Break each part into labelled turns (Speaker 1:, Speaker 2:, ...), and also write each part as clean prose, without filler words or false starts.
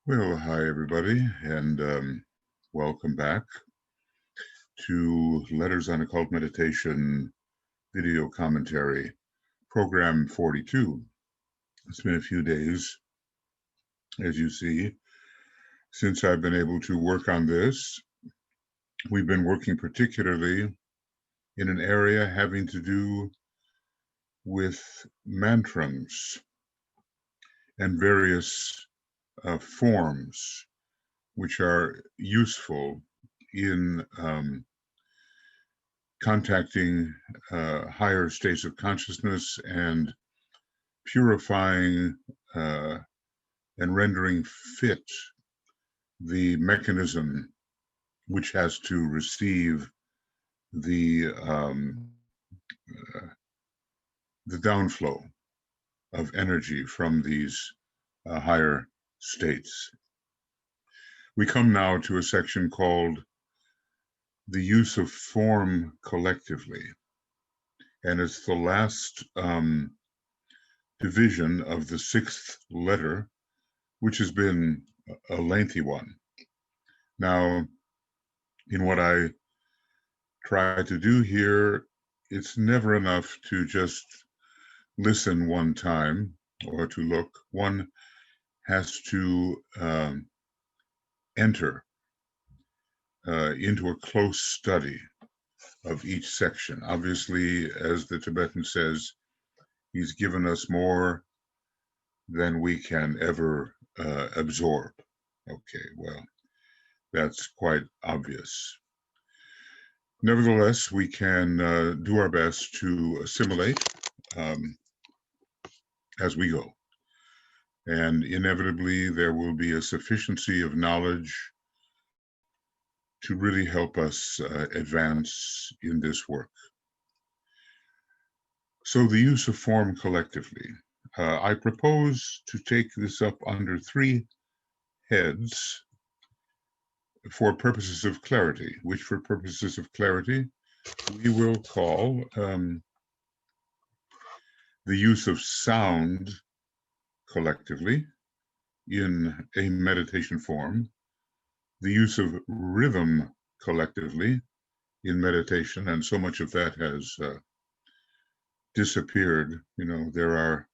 Speaker 1: Well, hi everybody, and welcome back to Letters on Occult Meditation video commentary, program 42. It's been a few days, as you see, since I've been able to work on this. We've been working particularly in an area having to do with mantras and various forms which are useful in contacting higher states of consciousness and purifying and rendering fit the mechanism which has to receive the downflow of energy from these higher states. We come now to a section called the use of form collectively, and it's the last division of the sixth letter, which has been a lengthy one. Now, in what I try to do here, it's never enough to just listen one time or to look. One has to enter into a close study of each section. Obviously, as the Tibetan says, he's given us more than we can ever absorb. Okay, well, that's quite obvious. Nevertheless, we can do our best to assimilate as we go. And inevitably, there will be a sufficiency of knowledge to really help us advance in this work. So the use of form collectively. I propose to take this up under three heads for purposes of clarity, which for purposes of clarity, we will call the use of sound collectively in a meditation form, the use of rhythm collectively in meditation, and so much of that has disappeared. You know, there are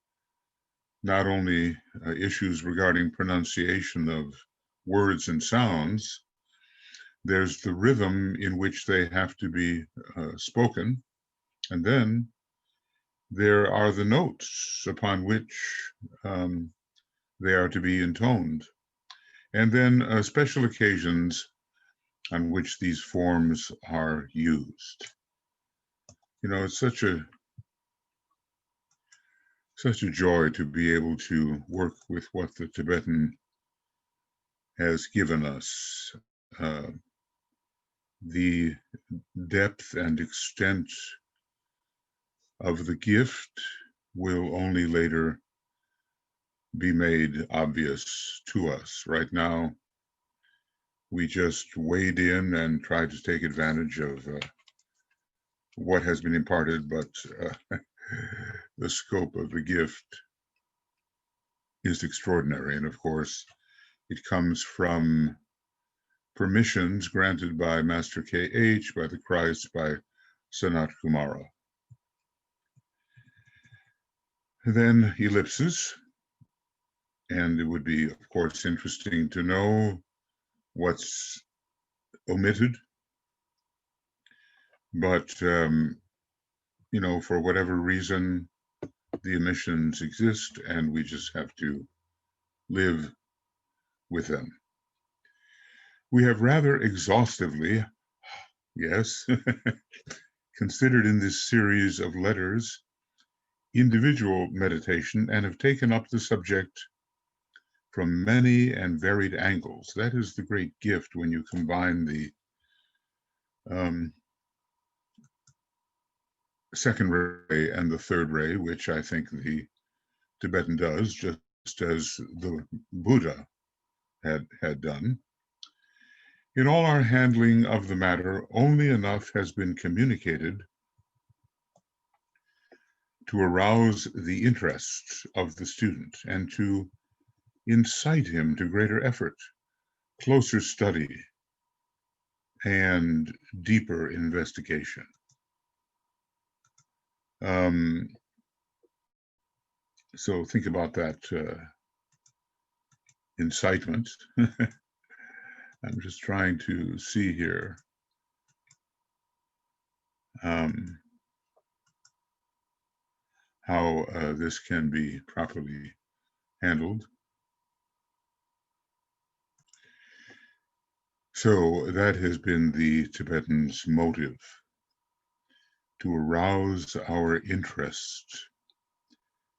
Speaker 1: not only issues regarding pronunciation of words and sounds, there's the rhythm in which they have to be spoken, and then there are the notes upon which they are to be intoned, and then special occasions on which these forms are used. You know, it's such a joy to be able to work with what the Tibetan has given us. The depth and extent of the gift will only later be made obvious to us. Right now, we just wade in and try to take advantage of what has been imparted, but the scope of the gift is extraordinary. And of course, it comes from permissions granted by Master K.H., by the Christ, by Sanat Kumara. Then ellipses, and it would be, of course, interesting to know what's omitted, but you know, for whatever reason, the omissions exist, and we just have to live with them. We have rather exhaustively, yes, considered in this series of letters individual meditation and have taken up the subject from many and varied angles. That is the great gift when you combine the second ray and the third ray, which I think the Tibetan does, just as the Buddha had done. In all our handling of the matter, only enough has been communicated to arouse the interest of the student and to incite him to greater effort, closer study, and deeper investigation. So think about that incitement. I'm just trying to see here how this can be properly handled. So that has been the Tibetan's motive, to arouse our interest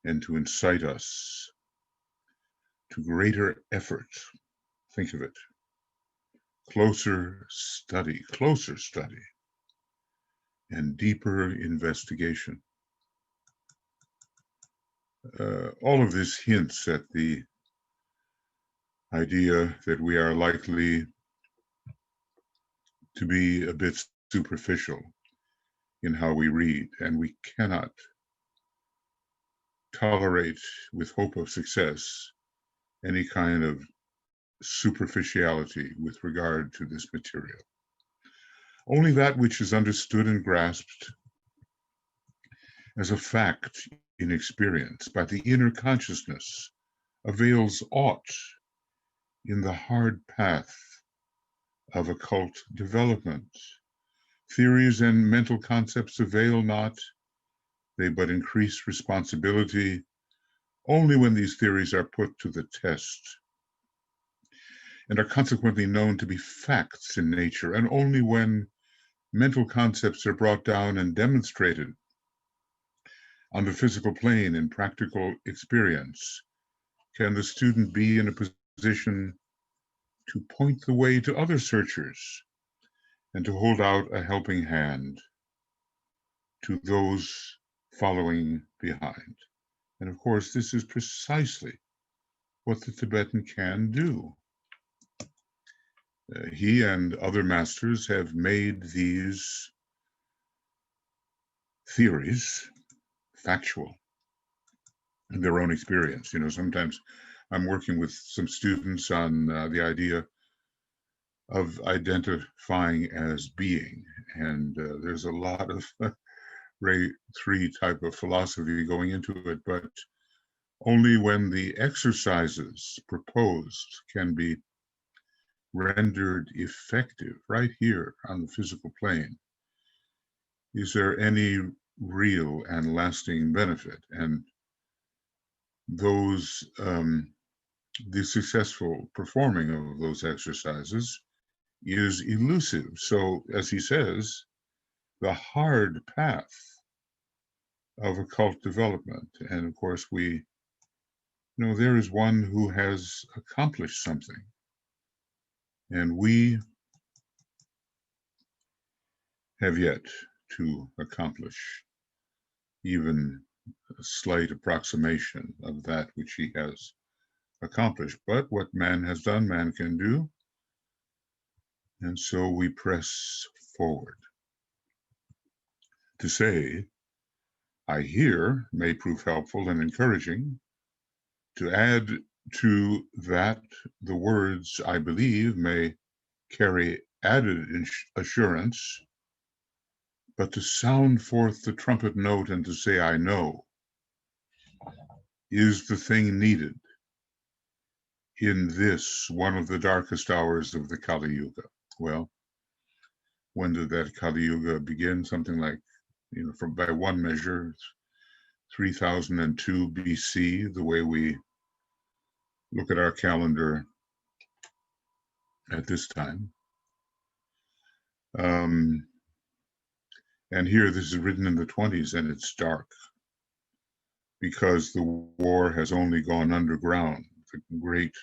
Speaker 1: and to incite us to greater effort. Think of it. Closer study, and deeper investigation. All of this hints at the idea that we are likely to be a bit superficial in how we read, and we cannot tolerate, with hope of success, any kind of superficiality with regard to this material. Only that which is understood and grasped as a fact in experience by the inner consciousness avails aught in the hard path of occult development. Theories and mental concepts avail not, they but increase responsibility only when these theories are put to the test and are consequently known to be facts in nature, and only when mental concepts are brought down and demonstrated on the physical plane in practical experience can the student be in a position to point the way to other searchers and to hold out a helping hand to those following behind. And of course, this is precisely what the Tibetan can do. He and other masters have made these theories factual in their own experience. You know, sometimes I'm working with some students on the idea of identifying as being, and there's a lot of Ray 3 type of philosophy going into it, but only when the exercises proposed can be rendered effective right here on the physical plane is there any real and lasting benefit. And those the successful performing of those exercises is elusive. So, as he says, the hard path of occult development. And of course, we know there is one who has accomplished something, and we have yet to accomplish even a slight approximation of that which he has accomplished. But what man has done, man can do. And so we press forward. To say, I hear, may prove helpful and encouraging. To add to that, the words, I believe, may carry added assurance. But to sound forth the trumpet note and to say, I know, is the thing needed in this, one of the darkest hours of the Kali Yuga. Well, when did that Kali Yuga begin? Something like, you know, from by one measure, 3002 BC, the way we look at our calendar at this time. And here, this is written in the 20s, and it's dark because the war has only gone underground, the great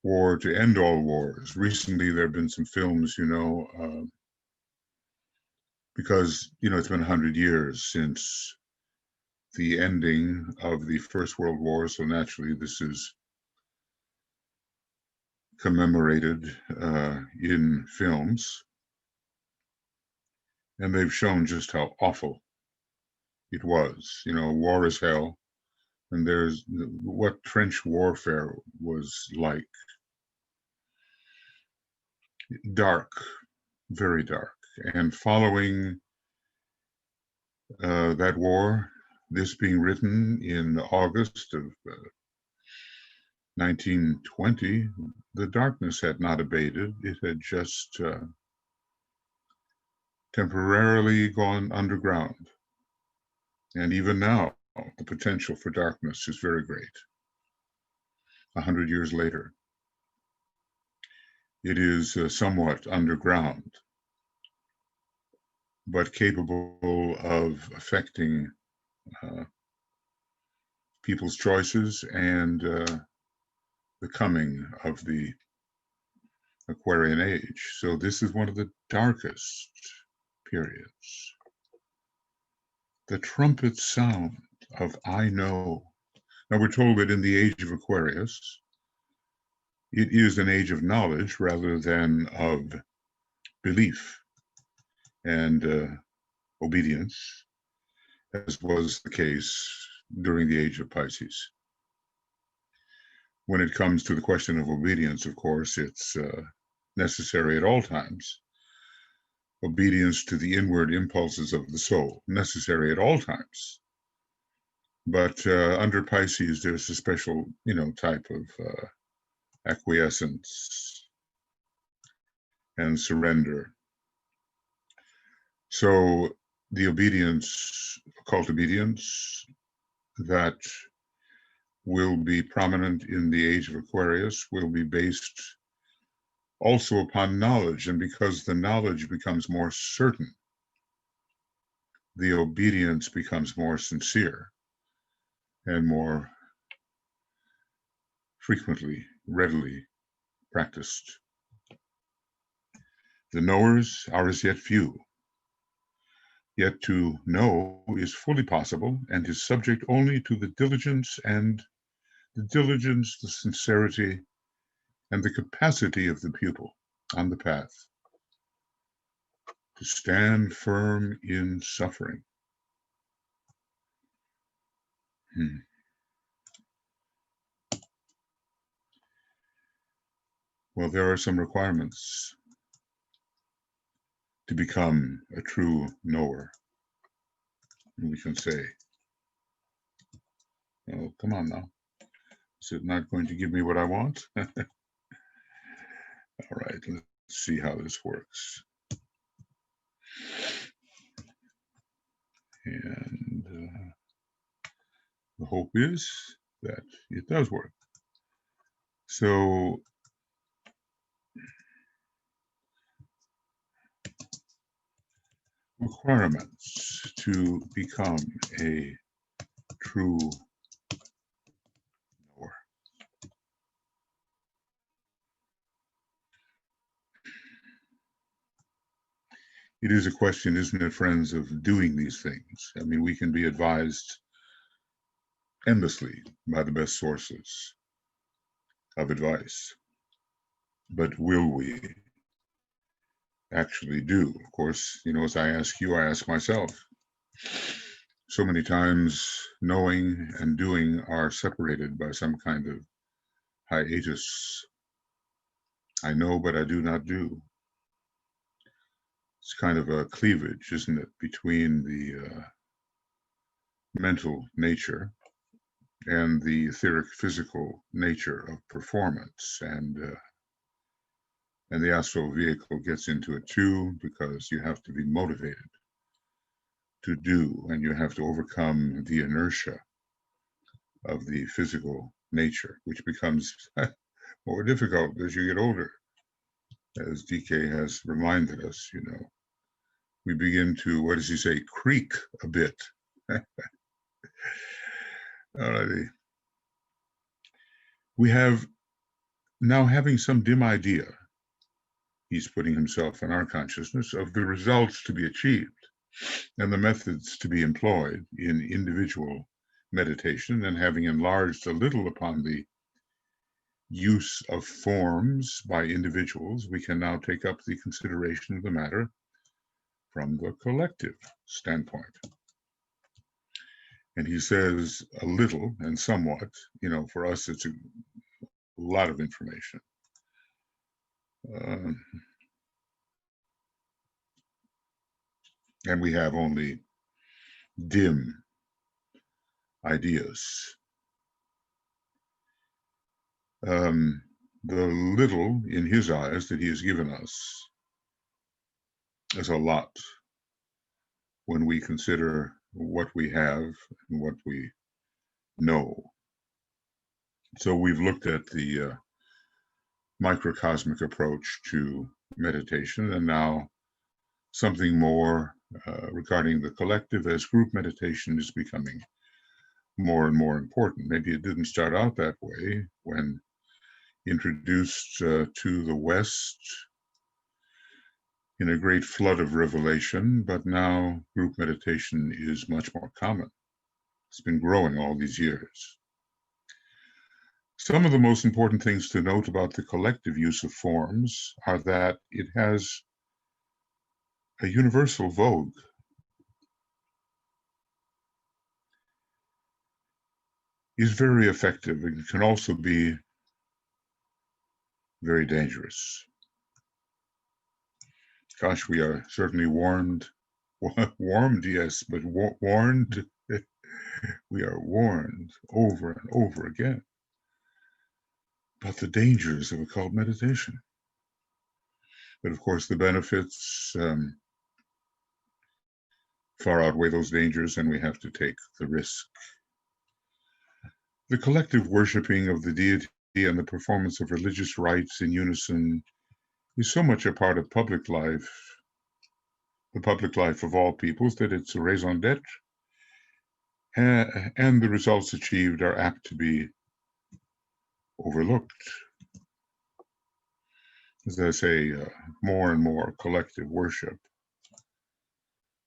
Speaker 1: war to end all wars. Recently, there have been some films, you know, because, you know, it's been 100 years since the ending of the First World War, so naturally this is commemorated in films. And they've shown just how awful it was. You know, war is hell, And there's what trench warfare was like. Dark, very dark. And following that war, this being written in August of 1920, the darkness had not abated. It had just temporarily gone underground. And even now, the potential for darkness is very great. 100 years later, it is somewhat underground, but capable of affecting people's choices and the coming of the Aquarian age. So this is one of the darkest periods. The trumpet sound of I know. Now we're told that in the age of Aquarius, it is an age of knowledge rather than of belief and obedience, as was the case during the age of Pisces. When it comes to the question of obedience, of course, it's necessary at all times. Obedience to the inward impulses of the soul, necessary at all times. But under Pisces, there's a special, type of acquiescence and surrender. So the obedience, occult obedience, that will be prominent in the age of Aquarius will be based also upon knowledge. And because the knowledge becomes more certain, the obedience becomes more sincere and more frequently, readily practiced. The knowers are as yet few. Yet to know is fully possible and is subject only to the diligence, the sincerity, and the capacity of the pupil on the path to stand firm in suffering. Well, there are some requirements to become a true knower. And we can say, oh, come on now. Is it not going to give me what I want? All right, let's see how this works. And the hope is that it does work. So requirements to become a true knower. It is a question, isn't it, friends, of doing these things. I mean, we can be advised endlessly by the best sources of advice, but will we actually do? Of course, as I ask you, I ask myself. So many times knowing and doing are separated by some kind of hiatus. I know, but I do not do. It's kind of a cleavage, isn't it, between the mental nature and the etheric physical nature of performance. And the astral vehicle gets into it too, because you have to be motivated to do, and you have to overcome the inertia of the physical nature, which becomes more difficult as you get older. As DK has reminded us, we begin to, what does he say, creak a bit. Alrighty. We have now having some dim idea, he's putting himself in our consciousness, of the results to be achieved and the methods to be employed in individual meditation, and having enlarged a little upon the use of forms by individuals, we can now take up the consideration of the matter from the collective standpoint. And he says a little and somewhat, for us, it's a lot of information. And we have only dim ideas. The little in his eyes that he has given us is a lot when we consider what we have and what we know. So we've looked at the microcosmic approach to meditation, and now something more regarding the collective, as group meditation is becoming more and more important. Maybe it didn't start out that way when introduced to the West in a great flood of revelation, but now group meditation is much more common. It's been growing all these years. Some of the most important things to note about the collective use of forms are that it has a universal vogue. Is very effective and can also be very dangerous. Gosh, we are certainly warned, yes, but warned, we are warned over and over again about the dangers of occult meditation. But of course, the benefits far outweigh those dangers, and we have to take the risk. The collective worshiping of the deity and the performance of religious rites in unison is so much a part of public life, the public life of all peoples, that it's a raison d'etre, and the results achieved are apt to be overlooked. As I say, more and more collective worship,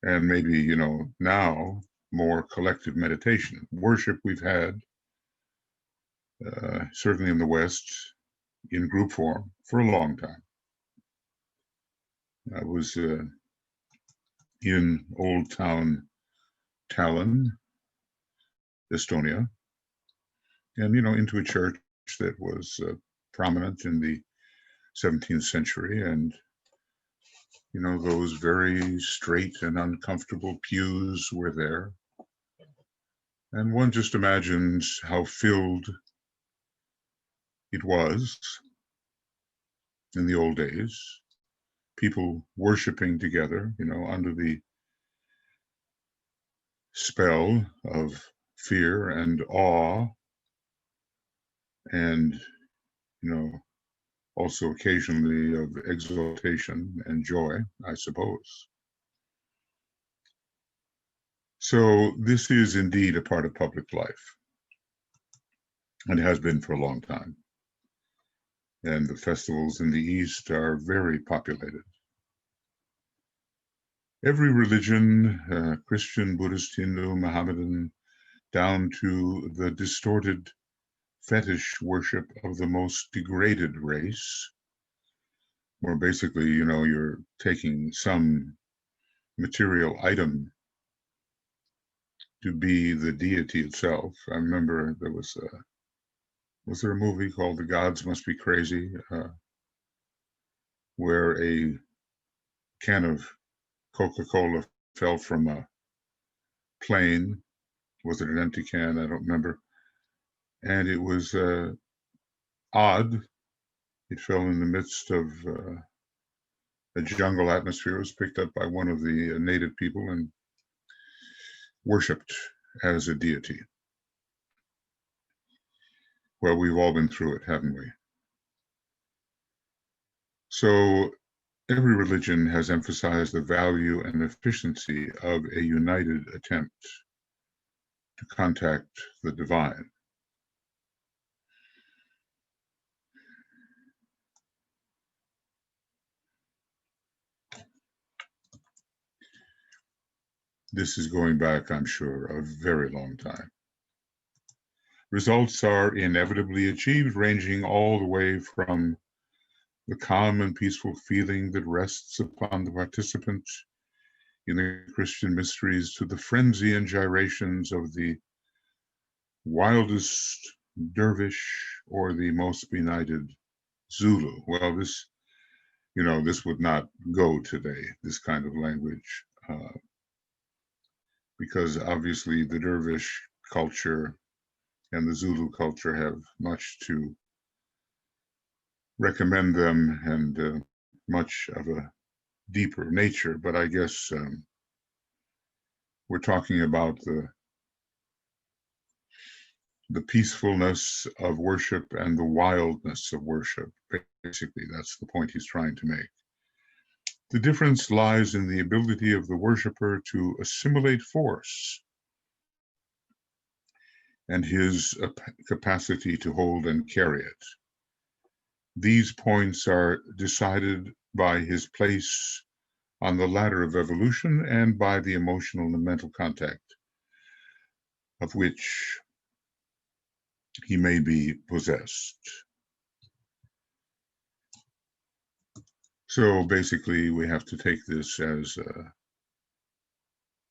Speaker 1: and maybe, now more collective meditation. Worship we've had, certainly in the West, in group form for a long time. I was in Old Town Tallinn, Estonia, and, into a church that was prominent in the 17th century, and those very straight and uncomfortable pews were there, and one just imagines how filled it was in the old days, people worshiping together, under the spell of fear and awe, and also occasionally of exaltation and joy, I suppose. So this is indeed a part of public life, and has been for a long time. And the festivals in the East are very populated. Every religion, Christian, Buddhist, Hindu, Mohammedan, down to the distorted fetish worship of the most degraded race, where basically, you're taking some material item to be the deity itself. I remember there was there a movie called The Gods Must Be Crazy, where a can of Coca-Cola fell from a plane. Was it an empty can? I don't remember. And it was odd. It fell in the midst of a jungle atmosphere. It was picked up by one of the native people and worshipped as a deity. Well, we've all been through it, haven't we? So every religion has emphasized the value and efficiency of a united attempt to contact the divine. This is going back, I'm sure, a very long time. Results are inevitably achieved, ranging all the way from the calm and peaceful feeling that rests upon the participant in the Christian mysteries to the frenzy and gyrations of the wildest dervish or the most benighted Zulu. Well, this, this would not go today, this kind of language, because obviously the dervish culture and the Zulu culture have much to recommend them, and much of a deeper nature. But I guess we're talking about the peacefulness of worship and the wildness of worship. Basically, that's the point he's trying to make. The difference lies in the ability of the worshiper to assimilate force and his capacity to hold and carry it. These points are decided by his place on the ladder of evolution and by the emotional and mental contact of which he may be possessed. So basically, we have to take this as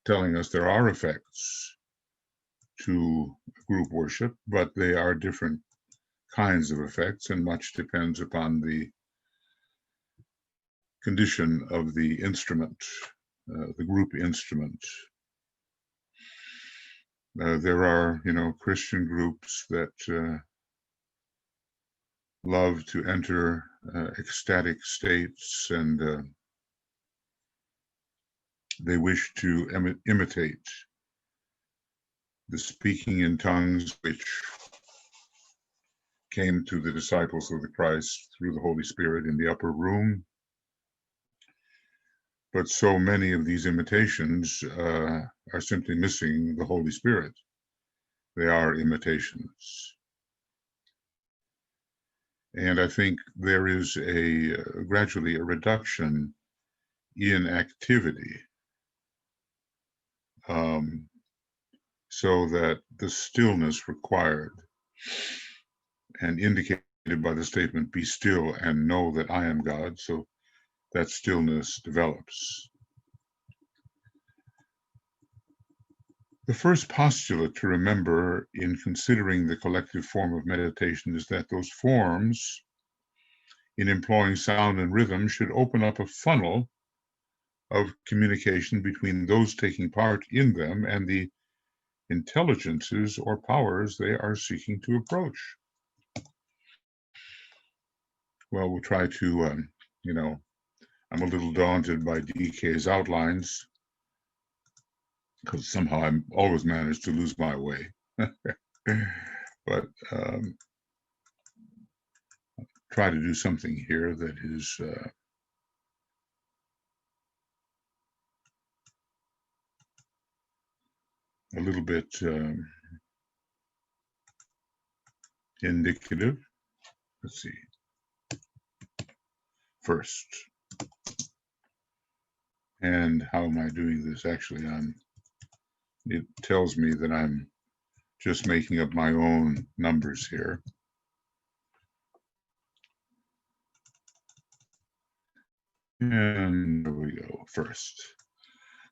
Speaker 1: telling us there are effects to group worship, but they are different kinds of effects, and much depends upon the condition of the instrument, the group instrument. There are, Christian groups that love to enter ecstatic states, and they wish to imitate the speaking in tongues which came to the disciples of the Christ through the Holy Spirit in the upper room. But so many of these imitations are simply missing the Holy Spirit. They are imitations. And I think there is gradually a reduction in activity, so that the stillness required and indicated by the statement, "Be still and know that I am God," so that stillness develops. The first postulate to remember in considering the collective form of meditation is that those forms, in employing sound and rhythm, should open up a funnel of communication between those taking part in them and the intelligences or powers they are seeking to approach. Well, we'll try to, I'm a little daunted by DK's outlines, because somehow I always manage to lose my way. But try to do something here that is a little bit indicative. Let's see. First, and how am I doing this? Actually, it tells me that I'm just making up my own numbers here. And there we go, first.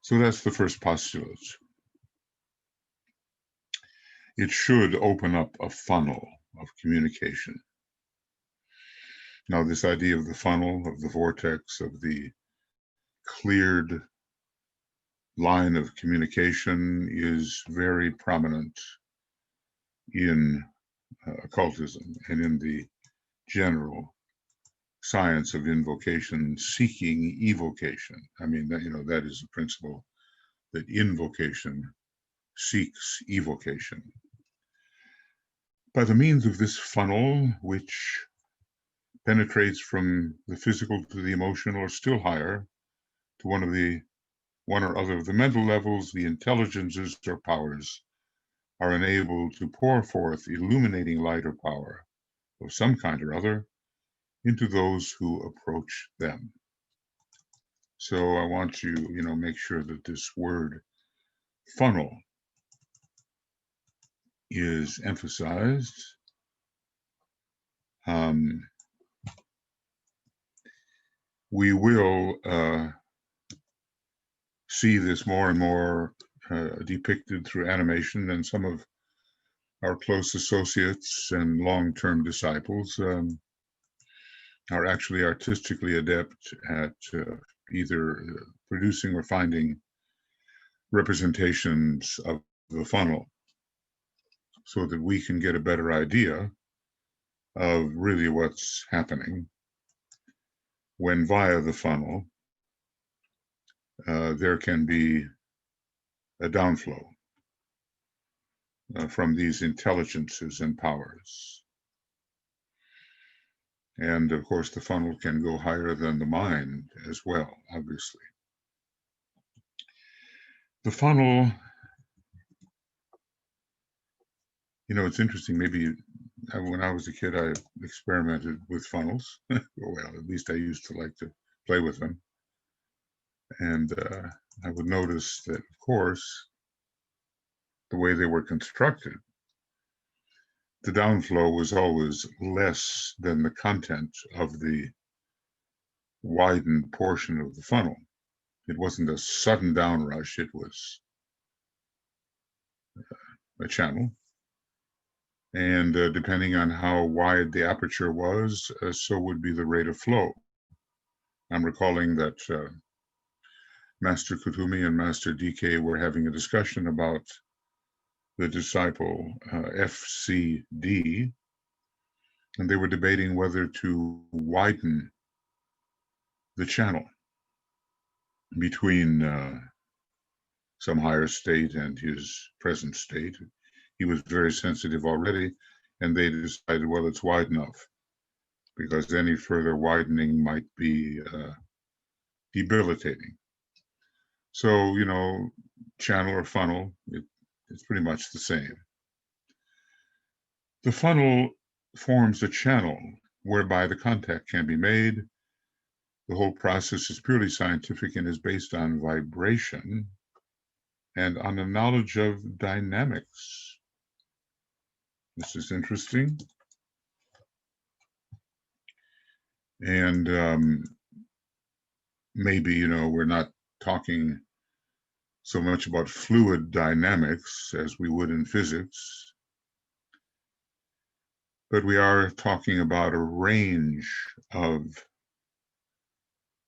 Speaker 1: So that's the first postulate. It should open up a funnel of communication. Now, this idea of the funnel, of the vortex, of the cleared line of communication is very prominent in occultism and in the general science of invocation, seeking evocation. I mean, that is the principle, that invocation seeks evocation. By the means of this funnel, which penetrates from the physical to the emotional, or still higher, to one or other of the mental levels, the intelligences or powers are enabled to pour forth illuminating light or power of some kind or other into those who approach them. So I want you, make sure that this word funnel is emphasized. We will see this more and more depicted through animation, and some of our close associates and long-term disciples are actually artistically adept at either producing or finding representations of the funnel so that we can get a better idea of really what's happening when via the funnel there can be a downflow from these intelligences and powers. And of course, the funnel can go higher than the mind as well, obviously. The funnel, you know, it's interesting. Maybe when I was a kid, I experimented with funnels. Well, at least I used to like to play with them. And I would notice that, of course, the way they were constructed, the downflow was always less than the content of the widened portion of the funnel. It wasn't a sudden downrush, it was a channel. And depending on how wide the aperture was, so would be the rate of flow. I'm recalling that Master Kutumi and Master DK were having a discussion about the disciple FCD, and they were debating whether to widen the channel between some higher state and his present state. He was very sensitive already, and they decided, well, it's wide enough, because any further widening might be debilitating. So, you know, channel or funnel, it's pretty much the same. The funnel forms a channel whereby the contact can be made. The whole process is purely scientific and is based on vibration and on a knowledge of dynamics. This is interesting. And maybe, you know, we're not talking so much about fluid dynamics as we would in physics, but we are talking about a range of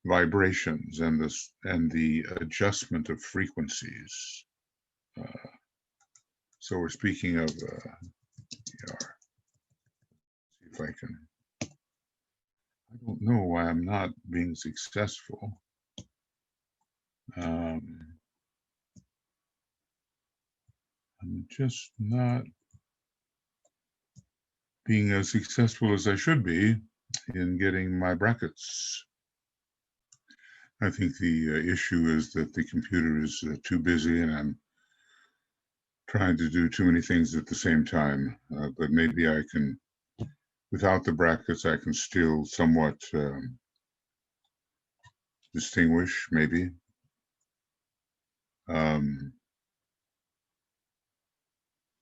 Speaker 1: vibrations and the adjustment of frequencies. So we're speaking of see if I can. I don't know why I'm not being successful. I'm just not being as successful as I should be in getting my brackets. I think the issue is that the computer is too busy and I'm trying to do too many things at the same time. But maybe I can, without the brackets, I can still somewhat distinguish, maybe.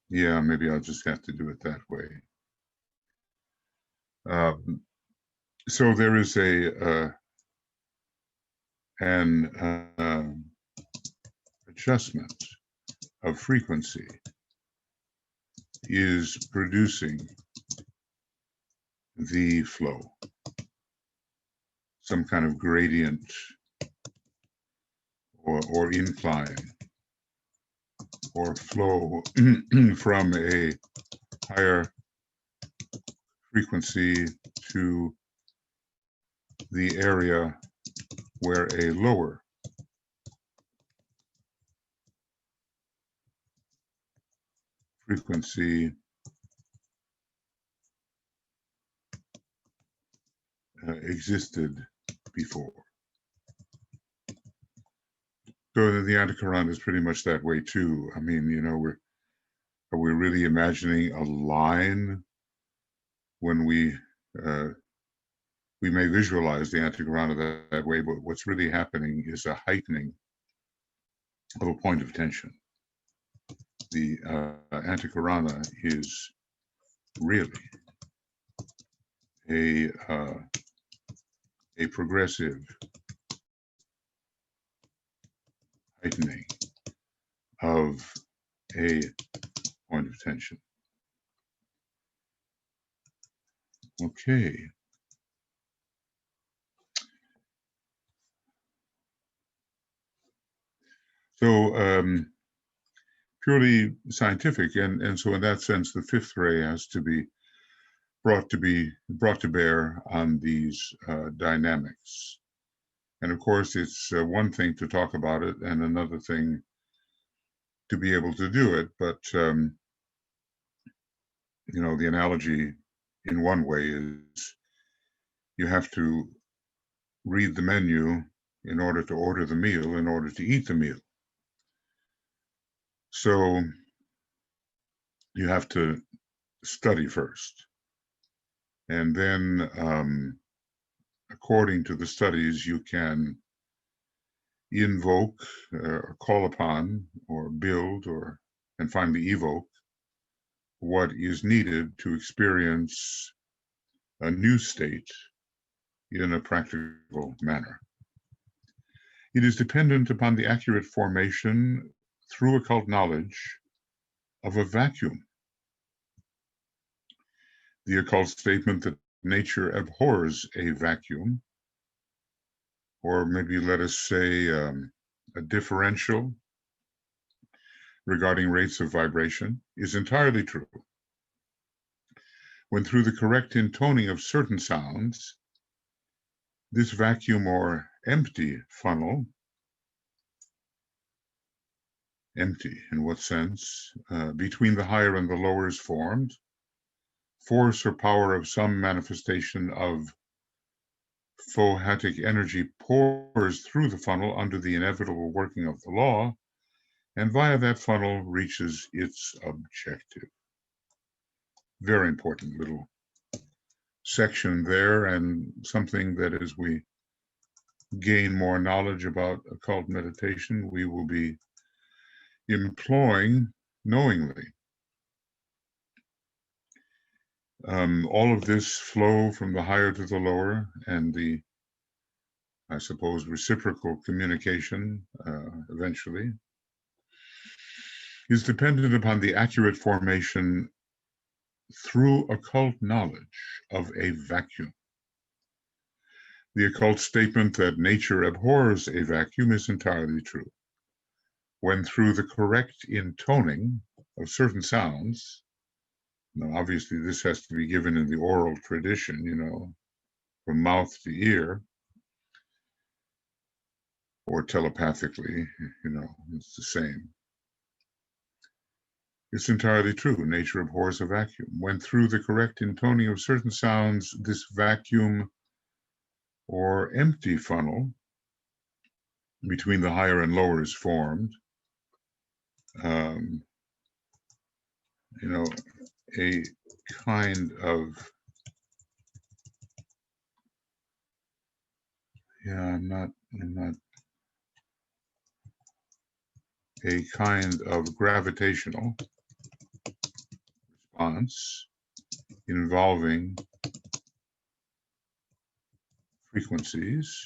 Speaker 1: Yeah, maybe I'll just have to do it that way. So there is an adjustment of frequency is producing the flow, some kind of gradient or incline or flow from a higher frequency to the area where a lower frequency existed before. So the Antikarana is pretty much that way too. I mean, you know, are we really imagining a line when we may visualize the Antikarana that way, but what's really happening is a heightening of a point of tension. The Antikarana is really a progressive tightening of a point of tension. Okay. So purely scientific, and so in that sense, the fifth ray has to be brought to bear on these dynamics. And of course, it's one thing to talk about it and another thing to be able to do it. But you know, the analogy in one way is you have to read the menu in order to order the meal, in order to eat the meal. So you have to study first. And then, according to the studies, you can invoke, or call upon, or build, and finally evoke what is needed to experience a new state in a practical manner. It is dependent upon the accurate formation through occult knowledge of a vacuum. The occult statement that nature abhors a vacuum, or maybe let us say a differential regarding rates of vibration, is entirely true. When through the correct intoning of certain sounds, this vacuum or empty funnel, empty in what sense, between the higher and the lower is formed, force or power of some manifestation of phohatic energy pours through the funnel under the inevitable working of the law, and via that funnel reaches its objective. Very important little section there, and something that as we gain more knowledge about occult meditation, we will be employing knowingly. All of this flow from the higher to the lower, and the, I suppose, reciprocal communication eventually, is dependent upon the accurate formation through occult knowledge of a vacuum. The occult statement that nature abhors a vacuum is entirely true. When through the correct intoning of certain sounds, now obviously this has to be given in the oral tradition, you know, from mouth to ear, or telepathically, you know, it's the same. It's entirely true. Nature abhors a vacuum. When through the correct intoning of certain sounds, this vacuum or empty funnel between the higher and lower is formed, you know, a kind of, I'm not, a kind of gravitational response involving frequencies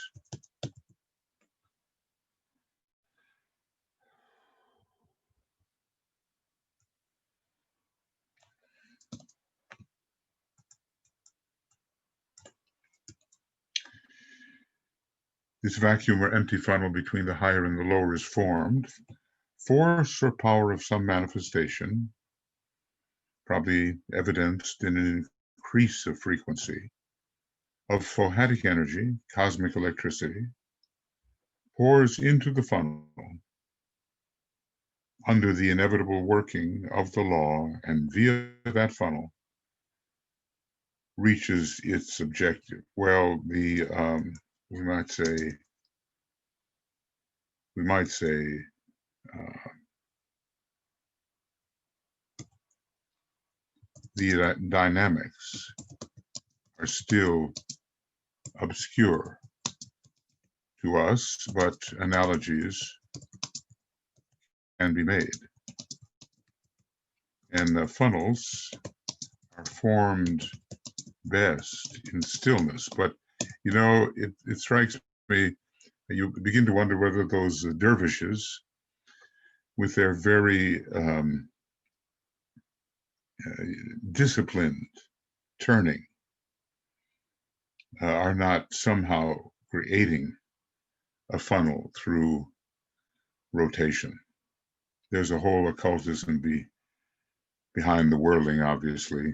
Speaker 1: this vacuum or empty funnel between the higher and the lower is formed. Force or power of some manifestation, probably evidenced in an increase of frequency, of phohatic energy, cosmic electricity, pours into the funnel under the inevitable working of the law, and via that funnel reaches its objective. Well, the we might say the dynamics are still obscure to us, but analogies can be made. And the funnels are formed best in stillness. But, you know, it strikes me, you begin to wonder whether those dervishes with their very disciplined turning, are not somehow creating a funnel through rotation. There's a whole occultism behind the whirling, obviously.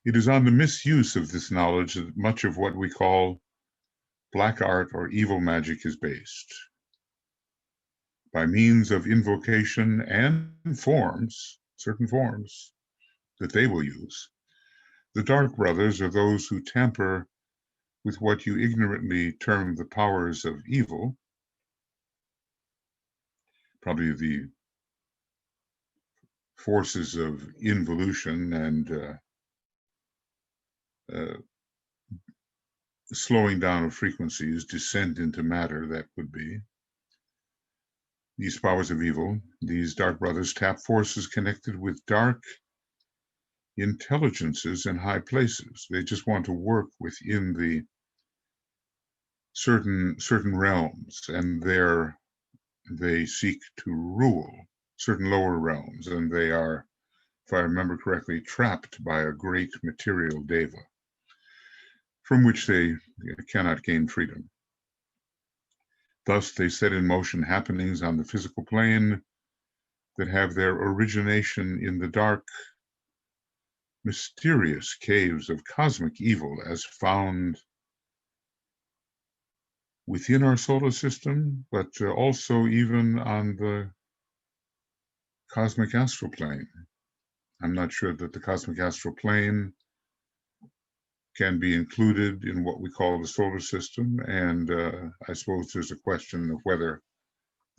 Speaker 1: It is on the misuse of this knowledge that much of what we call black art or evil magic is based. By means of invocation and forms, certain forms that they will use, the Dark Brothers are those who tamper with what you ignorantly term the powers of evil, probably the forces of involution and slowing down of frequencies, descent into matter, that would be. These powers of evil, these Dark Brothers tap forces connected with dark intelligences in high places. They just want to work within the certain realms, and there they seek to rule certain lower realms, and they are, if I remember correctly, trapped by a great material deva from which they cannot gain freedom. Thus, they set in motion happenings on the physical plane that have their origination in the dark, mysterious caves of cosmic evil as found within our solar system, but also even on the cosmic astral plane. I'm not sure that the cosmic astral plane can be included in what we call the solar system, and I suppose there's a question of whether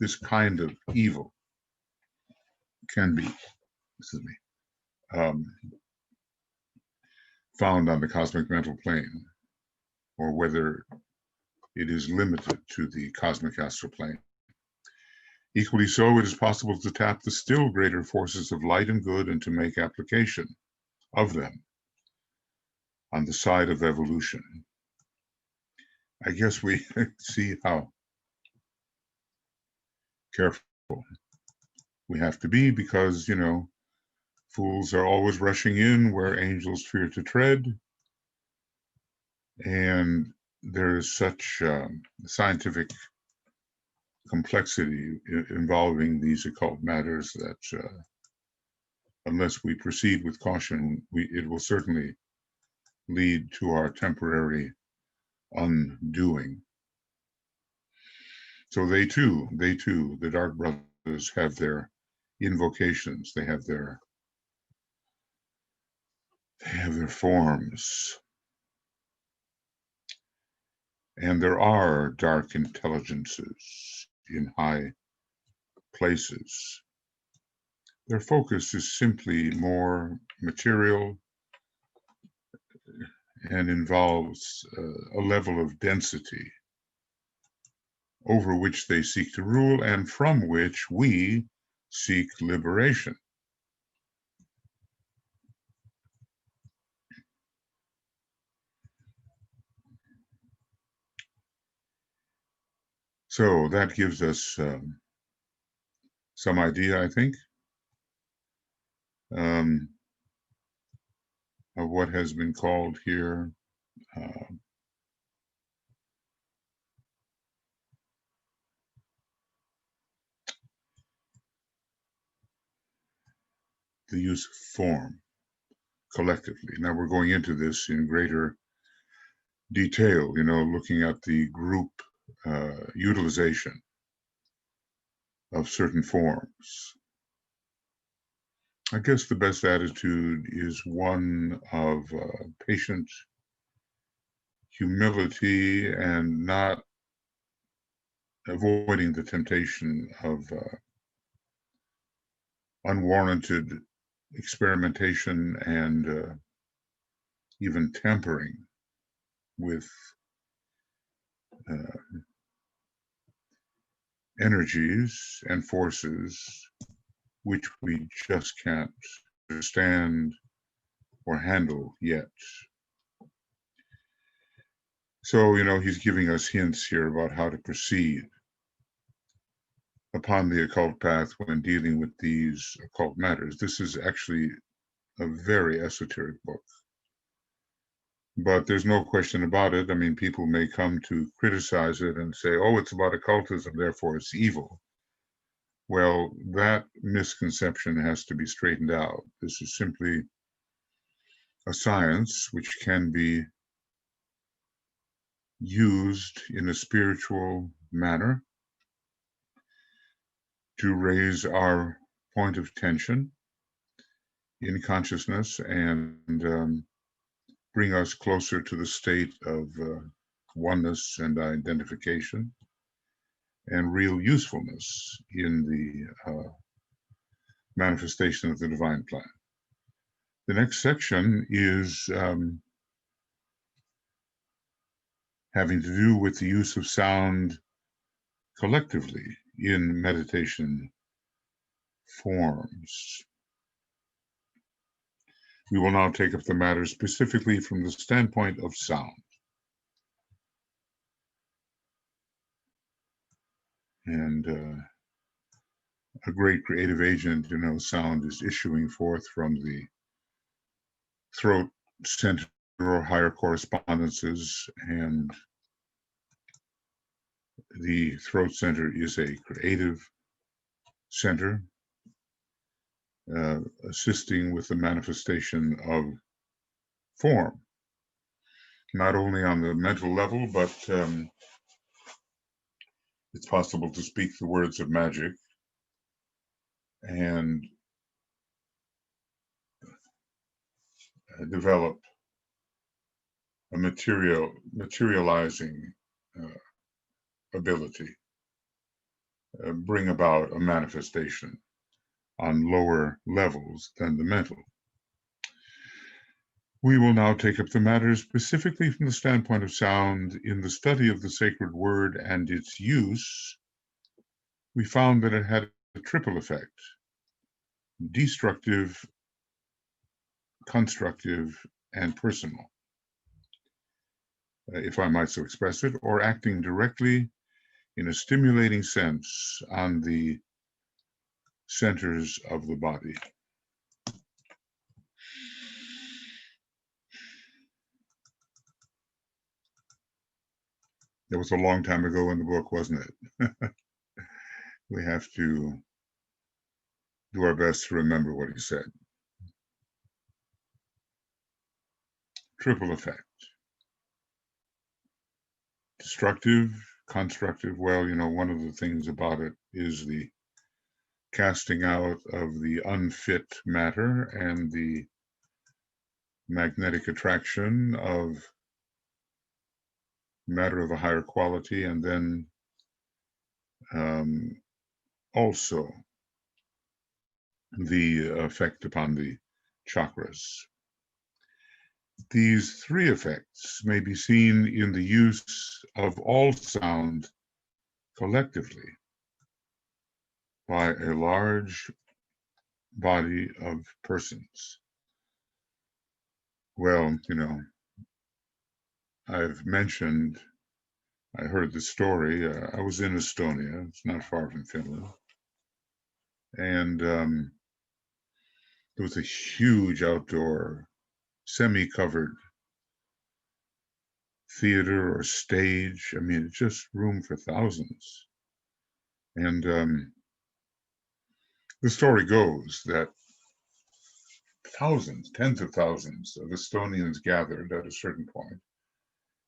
Speaker 1: this kind of evil can be, found on the cosmic mental plane, or whether it is limited to the cosmic astral plane. Equally so, it is possible to tap the still greater forces of light and good and to make application of them on the side of evolution. I guess we see how careful we have to be, because, you know, fools are always rushing in where angels fear to tread. And there is such scientific complexity involving these occult matters that unless we proceed with caution, it will certainly lead to our temporary undoing. So they too, the Dark Brothers have their invocations, they have their forms. And there are dark intelligences in high places. Their focus is simply more material and involves a level of density over which they seek to rule and from which we seek liberation. So that gives us some idea, I think, of what has been called here the use of form collectively. Now we're going into this in greater detail, you know, looking at the group utilization of certain forms. I guess the best attitude is one of patient humility and not avoiding the temptation of unwarranted experimentation and even tampering with energies and forces which we just can't understand or handle yet. So, he's giving us hints here about how to proceed upon the occult path when dealing with these occult matters. This is actually a very esoteric book, but there's no question about it. I mean, people may come to criticize it and say, oh, it's about occultism, therefore it's evil. Well, that misconception has to be straightened out. This is simply a science which can be used in a spiritual manner to raise our point of tension in consciousness and bring us closer to the state of oneness and identification and real usefulness in the manifestation of the divine plan. The next section is having to do with the use of sound collectively in meditation forms. We will now take up the matter specifically from the standpoint of sound. And a great creative agent, sound is issuing forth from the throat center or higher correspondences, and the throat center is a creative center, assisting with the manifestation of form, not only on the mental level, but it's possible to speak the words of magic and develop a materializing ability, bring about a manifestation on lower levels than the mental. We will now take up the matter specifically from the standpoint of sound. In the study of the sacred word and its use, we found that it had a triple effect: destructive, constructive, and personal, if I might so express it, or acting directly in a stimulating sense on the centers of the body. That was a long time ago in the book, wasn't it? We have to do our best to remember what he said. Triple effect. Destructive, constructive. Well, one of the things about it is the casting out of the unfit matter and the magnetic attraction of matter of a higher quality, and then also the effect upon the chakras. These three effects may be seen in the use of all sound collectively by a large body of persons. Well, I've mentioned, I heard the story. I was in Estonia, it's not far from Finland, and there was a huge outdoor semi-covered theater or stage. I mean, it's just room for thousands. And the story goes that thousands, tens of thousands of Estonians gathered at a certain point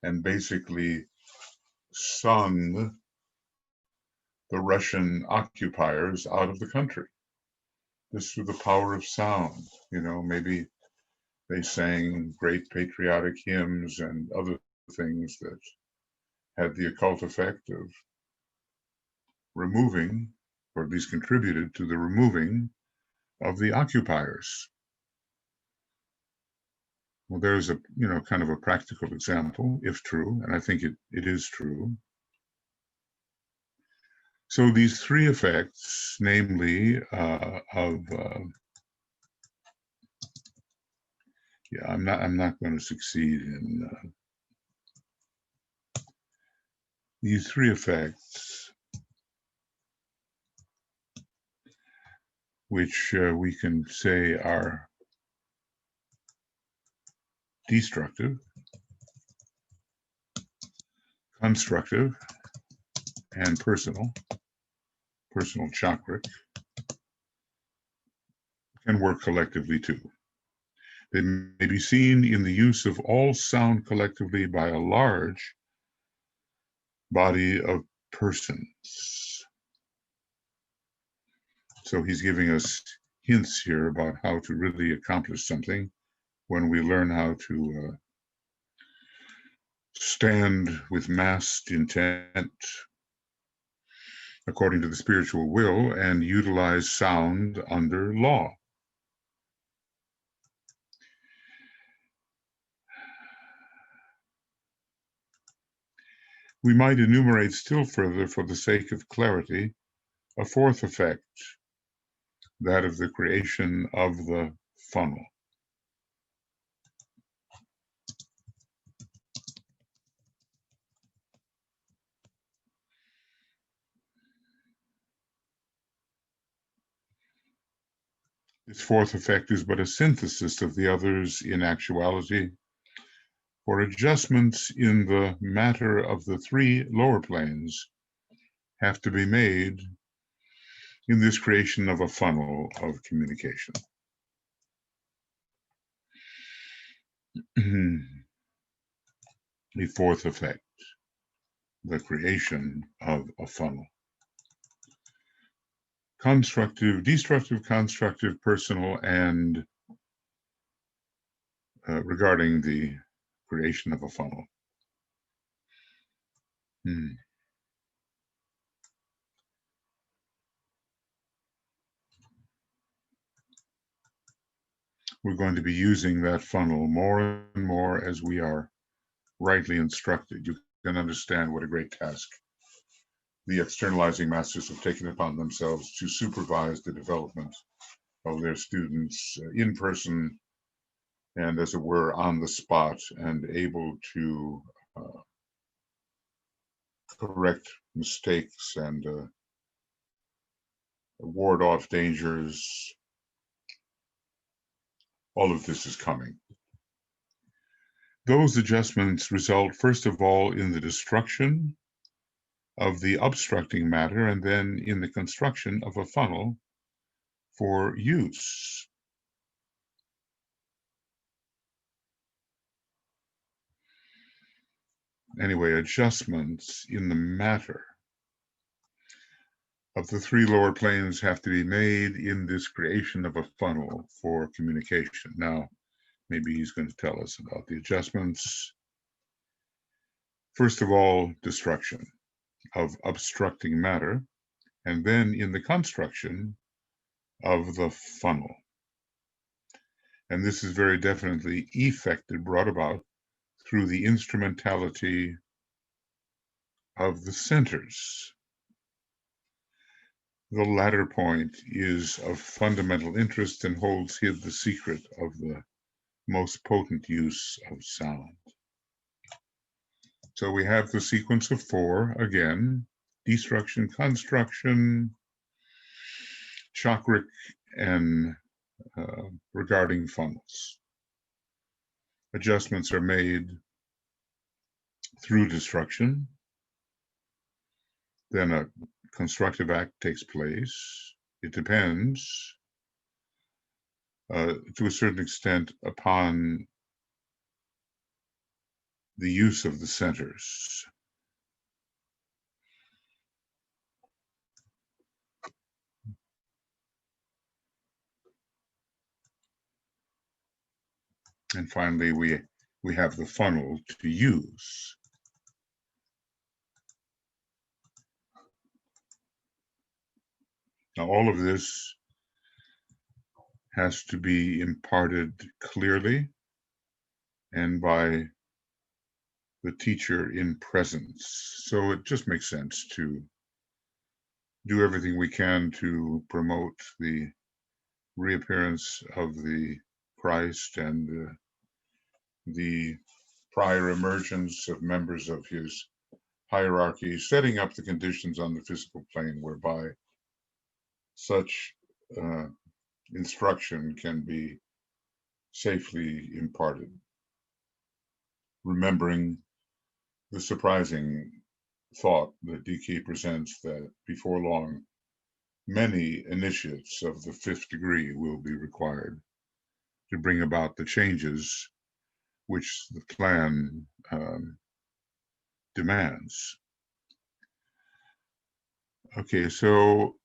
Speaker 1: and basically sung the Russian occupiers out of the country. This through the power of sound. Maybe they sang great patriotic hymns and other things that had the occult effect of removing, or at least contributed to the removing, of the occupiers. Well, there's a, kind of a practical example, if true, and I think it is true. So these three effects, namely I'm not going to succeed in these three effects, which we can say are destructive, constructive, and personal chakra, can work collectively too. They may be seen in the use of all sound collectively by a large body of persons. So he's giving us hints here about how to really accomplish something when we learn how to stand with massed intent according to the spiritual will and utilize sound under law. We might enumerate still further, for the sake of clarity, a fourth effect, that of the creation of the funnel. This fourth effect is but a synthesis of the others in actuality, for adjustments in the matter of the three lower planes have to be made in this creation of a funnel of communication. The fourth effect, the creation of a funnel. Constructive, destructive, constructive, personal, and regarding the creation of a funnel. We're going to be using that funnel more and more as we are rightly instructed. You can understand what a great task the externalizing masters have taken upon themselves to supervise the development of their students in person and, as it were, on the spot, and able to correct mistakes and ward off dangers. All of this is coming. Those adjustments result, first of all, in the destruction of the obstructing matter, and then in the construction of a funnel for use. Anyway, adjustments in the matter of the three lower planes have to be made in this creation of a funnel for communication. Now, maybe he's going to tell us about the adjustments. First of all, destruction of obstructing matter, and then in the construction of the funnel. And this is very definitely effected, brought about through the instrumentality of the centers. The latter point is of fundamental interest and holds hid the secret of the most potent use of sound. So we have the sequence of four, again: destruction, construction, chakric, and regarding funnels. Adjustments are made through destruction, then a constructive act takes place. It depends to a certain extent upon the use of the centers. And finally, we have the funnel to use. Now, all of this has to be imparted clearly and by the teacher in presence. So it just makes sense to do everything we can to promote the reappearance of the Christ and the prior emergence of members of his hierarchy, setting up the conditions on the physical plane whereby such instruction can be safely imparted. Remembering the surprising thought that DK presents that before long, many initiates of the 5th degree will be required to bring about the changes which the plan demands. Okay, so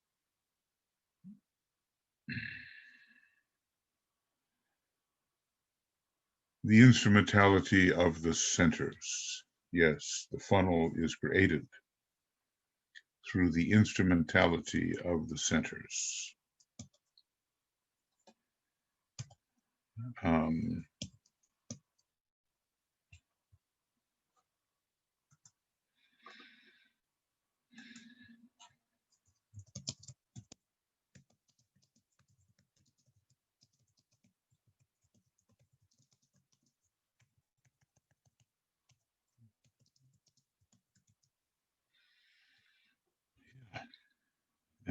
Speaker 1: the instrumentality of the centers. Yes, the funnel is created through the instrumentality of the centers.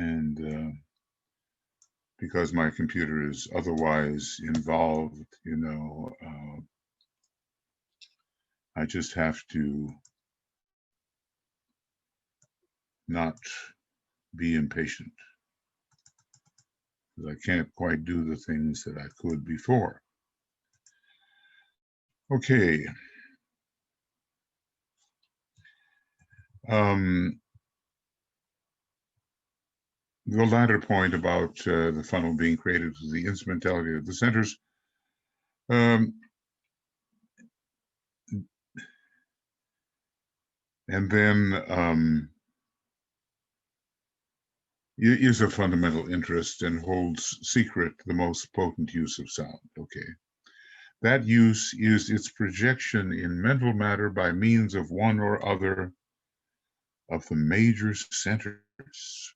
Speaker 1: And because my computer is otherwise involved, I just have to not be impatient, because I can't quite do the things that I could before. Okay. The latter point about the funnel being created through the instrumentality of the centers, and then is of fundamental interest and holds secret the most potent use of sound. Okay. That use is its projection in mental matter by means of one or other of the major centers.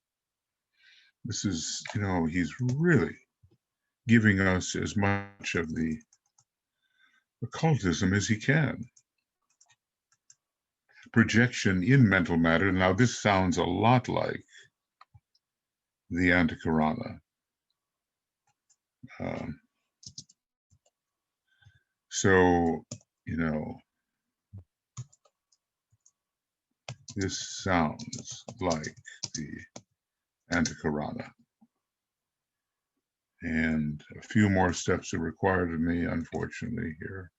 Speaker 1: This is, he's really giving us as much of the occultism as he can. Projection in mental matter. Now, this sounds a lot like the Antakarana. So, this sounds like the Antakarana. And a few more steps are required of me, unfortunately, here.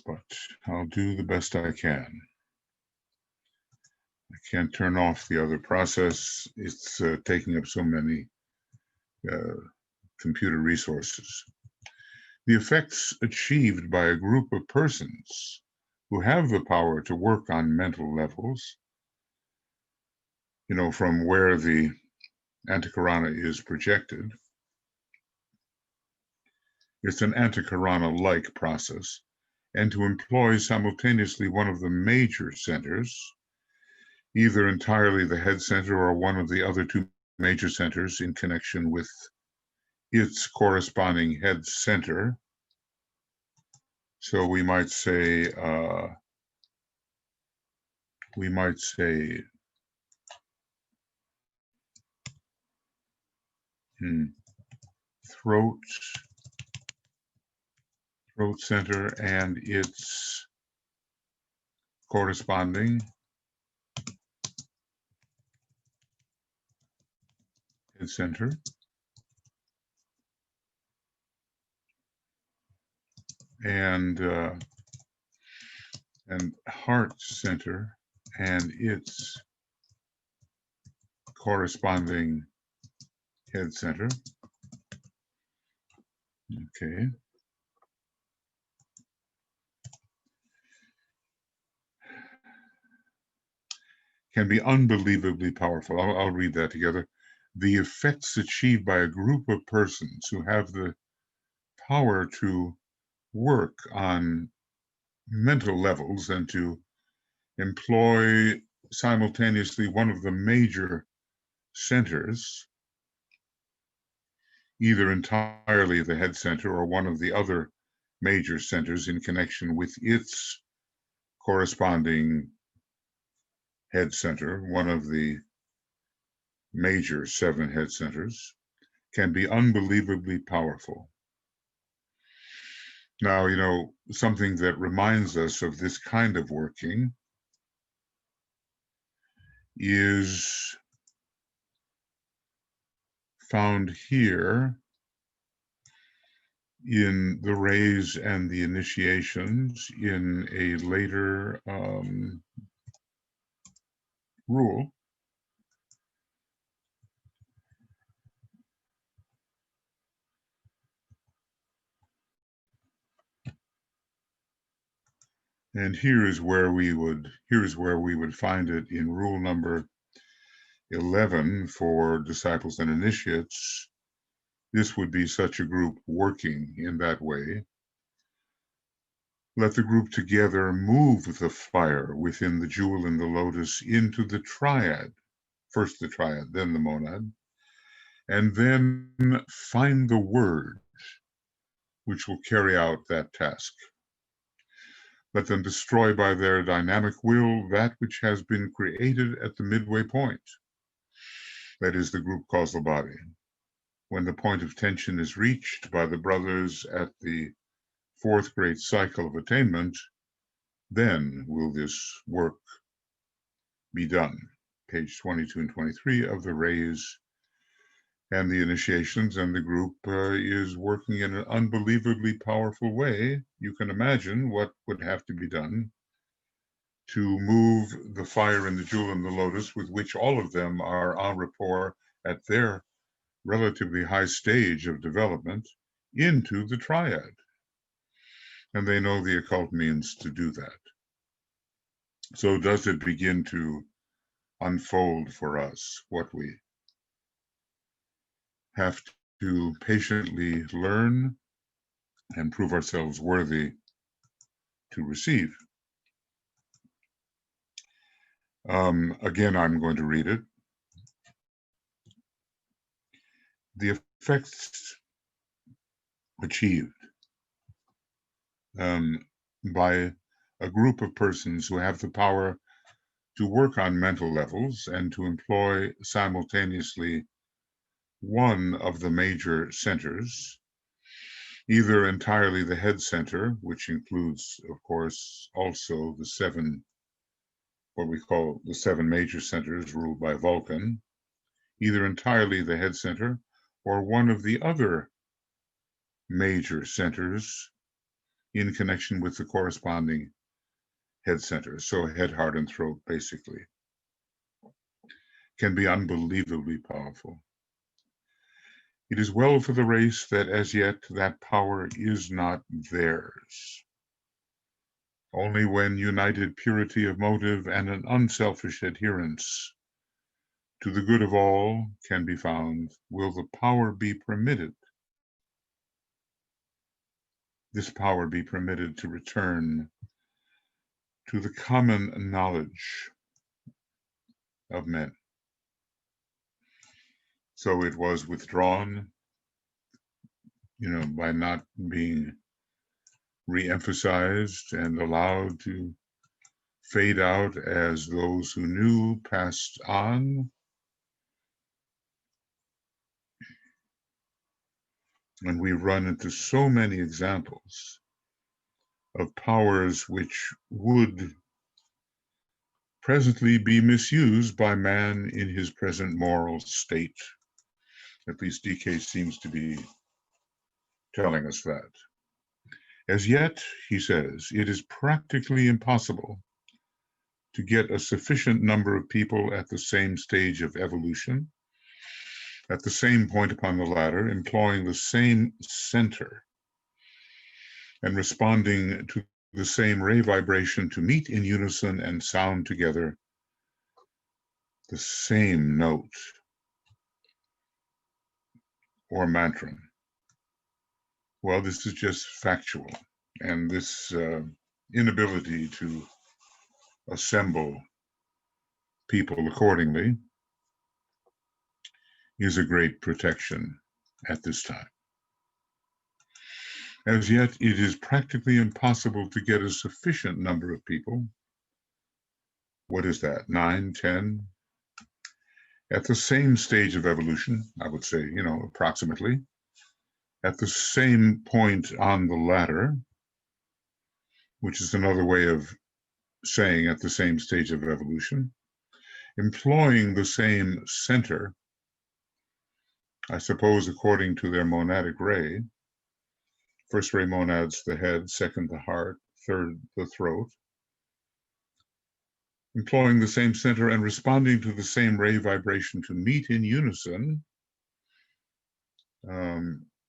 Speaker 1: But I'll do the best I can. I can't turn off the other process. It's taking up so many computer resources. The effects achieved by a group of persons who have the power to work on mental levels, from where the Antakarana is projected. It's an Antakarana-like process, and to employ simultaneously one of the major centers, either entirely the head center or one of the other two major centers in connection with its corresponding head center. So we might say throat center and its corresponding head center. And heart center and its corresponding head center. Okay. Can be unbelievably powerful. I'll read that together. The effects achieved by a group of persons who have the power to work on mental levels and to employ simultaneously one of the major centers, either entirely the head center or one of the other major centers in connection with its corresponding head center, one of the major 7 head centers, can be unbelievably powerful. Now, something that reminds us of this kind of working is found here in the rays and the initiations in a later rule. And here is where we would find it in rule number 11 for disciples and initiates. This would be such a group working in that way. Let the group together move the fire within the jewel in the lotus into the triad, first the triad, then the monad, and then find the word which will carry out that task. Let them destroy by their dynamic will that which has been created at the midway point. That is the group causal body. When the point of tension is reached by the brothers at the 4th great cycle of attainment, then will this work be done. Page 22 and 23 of the rays and the initiations, and the group is working in an unbelievably powerful way. You can imagine what would have to be done to move the fire and the jewel and the lotus, with which all of them are en rapport at their relatively high stage of development, into the triad. And they know the occult means to do that. So does it begin to unfold for us what we have to patiently learn and prove ourselves worthy to receive? Again, I'm going to read it. The effects achieved by a group of persons who have the power to work on mental levels and to employ simultaneously one of the major centers, either entirely the head center, which includes, of course, also the 7, what we call the 7 major centers ruled by Vulcan, either entirely the head center or one of the other major centers in connection with the corresponding head center. So head, heart, and throat, basically, can be unbelievably powerful. It is well for the race that as yet that power is not theirs. Only when united purity of motive and an unselfish adherence to the good of all can be found will the power be permitted. This power be permitted to return to the common knowledge of men. So it was withdrawn, by not being re-emphasized and allowed to fade out as those who knew passed on. And we run into so many examples of powers which would presently be misused by man in his present moral state. At least DK seems to be telling us that. As yet, he says, it is practically impossible to get a sufficient number of people at the same stage of evolution, at the same point upon the ladder, employing the same center and responding to the same ray vibration to meet in unison and sound together the same note or mantra. Well, this is just factual, and this inability to assemble people accordingly is a great protection at this time. As yet, it is practically impossible to get a sufficient number of people. What is that, 9, 10? At the same stage of evolution, I would say, approximately, at the same point on the ladder, which is another way of saying at the same stage of evolution, employing the same center, I suppose according to their monadic ray. First ray monads the head, second the heart, third the throat. Employing the same center and responding to the same ray vibration to meet in unison.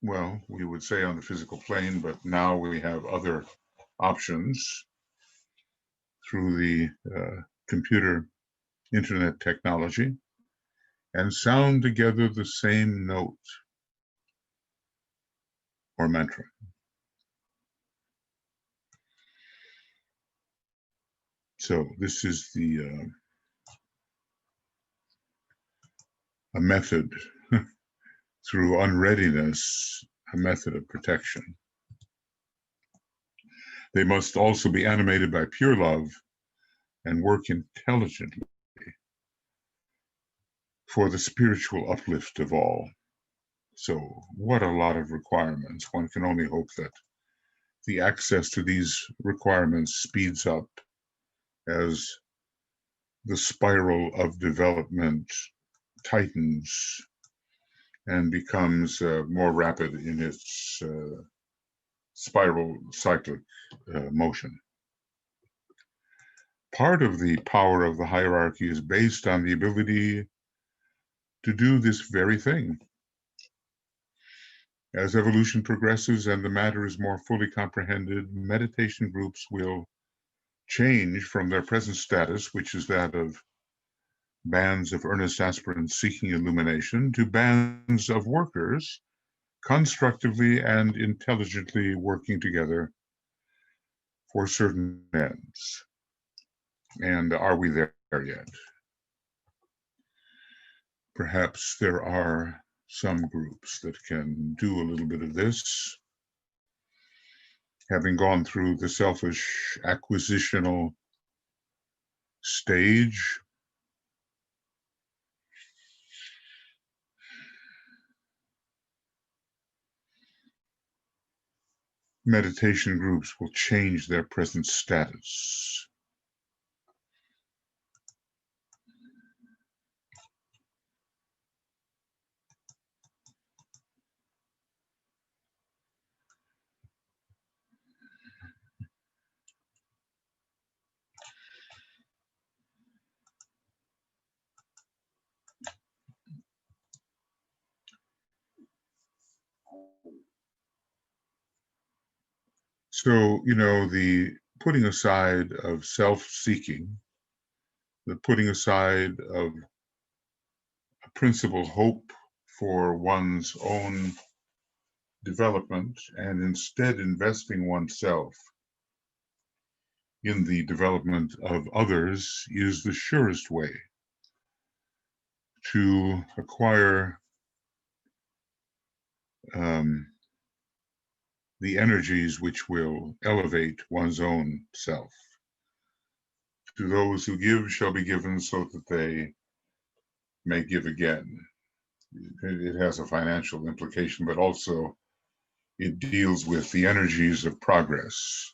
Speaker 1: Well, we would say on the physical plane, but now we have other options through the computer internet technology, and sound together the same note or mantra. So this is a method through unreadiness, a method of protection. They must also be animated by pure love and work intelligently for the spiritual uplift of all. So what a lot of requirements. One can only hope that the access to these requirements speeds up as the spiral of development tightens and becomes more rapid in its spiral cyclic motion. Part of the power of the hierarchy is based on the ability to do this very thing. As evolution progresses and the matter is more fully comprehended, meditation groups will change from their present status, which is that of bands of earnest aspirants seeking illumination, to bands of workers constructively and intelligently working together for certain ends. And are we there yet? Perhaps there are some groups that can do a little bit of this, having gone through the selfish acquisitional stage. Meditation groups will change their present status. So, the putting aside of self-seeking, the putting aside of a principal hope for one's own development, and instead investing oneself in the development of others, is the surest way to acquire the energies which will elevate one's own self. To those who give shall be given, so that they may give again. It has a financial implication, but also it deals with the energies of progress.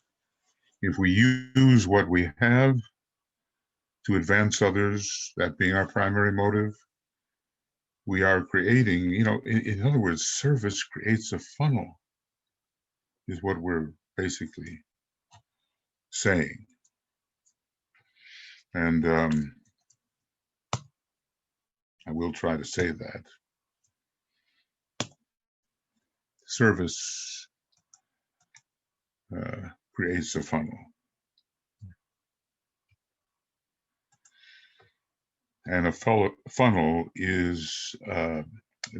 Speaker 1: If we use what we have to advance others, that being our primary motive, we are creating, in other words, service creates a funnel, is what we're basically saying. And I will try to say that. Service creates a funnel. And a funnel is a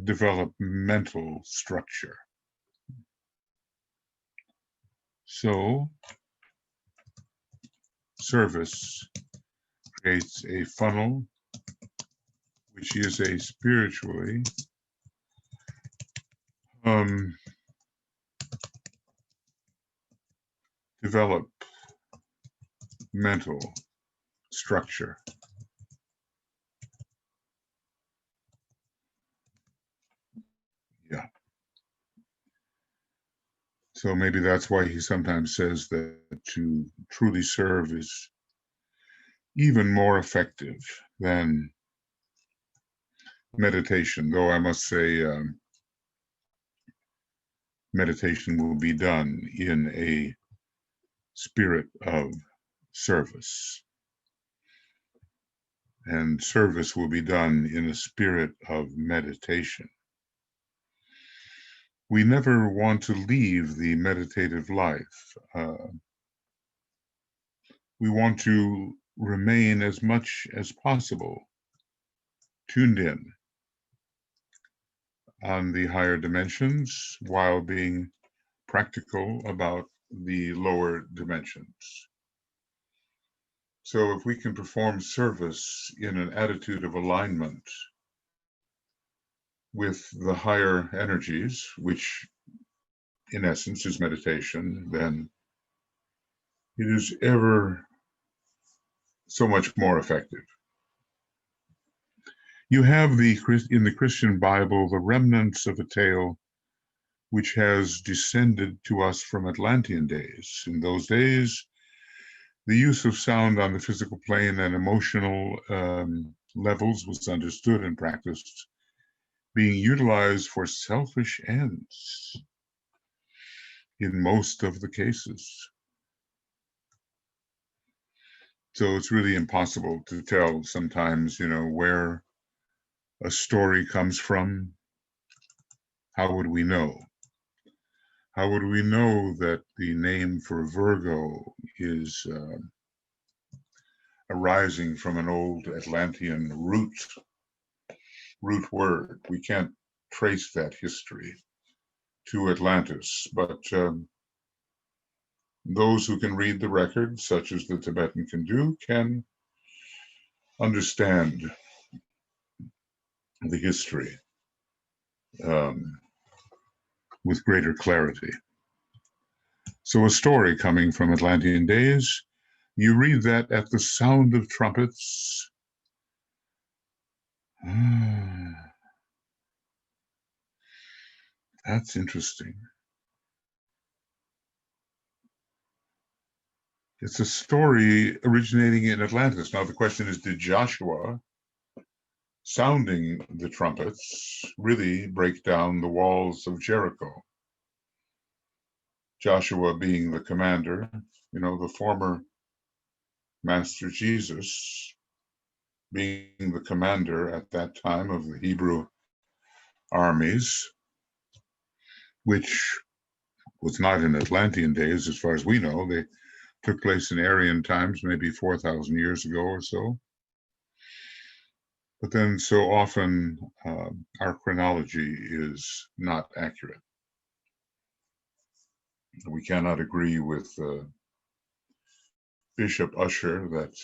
Speaker 1: developmental structure. So, service creates a funnel, which is a spiritually develop mental structure. Yeah. So maybe that's why he sometimes says that to truly serve is even more effective than meditation, though I must say meditation will be done in a spirit of service. And service will be done in a spirit of meditation. We never want to leave the meditative life. We want to remain as much as possible tuned in on the higher dimensions while being practical about the lower dimensions. So if we can perform service in an attitude of alignment with the higher energies, which in essence is meditation, then it is ever so much more effective. You have in the Christian Bible the remnants of a tale which has descended to us from Atlantean days. In those days, the use of sound on the physical plane and emotional levels was understood and practiced, being utilized for selfish ends in most of the cases. So it's really impossible to tell sometimes, where a story comes from. How would we know? How would we know that the name for Virgo is arising from an old Atlantean root word? We can't trace that history to Atlantis, but those who can read the record, such as the Tibetan can do, can understand the history with greater clarity. So a story coming from Atlantean days, you read that at the sound of trumpets, that's interesting. It's a story originating in Atlantis. Now the question is, did Joshua, sounding the trumpets, really break down the walls of Jericho? Joshua being the commander, the former Master Jesus being the commander at that time of the Hebrew armies, which was not in Atlantean days, as far as we know. They took place in Aryan times, maybe 4,000 years ago or so. But then so often our chronology is not accurate. We cannot agree with Bishop Ussher that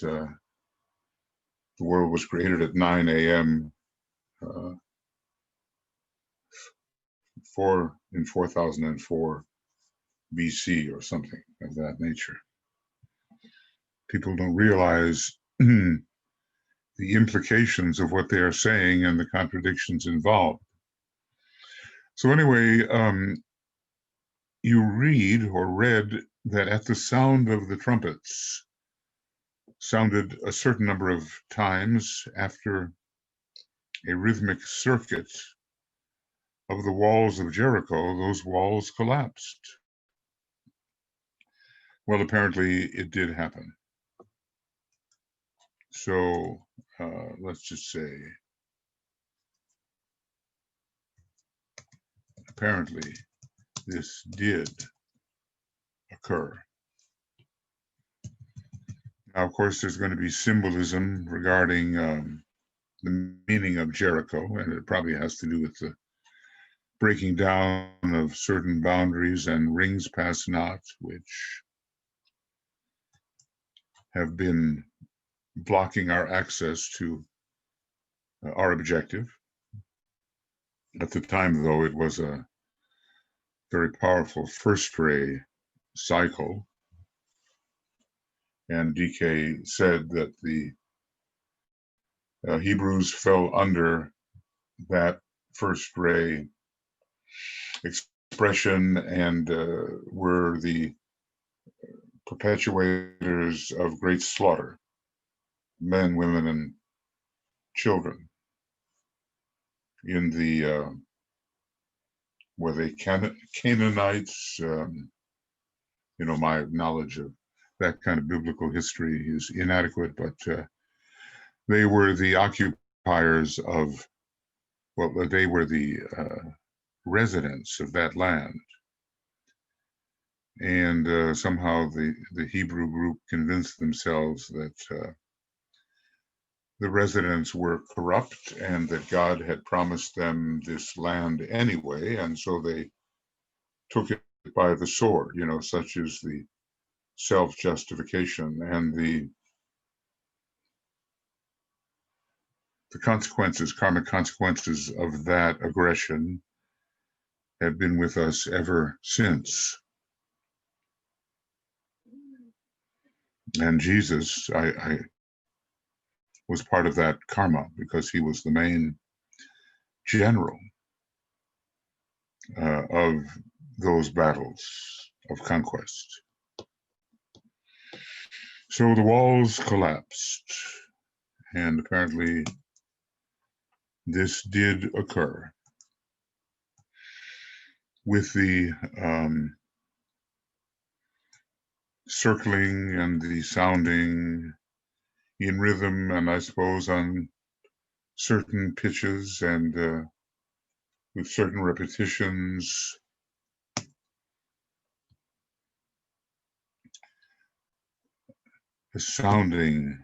Speaker 1: the world was created at 9 a.m. In 4004 BC or something of that nature. People don't realize the implications of what they are saying and the contradictions involved. So anyway, you read that at the sound of the trumpets, sounded a certain number of times after a rhythmic circuit of the walls of Jericho, those walls collapsed. Well, apparently it did happen. So let's just say, apparently this did occur. Now, of course, there's going to be symbolism regarding the meaning of Jericho, and it probably has to do with the breaking down of certain boundaries and rings pass not, which have been blocking our access to our objective. At the time, though, it was a very powerful first ray cycle, And DK said that the Hebrews fell under that first ray expression and were the perpetuators of great slaughter, men, women, and children in the were they Canaanites? My knowledge of that kind of biblical history is inadequate, but they were the occupiers of, well, they were the residents of that land. And somehow the Hebrew group convinced themselves that the residents were corrupt and that God had promised them this land anyway, and so they took it by the sword, such as the self-justification and the consequences, karmic consequences of that aggression have been with us ever since. And Jesus, I was part of that karma because he was the main general of those battles of conquest. So the walls collapsed, and apparently this did occur with the circling and the sounding in rhythm, and I suppose on certain pitches and with certain repetitions. The sounding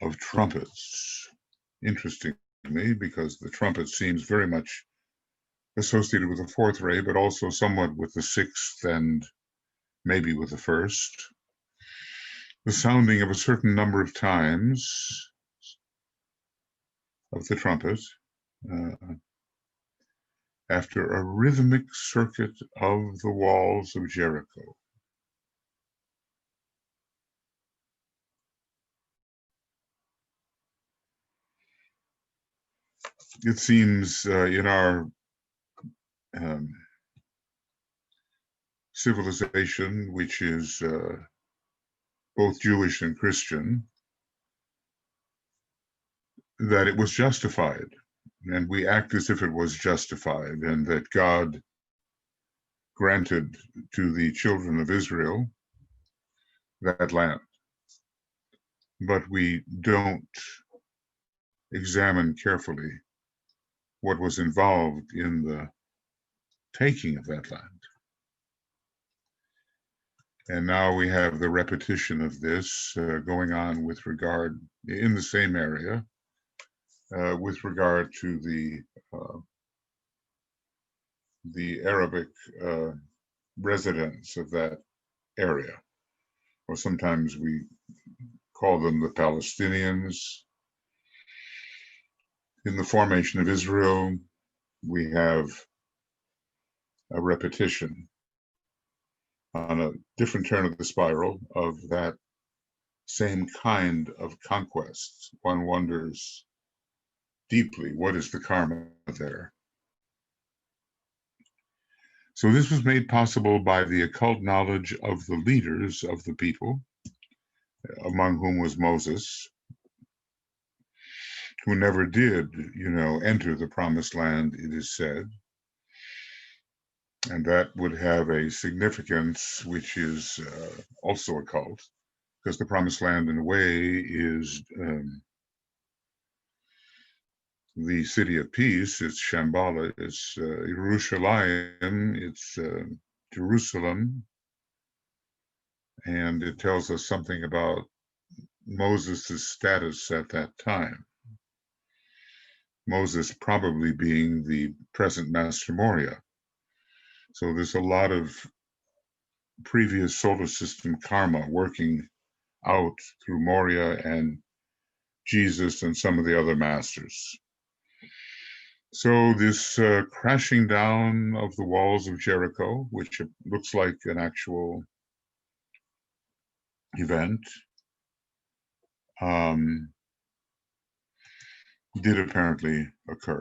Speaker 1: of trumpets, interesting to me, because the trumpet seems very much associated with the fourth ray, but also somewhat with the sixth and maybe with the first. The sounding of a certain number of times of the trumpet after a rhythmic circuit of the walls of Jericho. It seems in our civilization, which is both Jewish and Christian, that it was justified, and we act as if it was justified, and that God granted to the children of Israel that land. But we don't examine carefully what was involved in the taking of that land. And now we have the repetition of this going on with regard, in the same area, with regard to the Arabic residents of that area, or sometimes we call them the Palestinians. In the formation of Israel, we have a repetition on a different turn of the spiral of that same kind of conquest. One wonders deeply, what is the karma there? So this was made possible by the occult knowledge of the leaders of the people, among whom was Moses, who never did, enter the promised land, it is said. And that would have a significance which is also occult, because the promised land, in a way, is the city of peace. It's Shambhala, it's Yerushalayim, it's Jerusalem, and it tells us something about Moses' status at that time. Moses probably being the present Master Moria. So there's a lot of previous solar system karma working out through Moria and Jesus and some of the other masters. So this crashing down of the walls of Jericho, which looks like an actual event did apparently occur.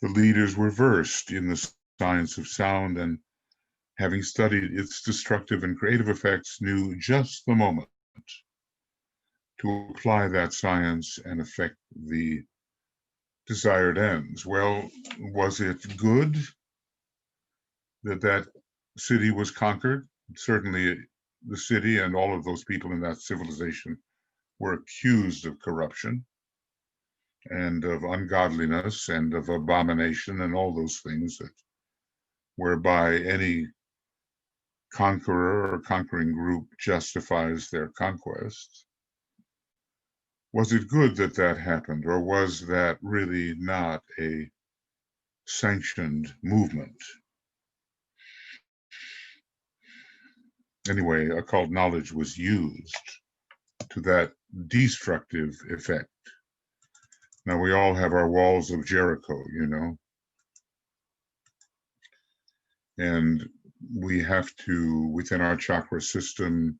Speaker 1: The leaders were versed in the science of sound, and having studied its destructive and creative effects, knew just the moment to apply that science and affect the desired ends. Well, was it good that that city was conquered? Certainly the city and all of those people in that civilization were accused of corruption and of ungodliness and of abomination and all those things that whereby any conqueror or conquering group justifies their conquest. Was it good that that happened, or was that really not a sanctioned movement? Anyway, occult knowledge was used to that destructive effect. Now, we all have our walls of Jericho, you know, and we have to, within our chakra system,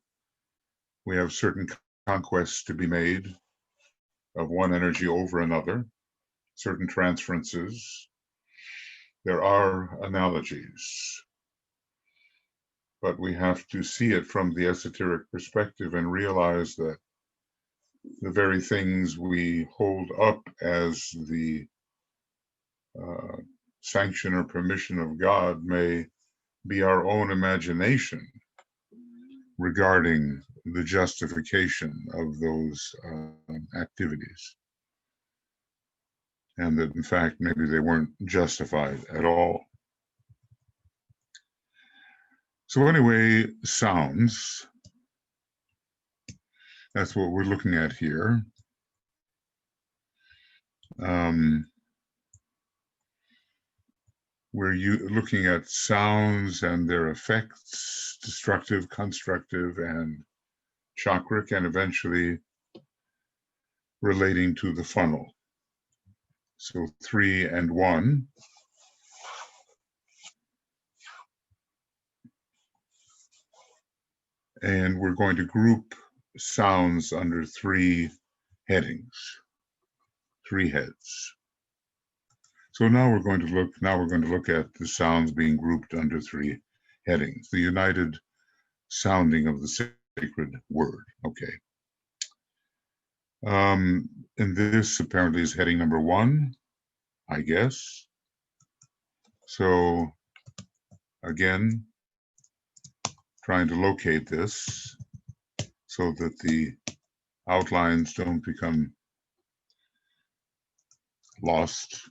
Speaker 1: we have certain conquests to be made of one energy over another, certain transferences. There are analogies, but we have to see it from the esoteric perspective and realize that the very things we hold up as the sanction or permission of God may be our own imagination regarding the justification of those activities. And that, in fact, maybe they weren't justified at all. So anyway, sounds, that's what we're looking at here. We're looking at sounds and their effects, destructive, constructive, and chakric, and eventually relating to the funnel. So 3 and 1. And we're going to group sounds under 3 headings, 3 heads. So now we're going to look at the sounds being grouped under 3 headings. The united sounding of the sacred word. Okay. And this apparently is heading number 1, I guess. So again, trying to locate this so that the outlines don't become lost.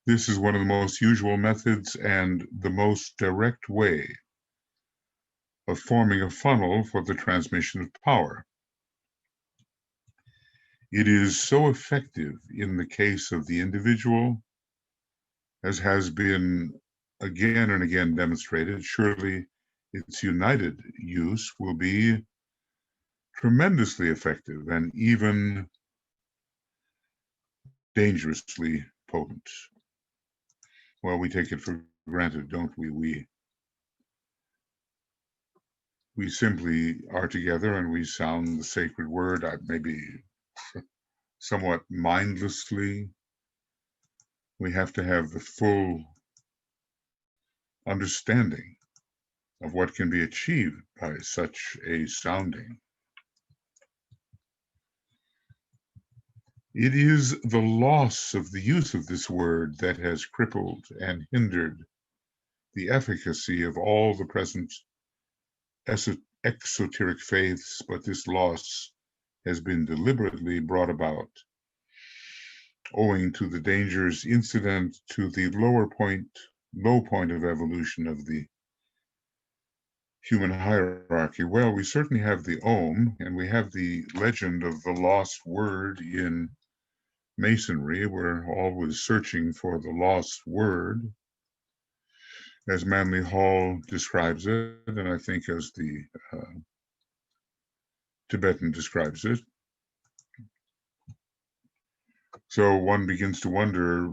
Speaker 1: This is one of the most usual methods and the most direct way of forming a funnel for the transmission of power. It is so effective in the case of the individual, as has been again and again demonstrated. Surely its united use will be tremendously effective and even dangerously potent. Well, we take it for granted, don't we? We simply are together and we sound the sacred word, maybe somewhat mindlessly. We have to have the full understanding of what can be achieved by such a sounding. It is the loss of the use of this word that has crippled and hindered the efficacy of all the present exoteric faiths, but this loss has been deliberately brought about owing to the dangers incident to the low point of evolution of the human hierarchy. Well, we certainly have the Om, and we have the legend of the lost word in Masonry. We're always searching for the lost word, as Manly Hall describes it, and I think as the Tibetan describes it. So one begins to wonder,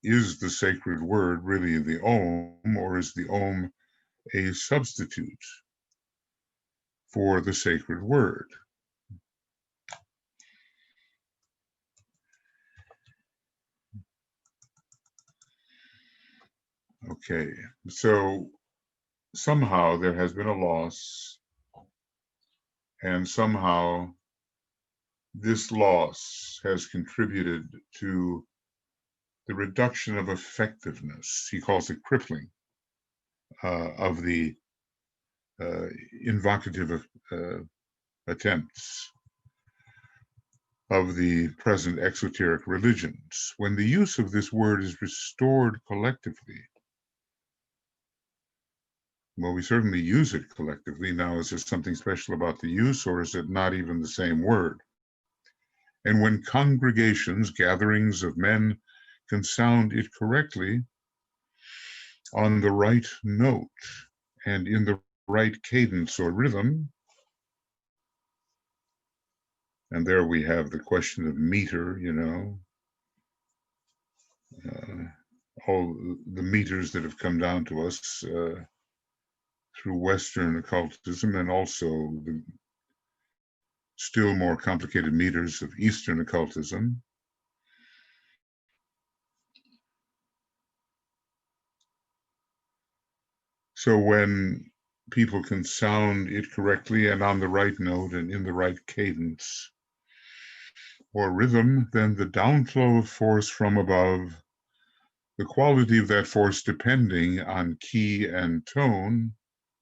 Speaker 1: is the sacred word really the Om, or is the Om a substitute for the sacred word? Okay, so somehow there has been a loss, and somehow this loss has contributed to the reduction of effectiveness. He calls it crippling of the invocative attempts of the present exoteric religions. When the use of this word is restored collectively, well, we certainly use it collectively. Now, is there something special about the use, or is it not even the same word? And when congregations, gatherings of men, can sound it correctly on the right note and in the right cadence or rhythm, and there we have the question of meter, all the meters that have come down to us through Western occultism, and also the still more complicated meters of Eastern occultism. So when people can sound it correctly and on the right note and in the right cadence or rhythm, then the downflow of force from above, the quality of that force depending on key and tone,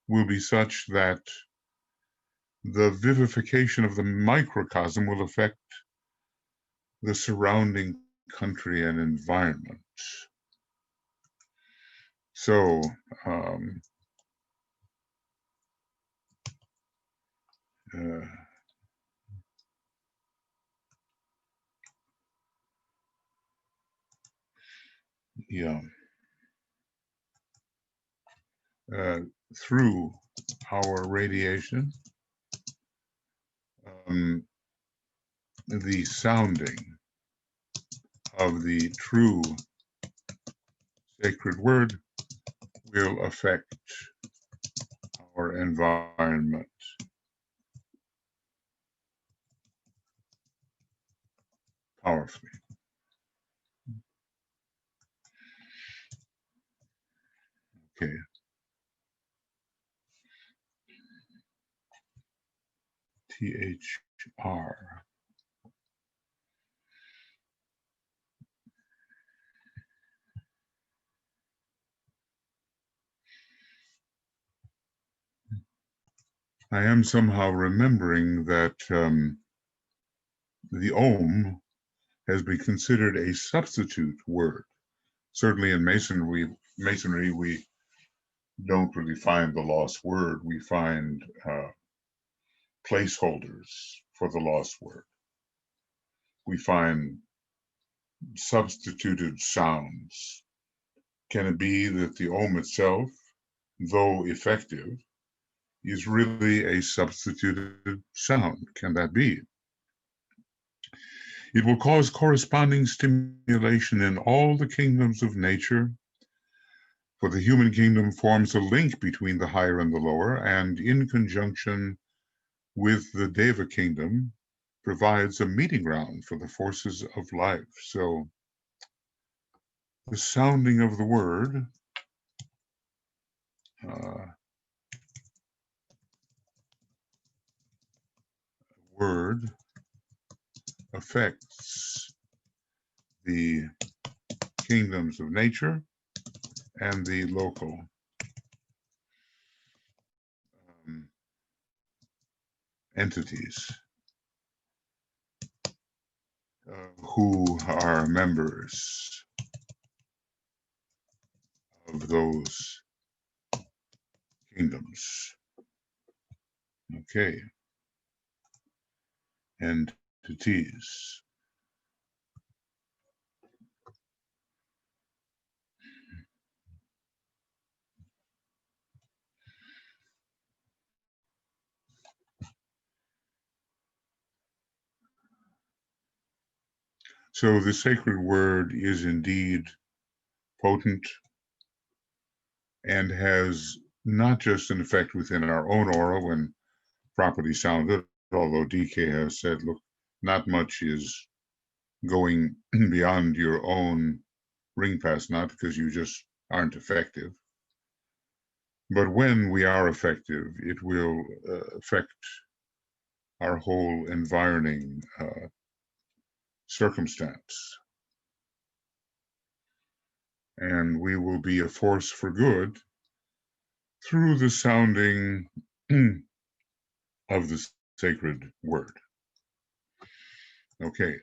Speaker 1: will be such that the vivification of the microcosm will affect the surrounding country and environment. So, yeah, through our radiation, the sounding of the true sacred word will affect our environment powerfully. Okay. THR. I am somehow remembering that the Om has been considered a substitute word. Certainly in Masonry, we don't really find the lost word. We find placeholders for the lost word. We find substituted sounds. Can it be that the Om itself, though effective, is really a substituted sound? Can that be? It will cause corresponding stimulation in all the kingdoms of nature, for the human kingdom forms a link between the higher and the lower, and in conjunction with the Deva kingdom, provides a meeting ground for the forces of life. So the sounding of the word affects the kingdoms of nature and the local entities who are members of those kingdoms. Okay. Entities. So the sacred word is indeed potent and has not just an effect within our own aura when properly sounded, although DK has said, look, not much is going beyond your own ring pass knot because you just aren't effective. But when we are effective, it will affect our whole environing circumstance. And we will be a force for good through the sounding of the sacred word. Okay.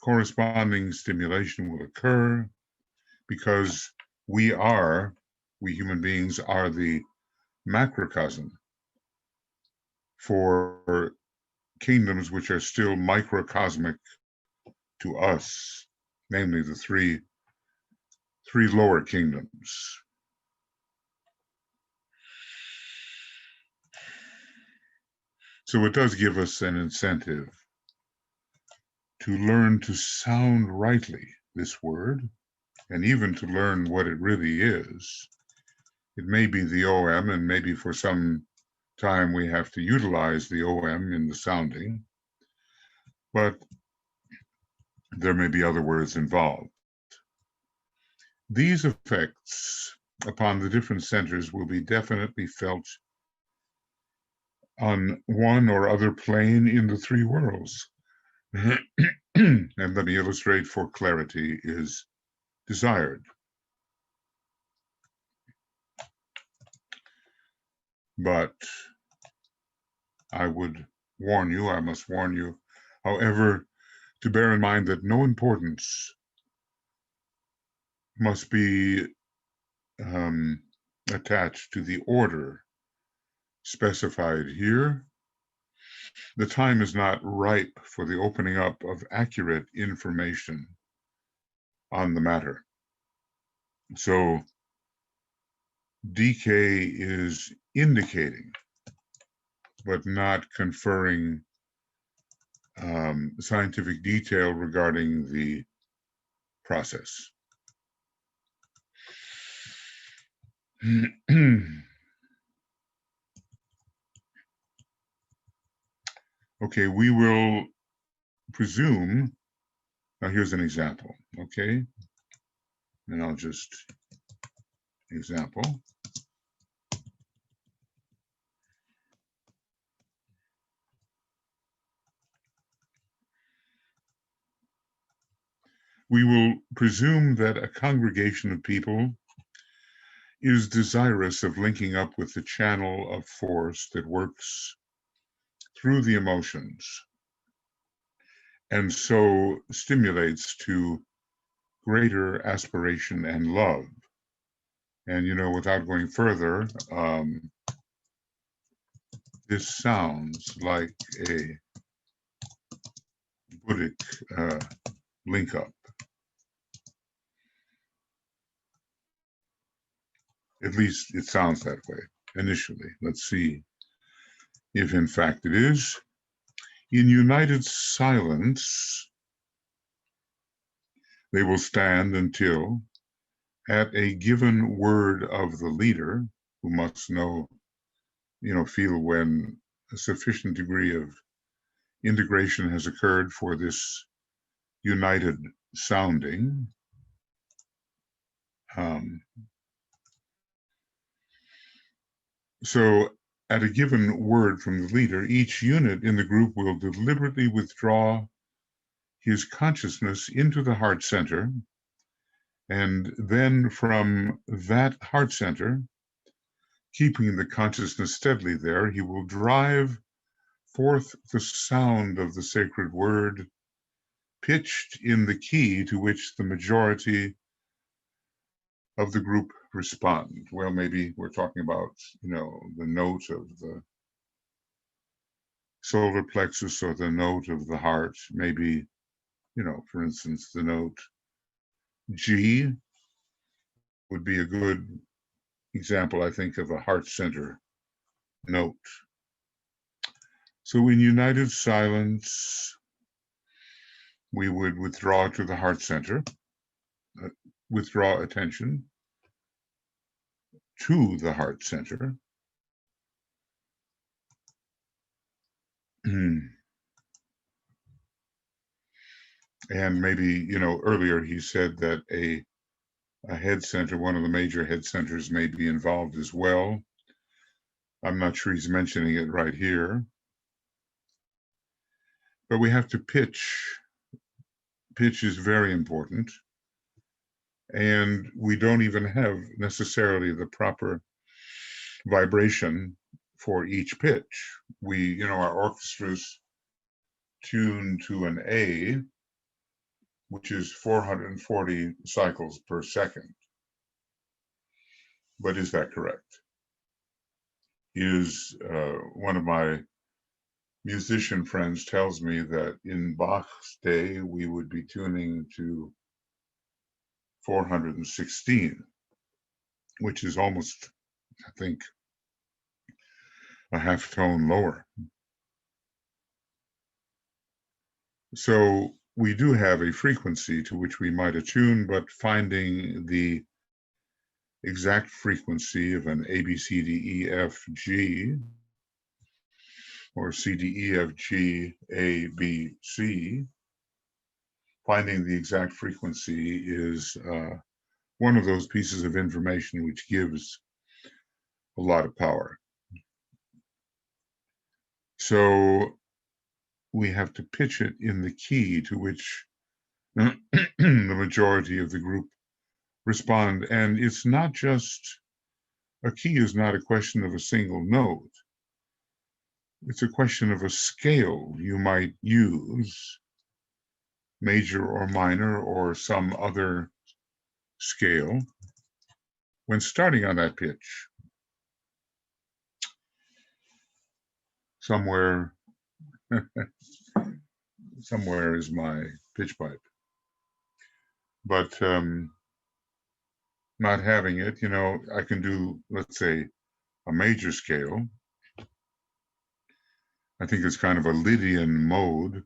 Speaker 1: Corresponding stimulation will occur because we human beings are the macrocosm for kingdoms which are still microcosmic to us, namely the three lower kingdoms. So it does give us an incentive to learn to sound rightly this word, and even to learn what it really is. It may be the OM, and maybe for some time we have to utilize the OM in the sounding, but there may be other words involved. These effects upon the different centers will be definitely felt on one or other plane in the three worlds. And let me illustrate for clarity is desired. But I must warn you, however, to bear in mind that no importance must be attached to the order specified here. The time is not ripe for the opening up of accurate information on the matter. So DK is indicating, but not conferring scientific detail regarding the process. Okay, we will presume, now here's an example, okay? And I'll just example. We will presume that a congregation of people is desirous of linking up with the channel of force that works through the emotions and so stimulates to greater aspiration and love. And, you know, without going further, this sounds like a Buddhic link up. At least it sounds that way initially. Let's see if in fact it is. In united silence, they will stand until, at a given word of the leader, who must know, feel when a sufficient degree of integration has occurred for this united sounding. So at a given word from the leader, each unit in the group will deliberately withdraw his consciousness into the heart center, and then from that heart center, keeping the consciousness steadily there, he will drive forth the sound of the sacred word, pitched in the key to which the majority of the group respond. Well, maybe we're talking about, the note of the solar plexus or the note of the heart. Maybe, for instance, the note G would be a good example, I think, of a heart center note. So in united silence, we would withdraw to the heart center, withdraw attention to the heart center. And maybe, earlier he said that a head center, one of the major head centers, may be involved as well. I'm not sure he's mentioning it right here. But we have to pitch. Pitch is very important. And we don't even have necessarily the proper vibration for each pitch. Our orchestras tune to an A, which is 440 cycles per second. But is that correct? One of my musician friends tells me that in Bach's day, we would be tuning to 416, which is almost, I think, a half tone lower. So we do have a frequency to which we might attune, but finding the exact frequency of an A, B, C, D, E, F, G, or C, D, E, F, G, A, B, C, finding the exact frequency is one of those pieces of information which gives a lot of power. So we have to pitch it in the key to which the majority of the group respond. And it's not just, a key is not a question of a single note. It's a question of a scale you might use, major or minor or some other scale, when starting on that pitch. Somewhere is my pitch pipe. But not having it, I can do, let's say, a major scale. I think it's kind of a Lydian mode.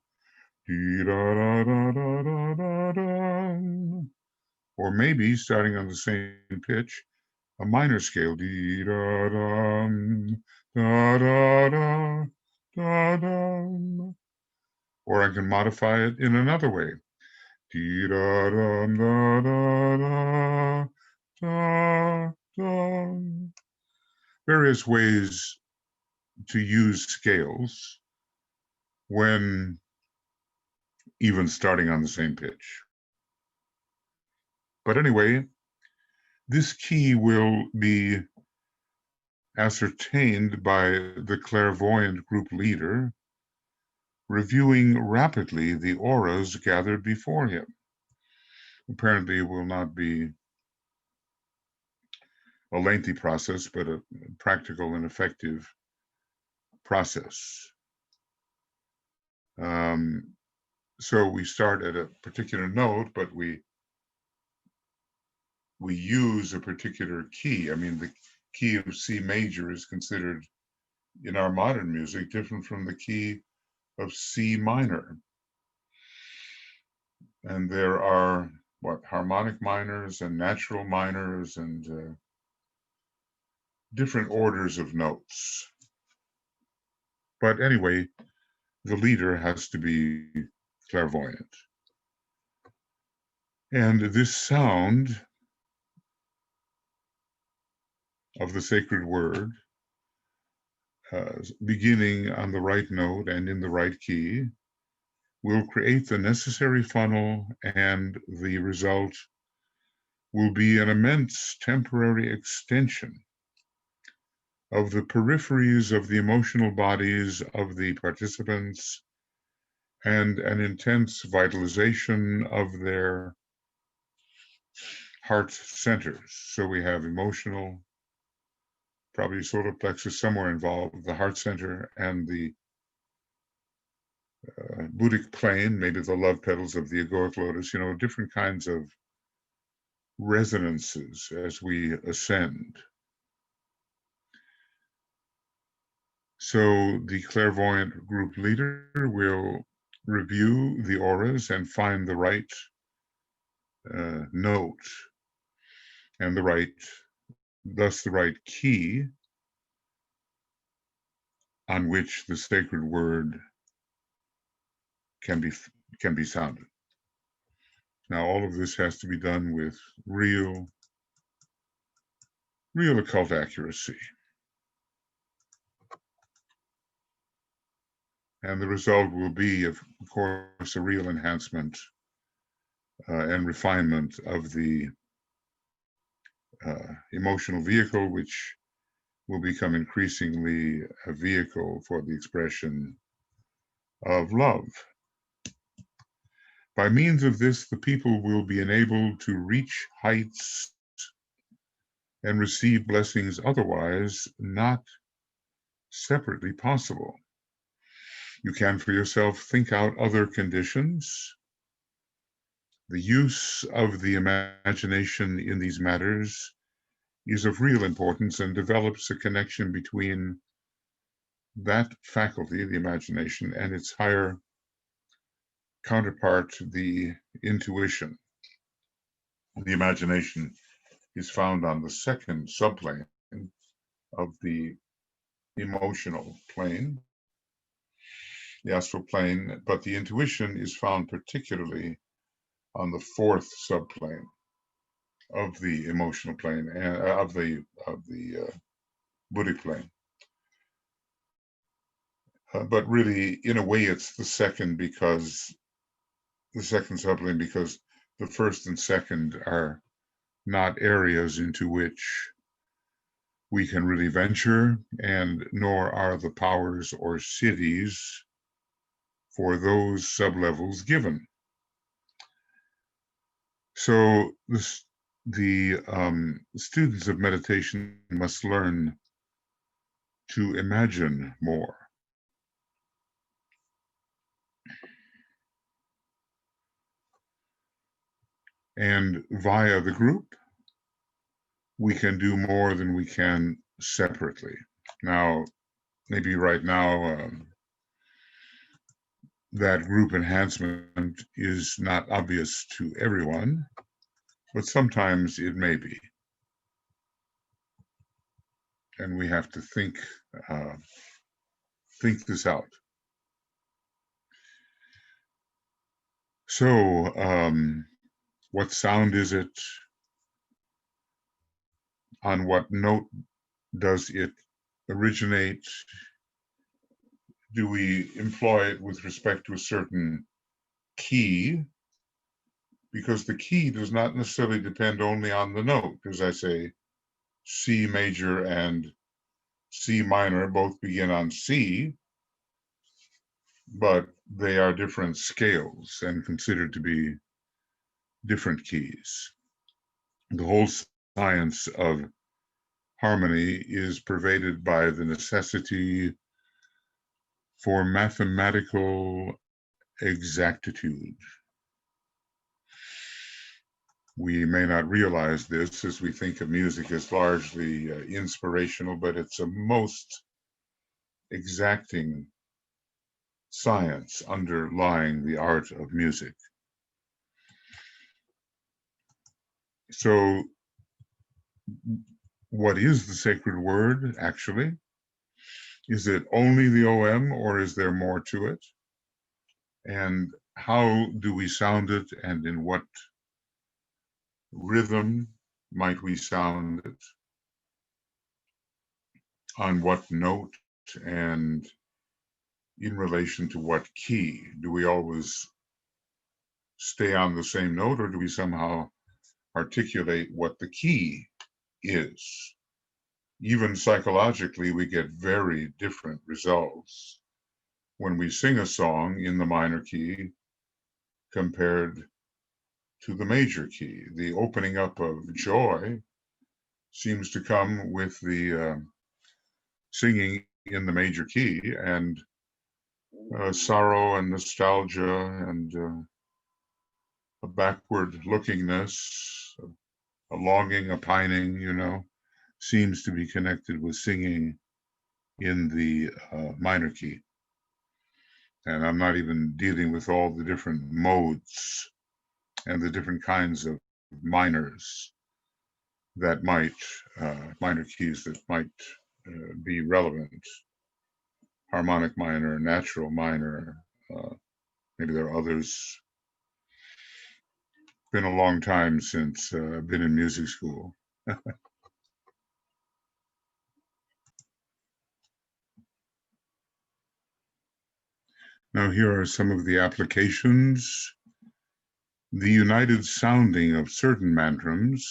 Speaker 1: Or maybe starting on the same pitch, a minor scale. Or I can modify it in another way. Various ways to use scales when even starting on the same pitch. But anyway, this key will be ascertained by the clairvoyant group leader, reviewing rapidly the auras gathered before him. Apparently, it will not be a lengthy process, but a practical and effective process. So we start at a particular note, but we use a particular key. I mean, the key of C major is considered in our modern music different from the key of C minor. And there are harmonic minors and natural minors and different orders of notes. But anyway, the leader has to be clairvoyant. And this sound of the sacred word, beginning on the right note and in the right key, will create the necessary funnel, and the result will be an immense temporary extension of the peripheries of the emotional bodies of the participants and an intense vitalization of their heart centers. So we have emotional, probably solar plexus somewhere involved, the heart center, and the Buddhic plane, maybe the love petals of the egoic lotus, different kinds of resonances as we ascend. So the clairvoyant group leader will review the auras and find the right note and thus the right key on which the sacred word can be sounded. Now, all of this has to be done with real occult accuracy. And the result will be, of course, a real enhancement and refinement of the emotional vehicle, which will become increasingly a vehicle for the expression of love. By means of this, the people will be enabled to reach heights and receive blessings otherwise not separately possible. You can for yourself think out other conditions. The use of the imagination in these matters is of real importance and develops a connection between that faculty, the imagination, and its higher counterpart, the intuition. The imagination is found on the second subplane of the emotional plane, the astral plane, but the intuition is found particularly on the fourth subplane of the emotional plane and of the Buddhic plane. But really, in a way, it's the second subplane, because the first and second are not areas into which we can really venture, and nor are the powers or cities for those sublevels given. So the students of meditation must learn to imagine more. And via the group, we can do more than we can separately. Now, maybe right now, that group enhancement is not obvious to everyone, but sometimes it may be. And we have to think this out. So, what sound is it? On what note does it originate? Do we employ it with respect to a certain key? Because the key does not necessarily depend only on the note. As I say, C major and C minor both begin on C, but they are different scales and considered to be different keys. The whole science of harmony is pervaded by the necessity for mathematical exactitude. We may not realize this as we think of music as largely inspirational, but it's a most exacting science underlying the art of music. So, what is the sacred word, actually? Is it only the OM, or is there more to it? And how do we sound it, and in what rhythm might we sound it? On what note, and in relation to what key? Do we always stay on the same note, or do we somehow articulate what the key is? Even psychologically, we get very different results when we sing a song in the minor key compared to the major key. The opening up of joy seems to come with the singing in the major key, and sorrow and nostalgia and a backward lookingness, a longing, a pining, seems to be connected with singing in the minor key. And I'm not even dealing with all the different modes and the different kinds of minors that might, minor keys that might be relevant. Harmonic minor, natural minor, maybe there are others. Been a long time since I've been in music school. Now here are some of the applications. The united sounding of certain mantrams,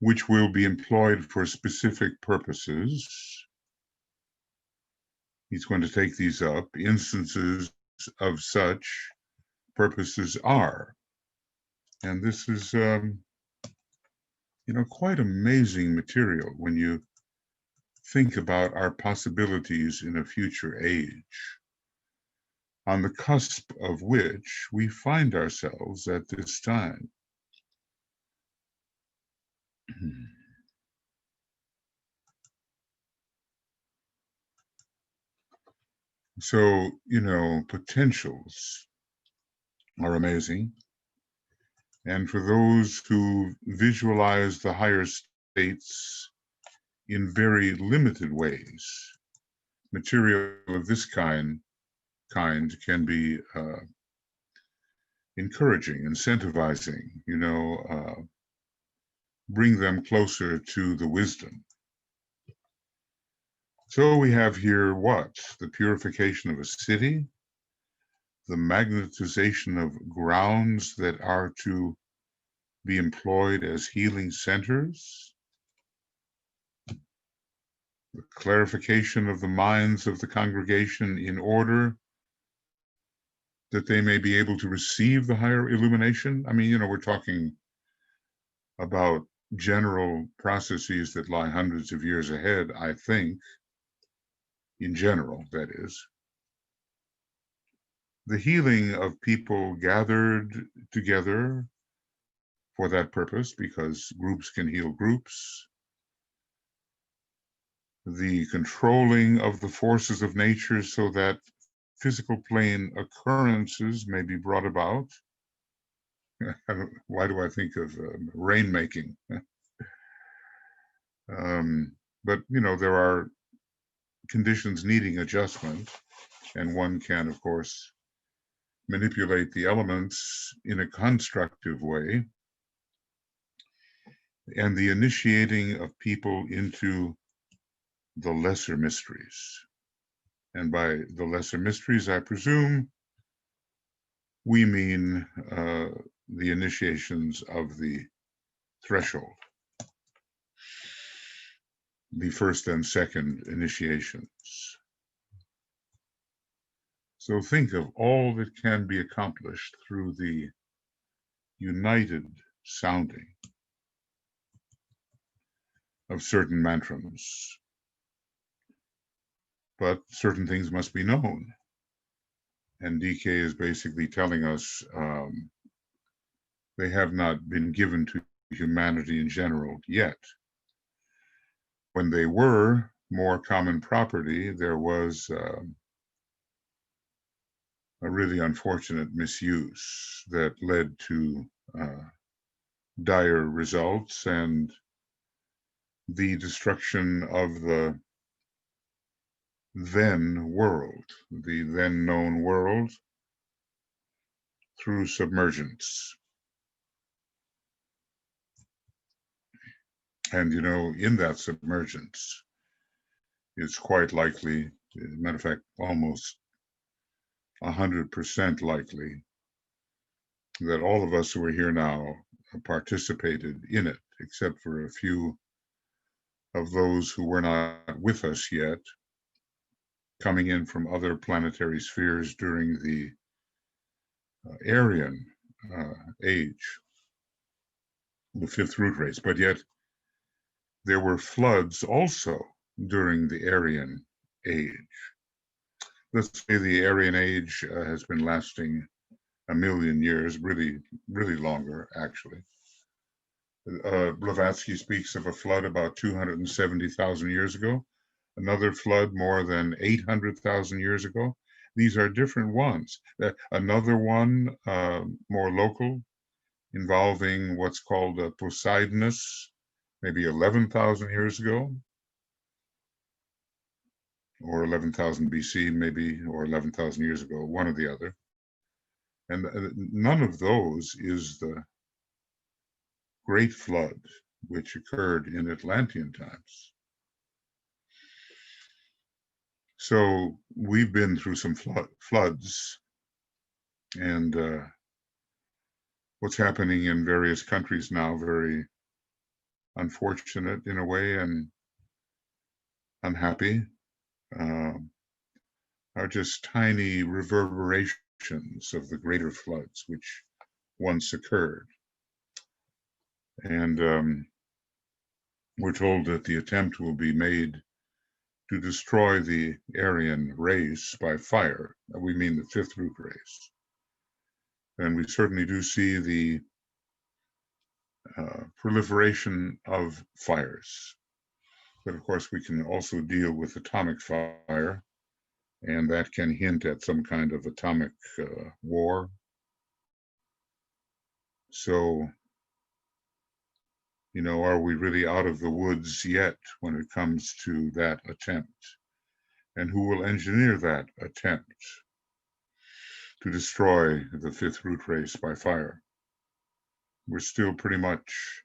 Speaker 1: which will be employed for specific purposes. He's going to take these up. Instances of such purposes are. And this is, quite amazing material when you think about our possibilities in a future age, on the cusp of which we find ourselves at this time. So, potentials are amazing. And for those who visualize the higher states in very limited ways, material of this kind can be encouraging, incentivizing, bring them closer to the wisdom. So we have here what? The purification of a city, the magnetization of grounds that are to be employed as healing centers, the clarification of the minds of the congregation in order that they may be able to receive the higher illumination. I mean, we're talking about general processes that lie hundreds of years ahead, I think, in general, that is. The healing of people gathered together for that purpose, because groups can heal groups. The controlling of the forces of nature so that physical plane occurrences may be brought about. Why do I think of rainmaking? But, there are conditions needing adjustment, and one can, of course, manipulate the elements in a constructive way. And the initiating of people into the lesser mysteries. And by the lesser mysteries, I presume we mean the initiations of the threshold, the first and second initiations. So think of all that can be accomplished through the united sounding of certain mantrams. But certain things must be known. And DK is basically telling us they have not been given to humanity in general yet. When they were more common property, there was a really unfortunate misuse that led to dire results and the destruction of the then world, the then known world, through submergence. And, in that submergence, it's quite likely, as a matter of fact, almost 100% likely that all of us who are here now participated in it, except for a few of those who were not with us yet, coming in from other planetary spheres during the Aryan age, the fifth root race. But yet there were floods also during the Aryan age. Let's say the Aryan age has been lasting 1 million years, really, really longer, actually. Blavatsky speaks of a flood about 270,000 years ago, another flood more than 800,000 years ago. These are different ones. Another one, more local, involving what's called Poseidonus, maybe 11,000 years ago, or 11,000 BC, maybe, or 11,000 years ago, one or the other. And none of those is the Great Flood, which occurred in Atlantean times. So we've been through some floods, and what's happening in various countries now, very unfortunate in a way and unhappy, are just tiny reverberations of the greater floods which once occurred. And we're told that the attempt will be made to destroy the Aryan race by fire. We mean the fifth root race. And we certainly do see the proliferation of fires. But of course, we can also deal with atomic fire, and that can hint at some kind of atomic war. So, you know, are we really out of the woods yet when it comes to that attempt? And who will engineer that attempt to destroy the fifth root race by fire? We're still pretty much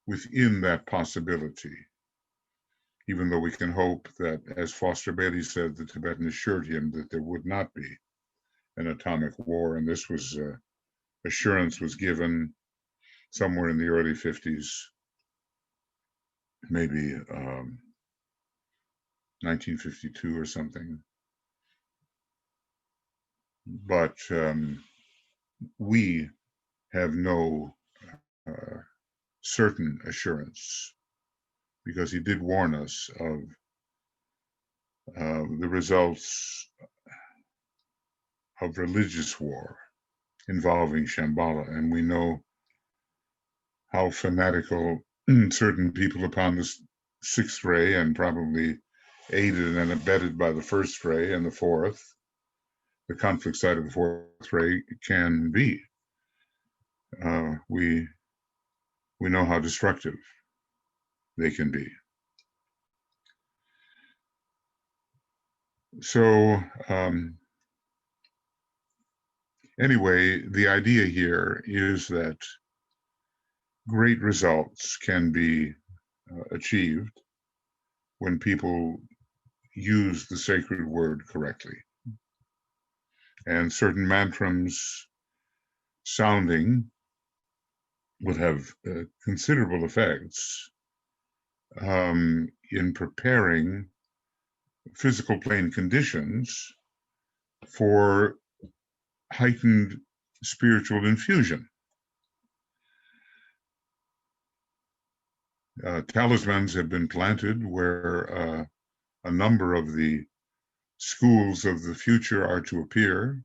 Speaker 1: within that possibility, even though we can hope that, as Foster Bailey said, the Tibetan assured him that there would not be an atomic war, and this was assurance was given somewhere in the early 50s, maybe 1952 or something. But we have no certain assurance, because he did warn us of the results of religious war involving Shambhala, and we know how fanatical certain people upon the sixth ray, and probably aided and abetted by the first ray and the fourth, the conflict side of the fourth ray, can be. We know how destructive they can be. So anyway, the idea here is that great results can be achieved when people use the sacred word correctly. And certain mantrams sounding would have considerable effects in preparing physical plane conditions for heightened spiritual infusion. Talismans have been planted where a number of the schools of the future are to appear,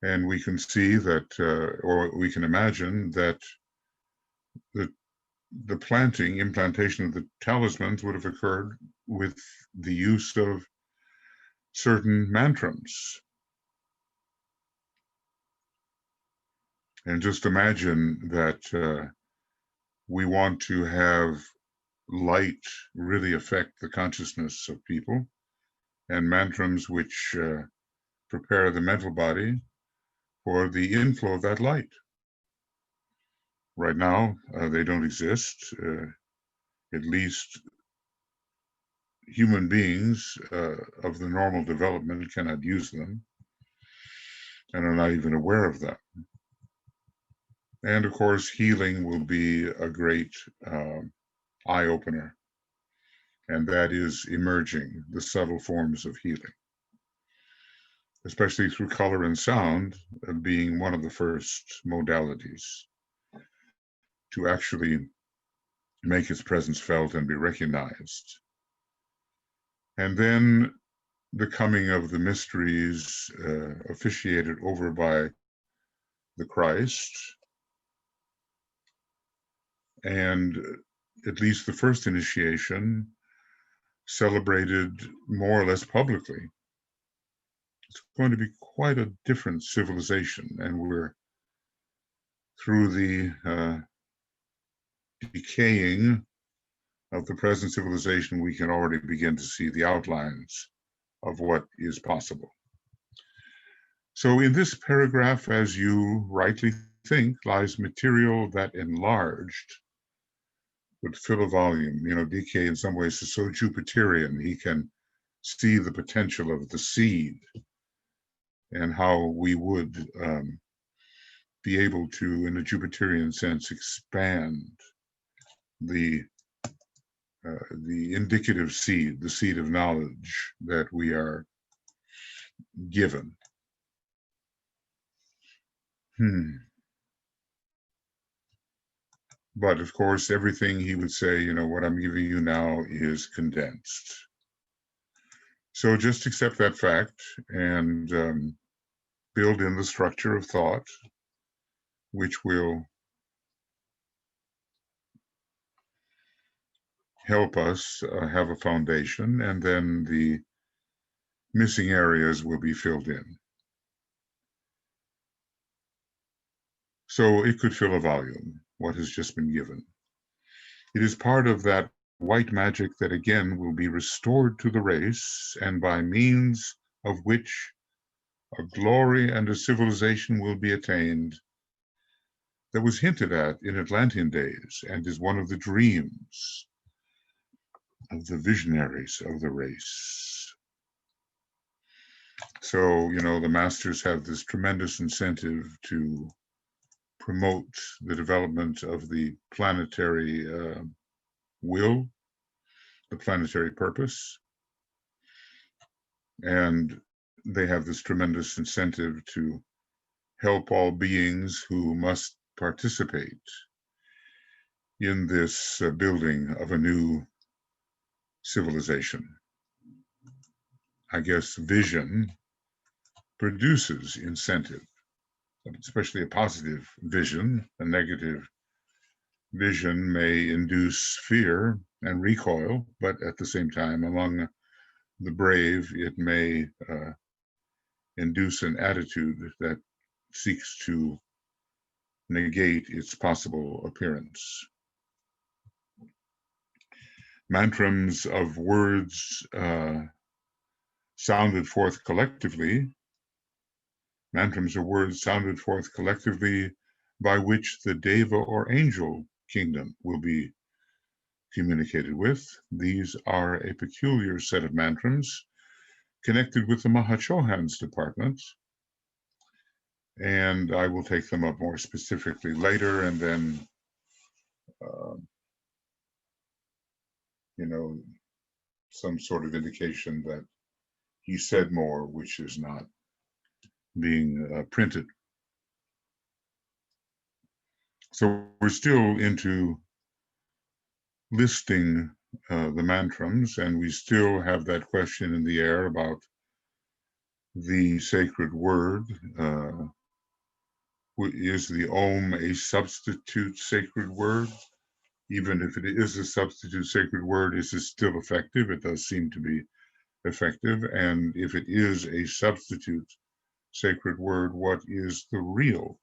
Speaker 1: and we can see that, or we can imagine that the implantation of the talismans would have occurred with the use of certain mantrams. And just imagine that we want to have light really affect the consciousness of people, and mantrams which prepare the mental body for the inflow of that light. Right now, they don't exist. At least human beings of the normal development cannot use them and are not even aware of them. And of course, healing will be a great eye-opener, and that is emerging, the subtle forms of healing, especially through color and sound being one of the first modalities to actually make its presence felt and be recognized. And then the coming of the mysteries officiated over by the Christ, and at least the first initiation celebrated more or less publicly. It's going to be quite a different civilization, and we're through the decaying of the present civilization, we can already begin to see the outlines of what is possible. So in this paragraph, as you rightly think, lies material that enlarged would fill a volume. You know, DK in some ways is so Jupiterian. He can see the potential of the seed and how we would be able to, in a Jupiterian sense, expand the indicative seed, the seed of knowledge that we are given. But of course, everything he would say, you know, what I'm giving you now is condensed. So just accept that fact and build in the structure of thought, which will help us have a foundation, and then the missing areas will be filled in. So it could fill a volume, what has just been given. It is part of that white magic that again will be restored to the race, and by means of which a glory and a civilization will be attained that was hinted at in Atlantean days and is one of the dreams of the visionaries of the race. So, you know, the masters have this tremendous incentive to promote the development of the planetary will, the planetary purpose, and they have this tremendous incentive to help all beings who must participate in this building of a new civilization. I guess vision produces incentive, especially a positive vision. A negative vision may induce fear and recoil, but at the same time, among the brave, it may induce an attitude that seeks to negate its possible appearance. Mantrams of words sounded forth collectively, mantrams of words sounded forth collectively by which the Deva or angel kingdom will be communicated with. These are a peculiar set of mantrams connected with the Mahachohan's department, and I will take them up more specifically later, and then you know, some sort of indication that he said more, which is not being printed. So we're still into listing the mantrams, and we still have that question in the air about the sacred word. Is the Om a substitute sacred word? Even if it is a substitute sacred word, is it still effective? It does seem to be effective. And if it is a substitute sacred word, what is the real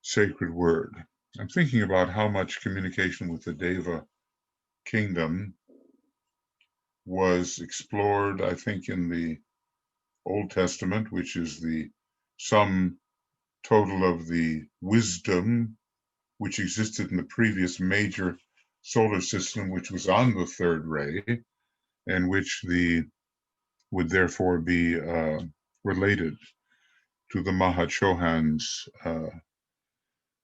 Speaker 1: sacred word? I'm thinking about how much communication with the Deva kingdom was explored, I think, in the Old Testament, which is the sum total of the wisdom which existed in the previous major solar system, which was on the third ray, and which would therefore be related to the Mahachohan's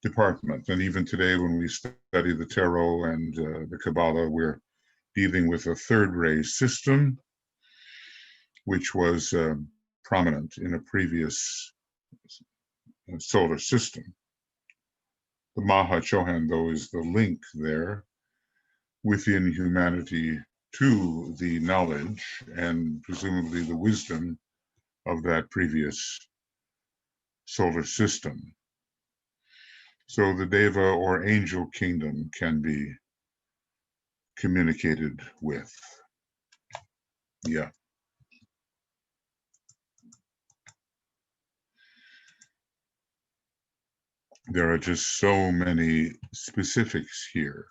Speaker 1: department. And even today, when we study the tarot and the Kabbalah, we're dealing with a third ray system, which was prominent in a previous solar system. The Mahachohan, though, is the link there within humanity to the knowledge and presumably the wisdom of that previous solar system. So the Deva or angel kingdom can be communicated with. Yeah. There are just so many specifics here,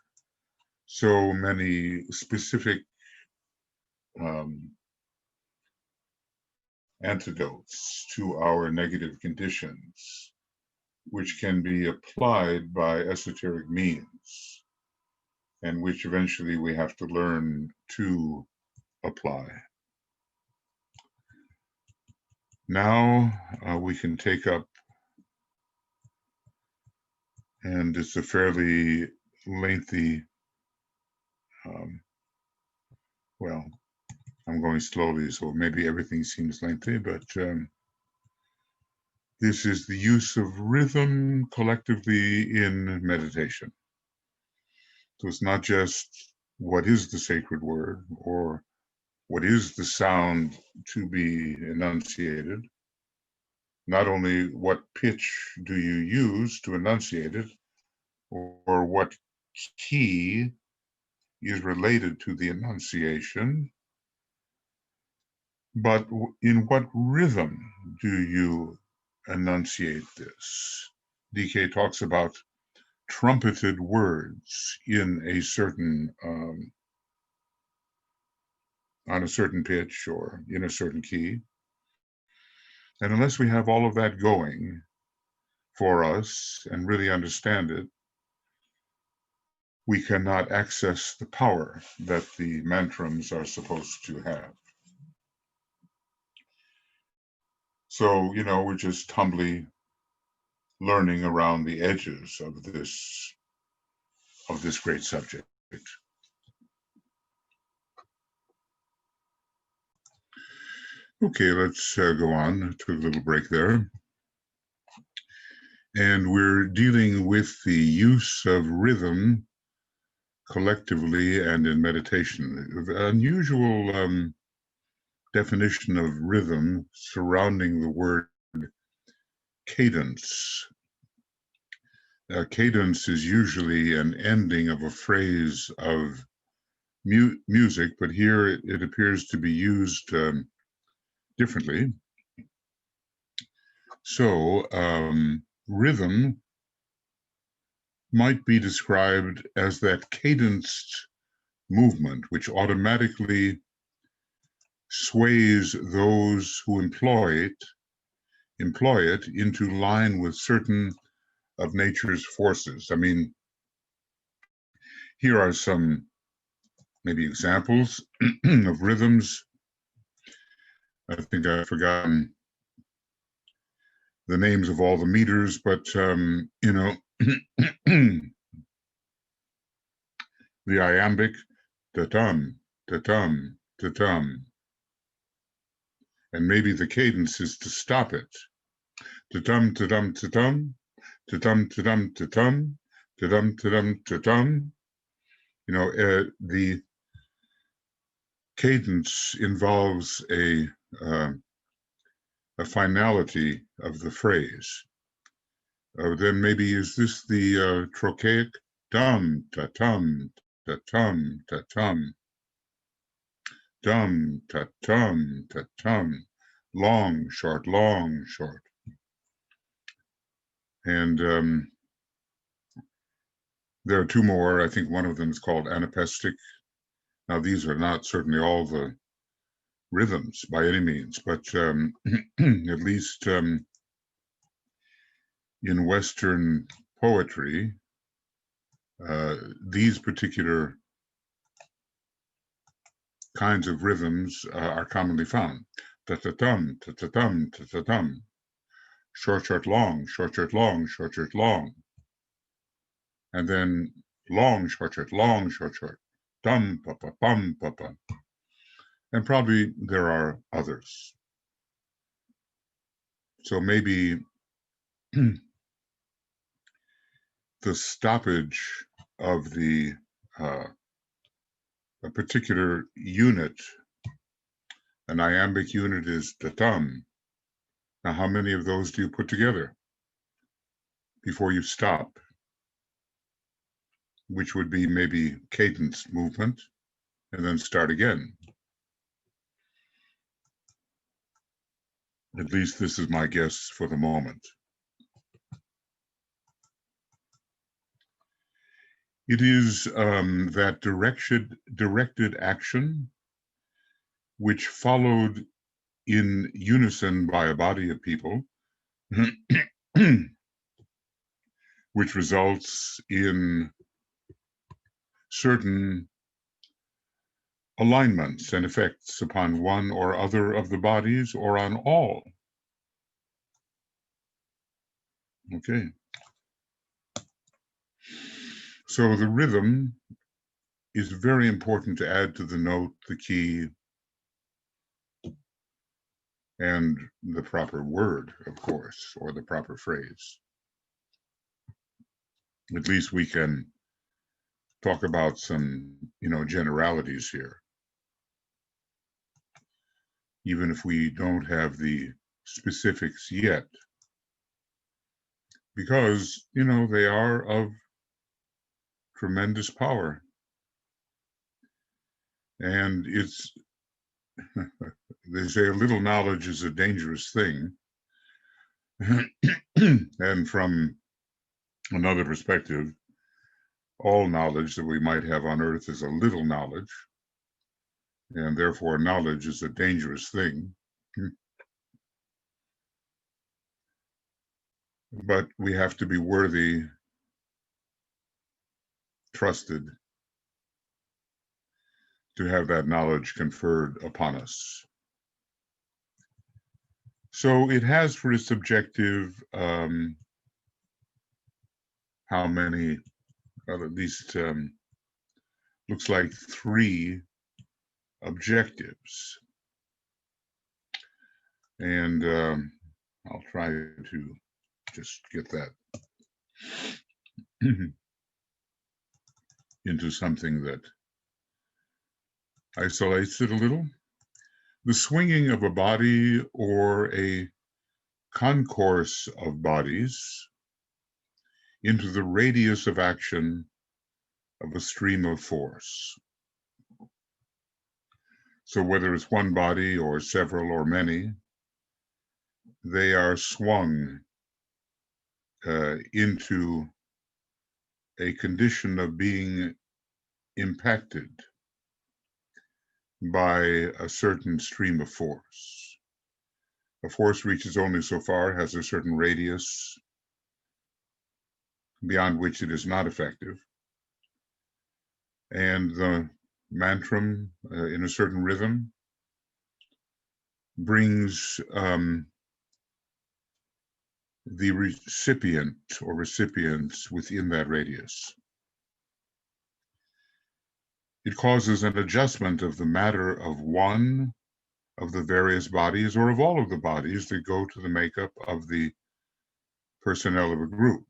Speaker 1: so many specific antidotes to our negative conditions, which can be applied by esoteric means, and which eventually we have to learn to apply. Now we can take up, and it's a fairly lengthy, well, I'm going slowly, so maybe everything seems lengthy, but this is the use of rhythm collectively in meditation. So it's not just what is the sacred word or what is the sound to be enunciated, not only what pitch do you use to enunciate it, or what key is related to the enunciation, but in what rhythm do you enunciate this? DK talks about trumpeted words in a certain, on a certain pitch or in a certain key. And unless we have all of that going for us and really understand it, we cannot access the power that the mantrams are supposed to have. So, we're just humbly learning around the edges of this great subject. Okay, let's go on. Took a little break there. And we're dealing with the use of rhythm collectively and in meditation. The unusual definition of rhythm surrounding the word cadence. Cadence is usually an ending of a phrase of music, but here it appears to be used differently. So rhythm might be described as that cadenced movement which automatically sways those who employ it into line with certain of nature's forces. I mean, here are some maybe examples of rhythms. I think I've forgotten the names of all the meters, but the iambic, ta-tum, ta-tum, ta-tum. And maybe the cadence is to stop it. Ta-tum, ta-tum, ta-tum, ta-tum, ta-tum, ta-tum, ta-tum, ta-tum, ta-tum. The cadence involves a finality of the phrase. Then maybe is this the trochaic? Dum, ta-tum, ta-tum, ta-tum. Dum, ta-tum, ta-tum. Long, short, long, short. And there are two more. I think one of them is called anapestic. Now, these are not certainly all the rhythms by any means, but at least in Western poetry, these particular kinds of rhythms are commonly found. Ta-ta-tum, ta-ta-tum, ta-ta-tum. Short, short, long, short, short, long, short, short, long. And then long, short, short, long, short, short. Dum, pa-pa, pum, pa-pa. And probably there are others. So maybe the stoppage of a particular unit, an iambic unit is ta-tum. Now, how many of those do you put together before you stop? which would be maybe cadenced movement, and then start again. At least this is my guess for the moment. It is that directed action which followed in unison by a body of people, which results in certain alignments and effects upon one or other of the bodies or on all. Okay. So the rhythm is very important to add to the note, the key, and the proper word, of course, or the proper phrase. At least we can talk about some, generalities here, even if we don't have the specifics yet, because, they are of tremendous power. And it's, they say a little knowledge is a dangerous thing. And from another perspective, all knowledge that we might have on earth is a little knowledge, and therefore knowledge is a dangerous thing. But we have to be worthy, trusted, to have that knowledge conferred upon us. So it has for its objective, how many, well, at least looks like 3 objectives. And I'll try to just get that into something that isolates it a little. The swinging of a body or a concourse of bodies into the radius of action of a stream of force. So whether it's one body or several or many, they are swung into a condition of being impacted by a certain stream of force. A force reaches only so far, has a certain radius beyond which it is not effective. And the mantram in a certain rhythm brings the recipient or recipients within that radius. It causes an adjustment of the matter of one of the various bodies or of all of the bodies that go to the makeup of the personnel of a group.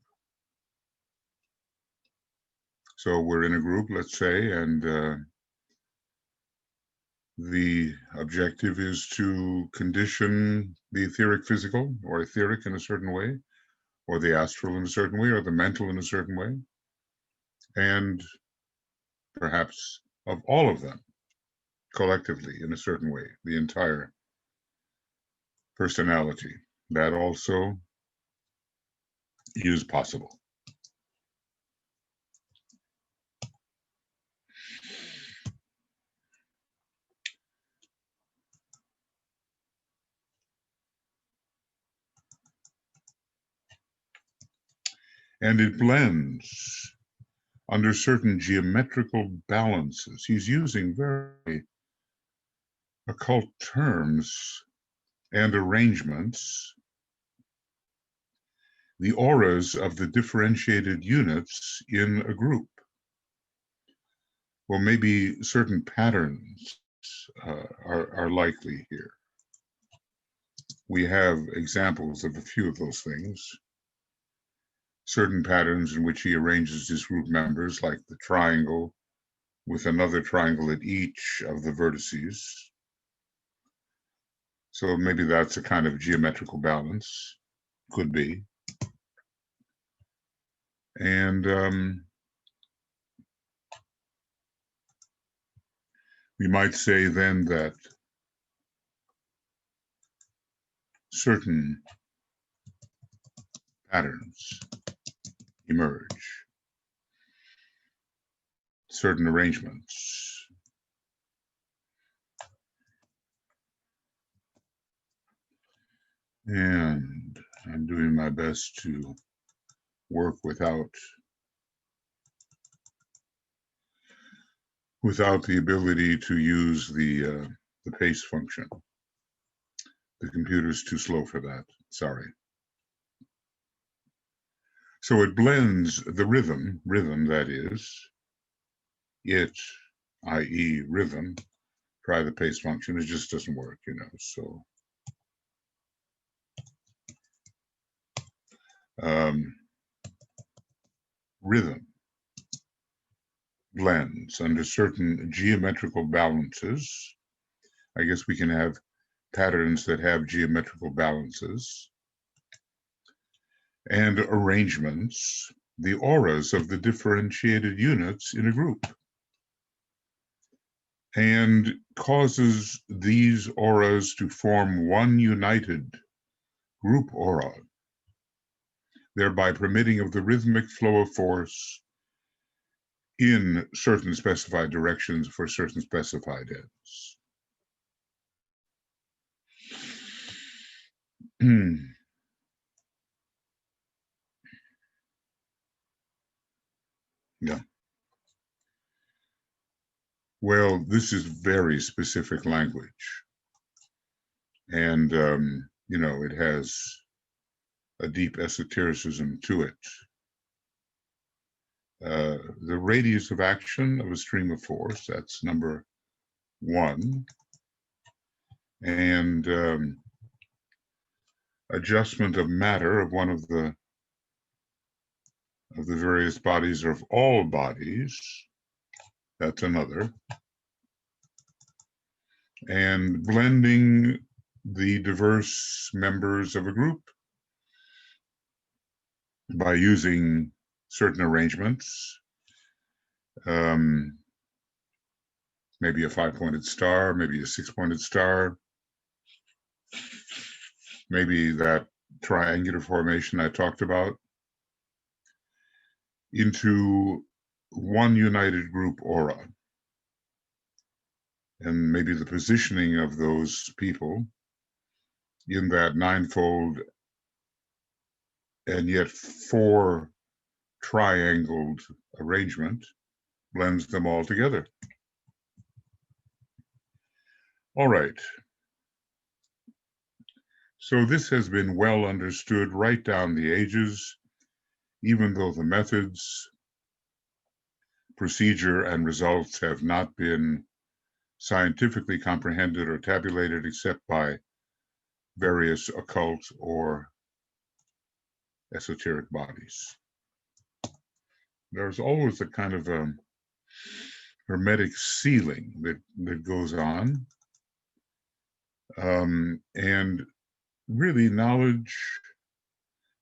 Speaker 1: So we're in a group, let's say, and the objective is to condition the etheric physical, or etheric in a certain way, or the astral in a certain way, or the mental in a certain way, and perhaps of all of them collectively in a certain way, the entire personality. That also is possible. And it blends under certain geometrical balances. He's using very occult terms and arrangements, the auras of the differentiated units in a group. Well, maybe certain patterns are likely here. We have examples of a few of those things. Certain patterns in which he arranges his group members, like the triangle with another triangle at each of the vertices. So maybe that's a kind of geometrical balance, could be. And We might say then that certain patterns emerge, certain arrangements. And I'm doing my best to work without the ability to use the paste function. The computer's too slow for that, sorry. So it blends the rhythm that is, it, i.e. rhythm, try the paste function, it just doesn't work, so. Rhythm blends under certain geometrical balances. I guess we can have patterns that have geometrical balances and arrangements, the auras of the differentiated units in a group, and causes these auras to form one united group aura, thereby permitting of the rhythmic flow of force in certain specified directions for certain specified ends. Yeah. Well, this is very specific language. And, it has a deep esotericism to it. The radius of action of a stream of force, that's number 1. And adjustment of matter of one of the various bodies, or of all bodies, that's another. And blending the diverse members of a group by using certain arrangements, maybe a 5-pointed star, maybe a 6-pointed star, maybe that triangular formation I talked about, into one united group aura. And maybe the positioning of those people in that 9-fold and yet 4 triangled arrangement blends them all together. All right. So this has been well understood right down the ages, even though the methods, procedure, and results have not been scientifically comprehended or tabulated except by various occult or esoteric bodies. There's always a kind of hermetic sealing that goes on, and really knowledge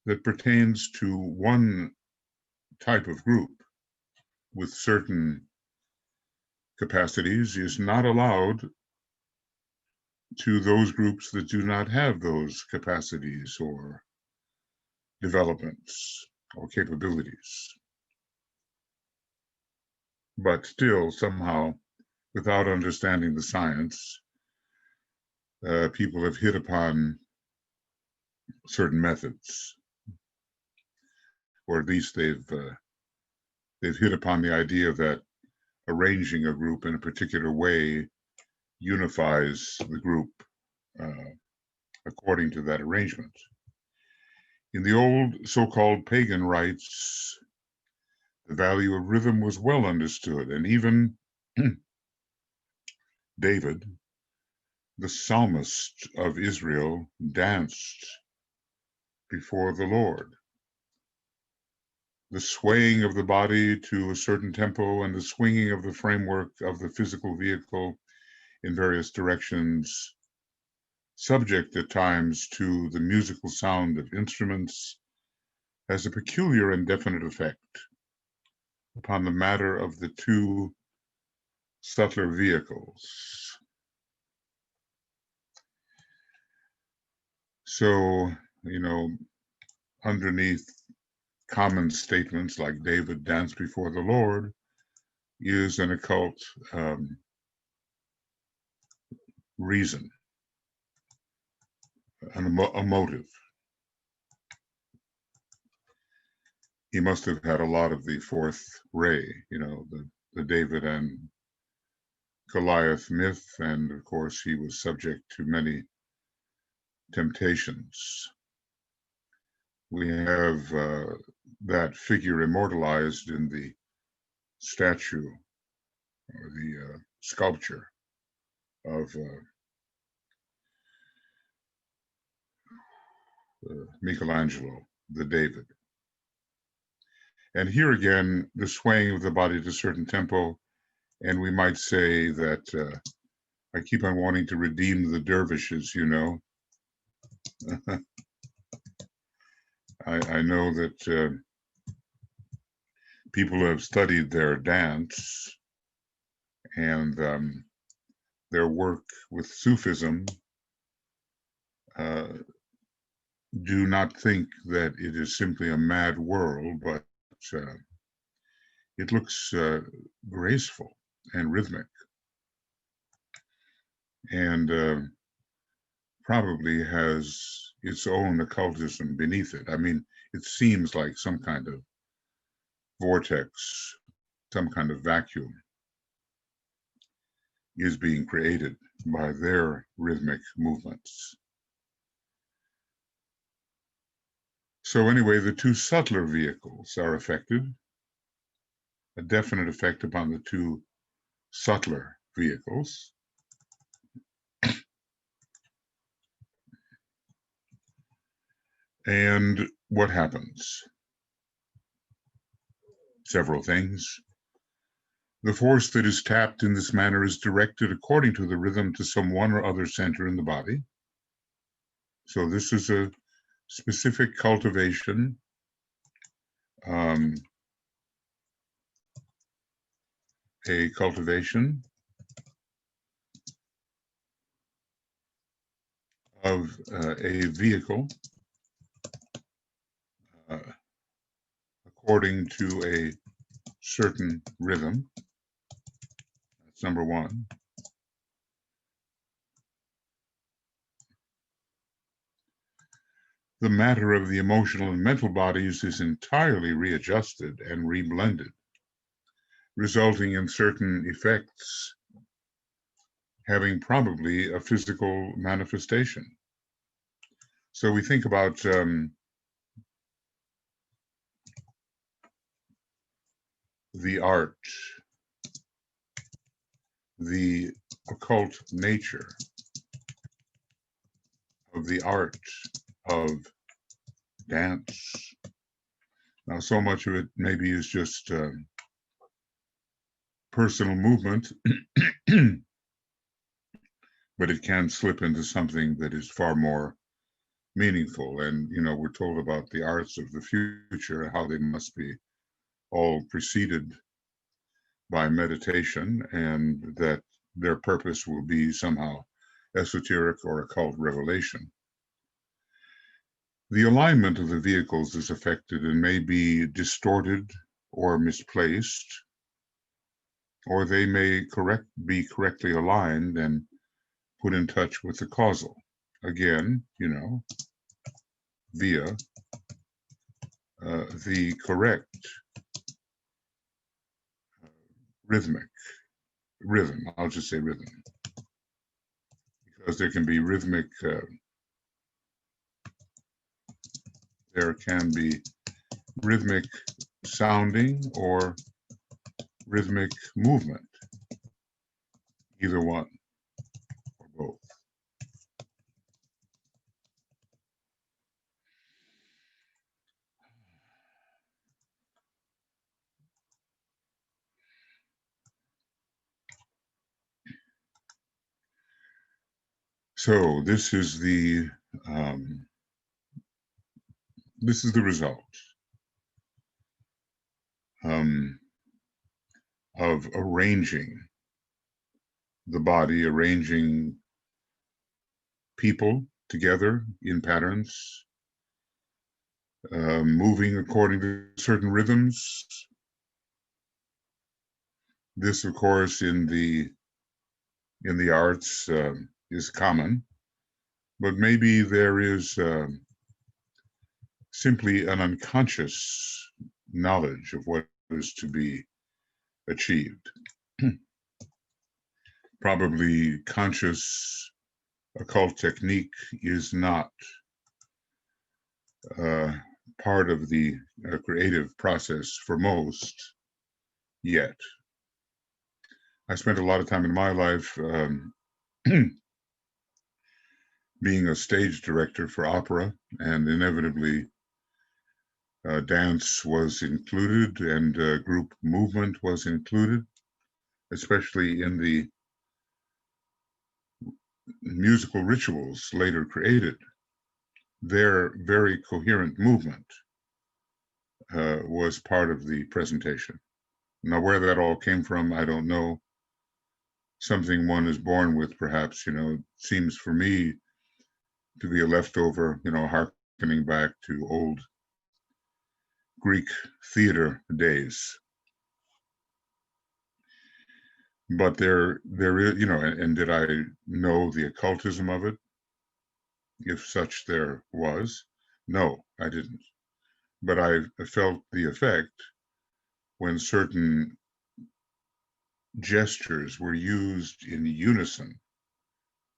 Speaker 1: that pertains to one type of group with certain capacities is not allowed to those groups that do not have those capacities or developments or capabilities. But still, somehow, without understanding the science, people have hit upon certain methods, or at least they've hit upon the idea that arranging a group in a particular way unifies the group according to that arrangement. In the old so-called pagan rites, the value of rhythm was well understood, and even David, the psalmist of Israel, danced before the Lord. The swaying of the body to a certain tempo and the swinging of the framework of the physical vehicle in various directions, subject at times to the musical sound of instruments, has a peculiar and definite effect upon the matter of the two subtler vehicles. So, underneath common statements like David danced before the Lord is an occult reason, a motive. He must have had a lot of the fourth ray, the David and Goliath myth, and of course he was subject to many temptations. We have that figure immortalized in the statue or the sculpture of Michelangelo, the David. And here again, the swaying of the body to a certain tempo, and we might say that I keep on wanting to redeem the dervishes, I know that people have studied their dance and their work with Sufism do not think that it is simply a mad world, but it looks graceful and rhythmic, and probably has its own occultism beneath it. I mean, it seems like some kind of vortex, some kind of vacuum is being created by their rhythmic movements. So anyway, the two subtler vehicles are affected, a definite effect upon the two subtler vehicles. And what happens? Several things. The force that is tapped in this manner is directed according to the rhythm to some one or other center in the body. So this is a specific cultivation a cultivation of a vehicle according to a certain rhythm. That's number one. The matter of the emotional and mental bodies is entirely readjusted and reblended, resulting in certain effects having probably a physical manifestation. So we think about the art, the occult nature of the art of dance. Now, so much of it maybe is just personal movement, but it can slip into something that is far more meaningful. And, we're told about the arts of the future, how they must be all preceded by meditation, and that their purpose will be somehow esoteric or occult revelation. The alignment of the vehicles is affected and may be distorted or misplaced, or they may be correctly aligned and put in touch with the causal. Again, via the correct rhythm. I'll just say rhythm, because there can be rhythmic, sounding or rhythmic movement, either one or both. So this is the result of arranging the body, arranging people together in patterns, moving according to certain rhythms. This, of course, in the arts is common, but maybe there is simply an unconscious knowledge of what is to be achieved. Probably conscious occult technique is not part of the creative process for most yet. I spent a lot of time in my life being a stage director for opera, and inevitably dance was included and group movement was included, especially in the musical rituals later created. Their very coherent movement was part of the presentation. Now, where that all came from, I don't know. Something one is born with, perhaps, it seems for me to be a leftover, harkening back to old Greek theater days. But there is, and did I know the occultism of it? If such there was? No, I didn't. But I felt the effect when certain gestures were used in unison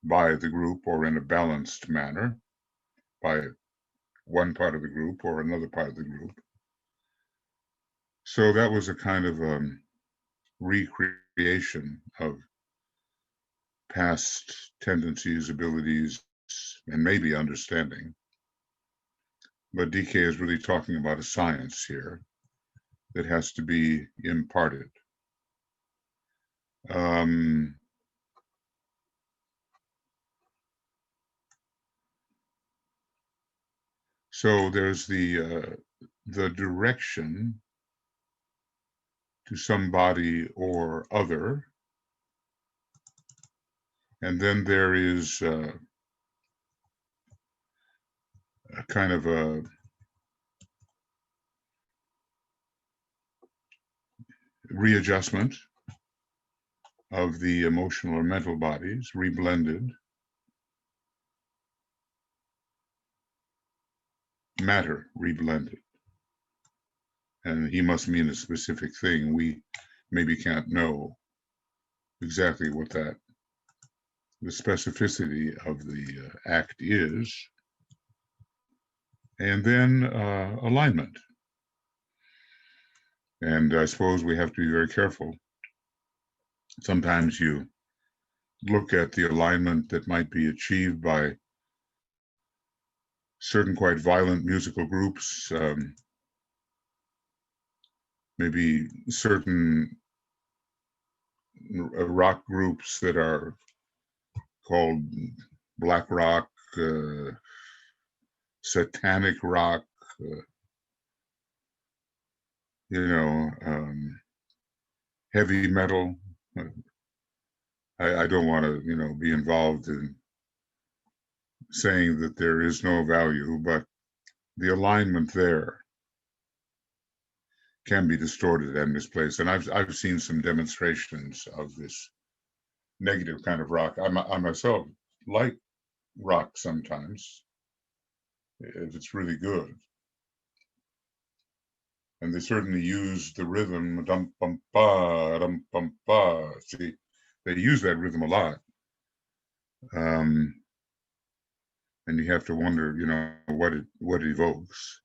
Speaker 1: by the group or in a balanced manner by one part of the group or another part of the group. So that was a kind of recreation of past tendencies, abilities, and maybe understanding. But DK is really talking about a science here that has to be imparted. So there's the direction to somebody or other, and then there is a kind of a readjustment of the emotional or mental bodies, reblended. Matter reblended. And he must mean a specific thing. We maybe can't know exactly what the specificity of the act is. And then alignment. And I suppose we have to be very careful. Sometimes you look at the alignment that might be achieved by certain quite violent musical groups, maybe certain rock groups that are called black rock, satanic rock, heavy metal. I don't want to, be involved in saying that there is no value, but the alignment there can be distorted and misplaced. And I've seen some demonstrations of this negative kind of rock. I myself like rock sometimes, if it's really good. And they certainly use the rhythm, dum bum ba, dum bum ba. See, they use that rhythm a lot. And you have to wonder, what it evokes.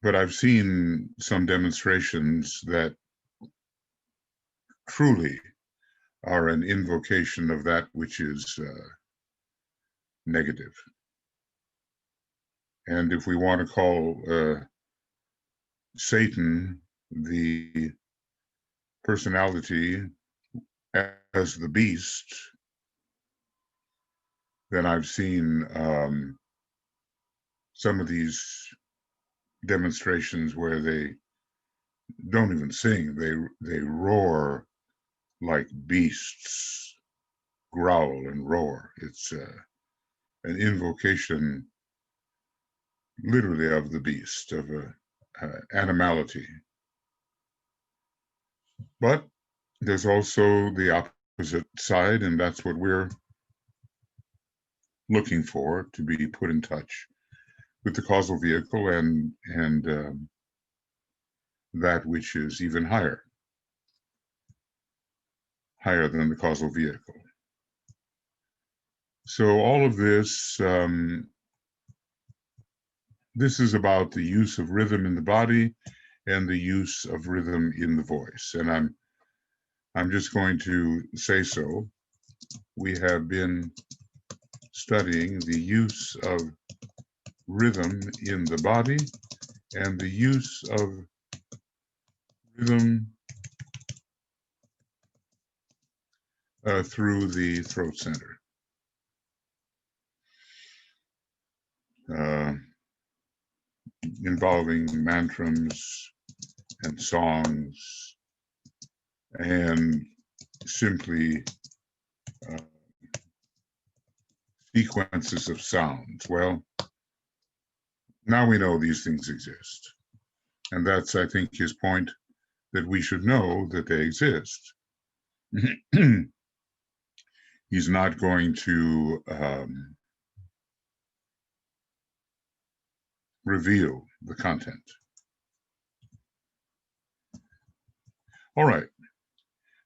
Speaker 1: But I've seen some demonstrations that truly are an invocation of that which is negative. And if we want to call Satan the personality as the beast, then I've seen some of these demonstrations where they don't even sing, they roar like beasts growl and roar. It's an invocation, literally, of the beast, of animality. But there's also the opposite side, and that's what we're looking for, to be put in touch with the causal vehicle and that which is even higher than the causal vehicle. So all of this, this is about the use of rhythm in the body and the use of rhythm in the voice. And I'm just going to say so. We have been studying the use of rhythm in the body and the use of rhythm through the throat center. Involving mantras and songs and simply sequences of sounds. Well, now we know these things exist. And that's, I think, his point, that we should know that they exist. He's not going to reveal the content. All right.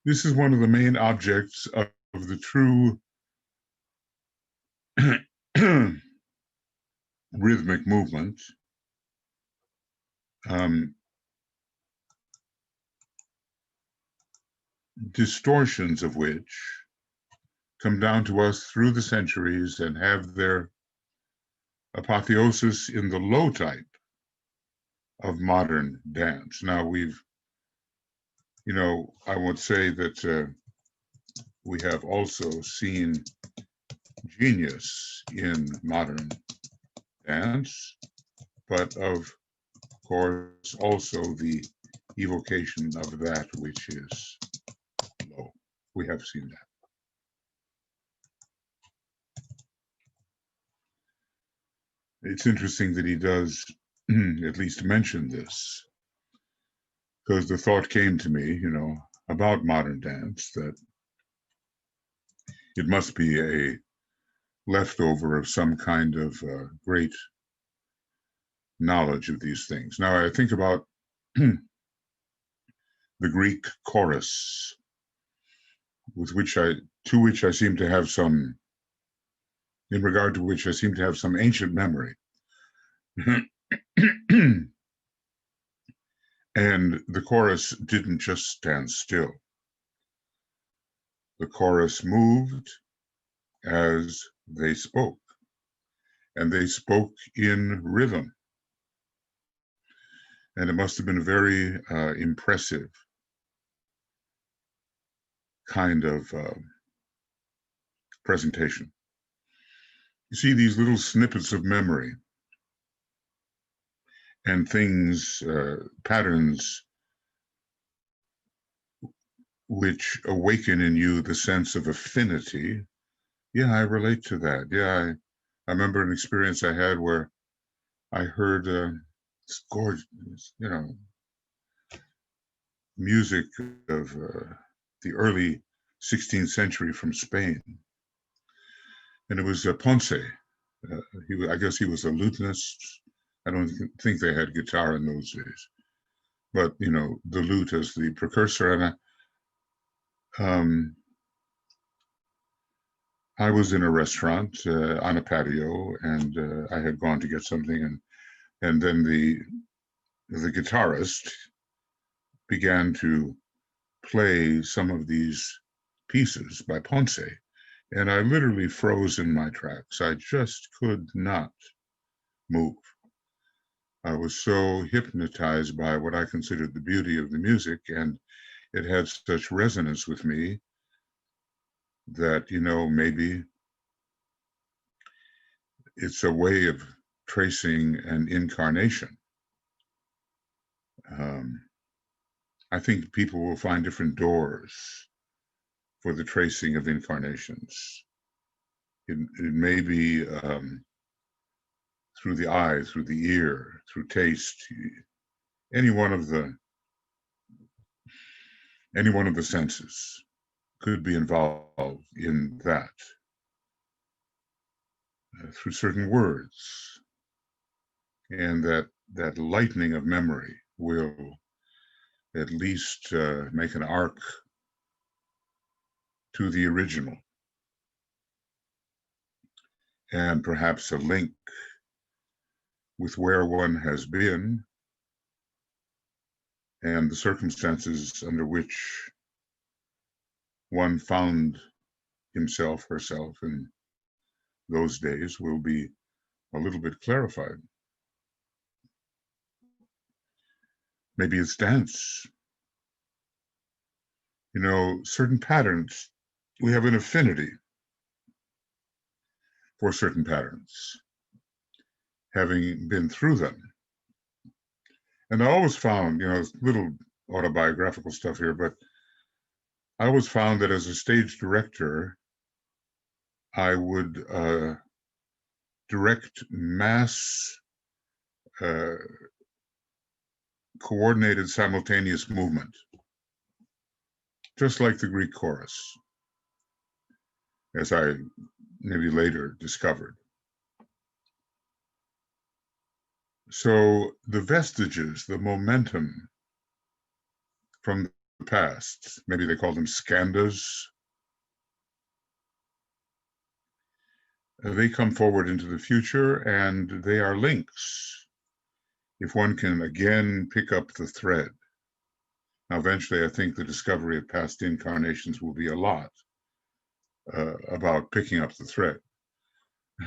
Speaker 1: This is one of the main objects of the true rhythmic movement. Distortions of which come down to us through the centuries and have their apotheosis in the low type of modern dance. Now we've, I would say that we have also seen genius in modern dance, but of course also the evocation of that which is low. We have seen that. It's interesting that he does at least mention this, because the thought came to me, about modern dance, that it must be a leftover of some kind of great knowledge of these things. Now I think about the Greek chorus, in regard to which I seem to have some ancient memory. And the chorus didn't just stand still. The chorus moved as they spoke, and they spoke in rhythm. And it must have been a very impressive kind of presentation. You see these little snippets of memory and things, patterns, which awaken in you the sense of affinity. Yeah, I relate to that. Yeah, I remember an experience I had where I heard this gorgeous, music of the early 16th century from Spain. And it was Ponce. I guess he was a lutenist. I don't think they had guitar in those days. But, the lute as the precursor. And I was in a restaurant on a patio, and I had gone to get something, and then the guitarist began to play some of these pieces by Ponce, and I literally froze in my tracks. I just could not move. I was so hypnotized by what I considered the beauty of the music, and it had such resonance with me that, maybe it's a way of tracing an incarnation. I think people will find different doors for the tracing of incarnations. It may be through the eye, through the ear, through taste, any one of the senses could be involved in that, through certain words, and that lightening of memory will at least make an arc to the original, and perhaps a link with where one has been and the circumstances under which one found himself, herself in those days will be a little bit clarified. Maybe it's dance. You know, certain patterns, we have an affinity for certain patterns, having been through them. And I always found, you know, little autobiographical stuff here, but I always found that as a stage director, I would direct mass coordinated simultaneous movement, just like the Greek chorus, as I maybe later discovered. So the vestiges, the momentum from the past, maybe they call them skandhas, they come forward into the future, and they are links. If one can again pick up the thread. Now, eventually, I think the discovery of past incarnations will be a lot about picking up the thread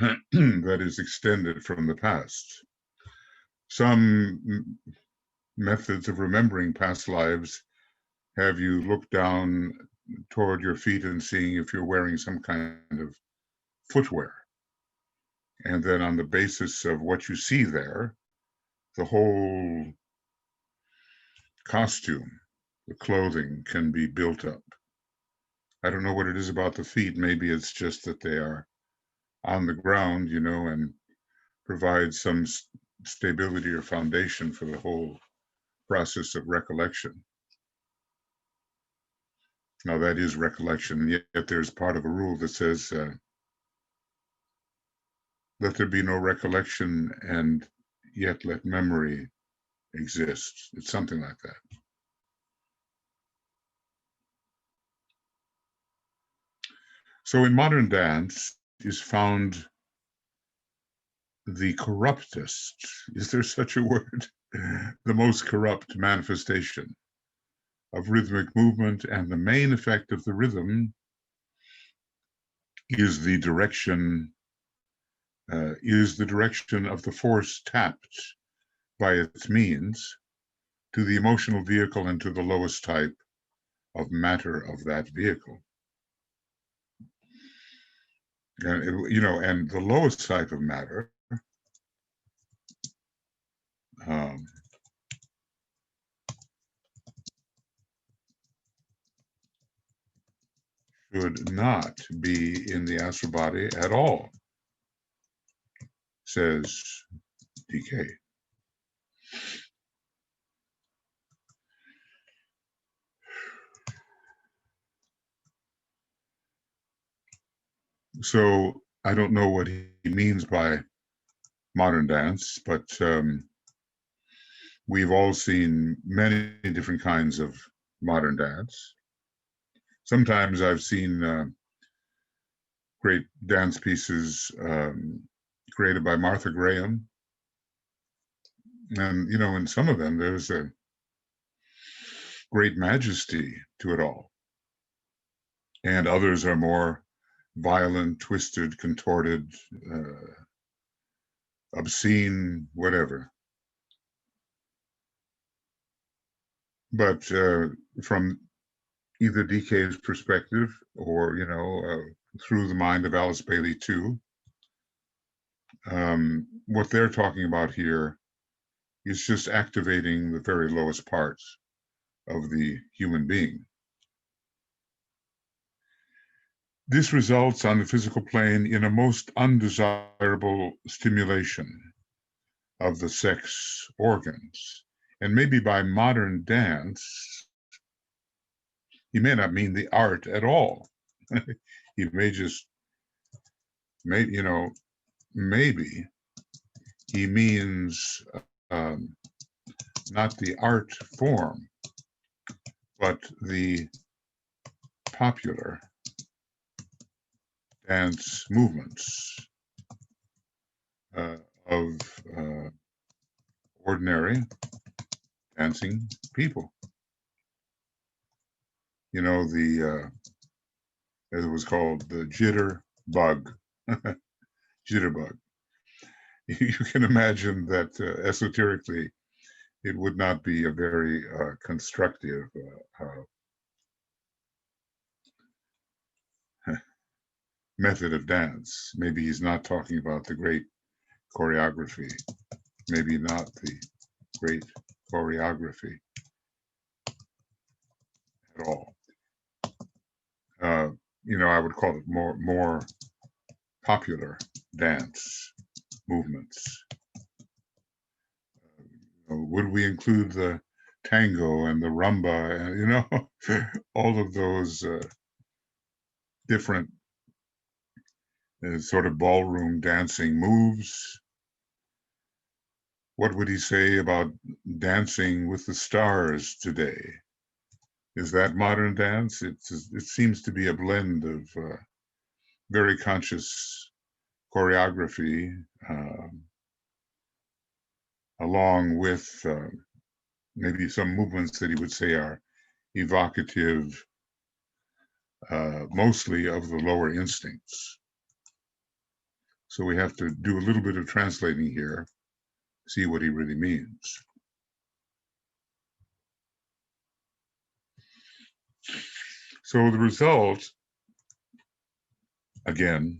Speaker 1: that is extended from the past. Some methods of remembering past lives have you look down toward your feet and seeing if you're wearing some kind of footwear. And then on the basis of what you see there, the whole costume, the clothing can be built up. I don't know what it is about the feet. Maybe it's just that they are on the ground, you know, and provide some stability or foundation for the whole process of recollection. Now, that is recollection, yet there's part of a rule that says, let there be no recollection, and yet let memory exist. It's something like that. So in modern dance is found the corruptest, is there such a word? The most corrupt manifestation of rhythmic movement, and the main effect of the rhythm is the direction of the force tapped by its means to the emotional vehicle and to the lowest type of matter of that vehicle. And you know, and the lowest type of matter should not be in the astral body at all, says DK. So I don't know what he means by modern dance, but we've all seen many different kinds of modern dance. Sometimes I've seen great dance pieces created by Martha Graham. And, you know, in some of them, there's a great majesty to it all. And others are more violent, twisted, contorted, obscene, whatever. But from either DK's perspective or, you know, through the mind of Alice Bailey too, what they're talking about here is just activating the very lowest parts of the human being. This results on the physical plane in a most undesirable stimulation of the sex organs. And maybe by modern dance, he may not mean the art at all. He may just, maybe he means not the art form, but the popular dance movements of ordinary dancing people. It was called the jitterbug. Jitterbug. You can imagine that esoterically, it would not be a very constructive method of dance. Maybe he's not talking about the great choreography. Maybe not the great choreography at all. I would call it more popular dance movements. Would we include the tango and the rumba and all of those different sort of ballroom dancing moves? What would he say about dancing with the stars today? Is that modern dance? It seems to be a blend of very conscious choreography along with maybe some movements that he would say are evocative, mostly of the lower instincts. So we have to do a little bit of translating here, see what he really means. So the result, again,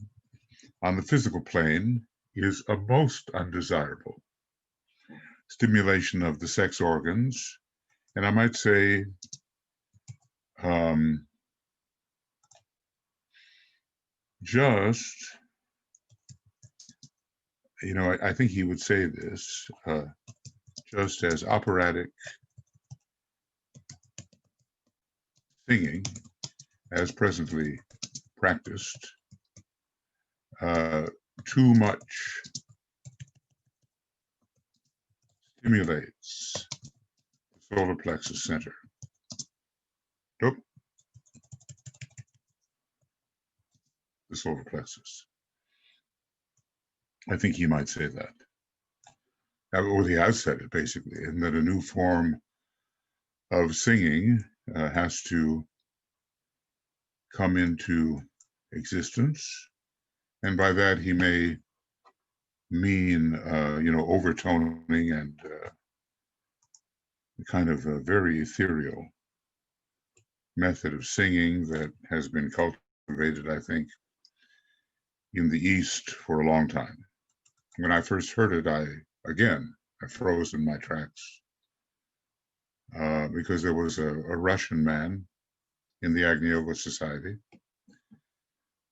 Speaker 1: on the physical plane is a most undesirable stimulation of the sex organs, and I might say I think he would say this, just as operatic singing, as presently practiced, too much stimulates the solar plexus center. Nope. The solar plexus. I think he might say that. Or he has said it, basically, and that a new form of singing has to come into existence. And by that, he may mean, overtoning and kind of a very ethereal method of singing that has been cultivated, I think, in the East for a long time. When I first heard it, I froze in my tracks because there was a Russian man in the Agni Yoga Society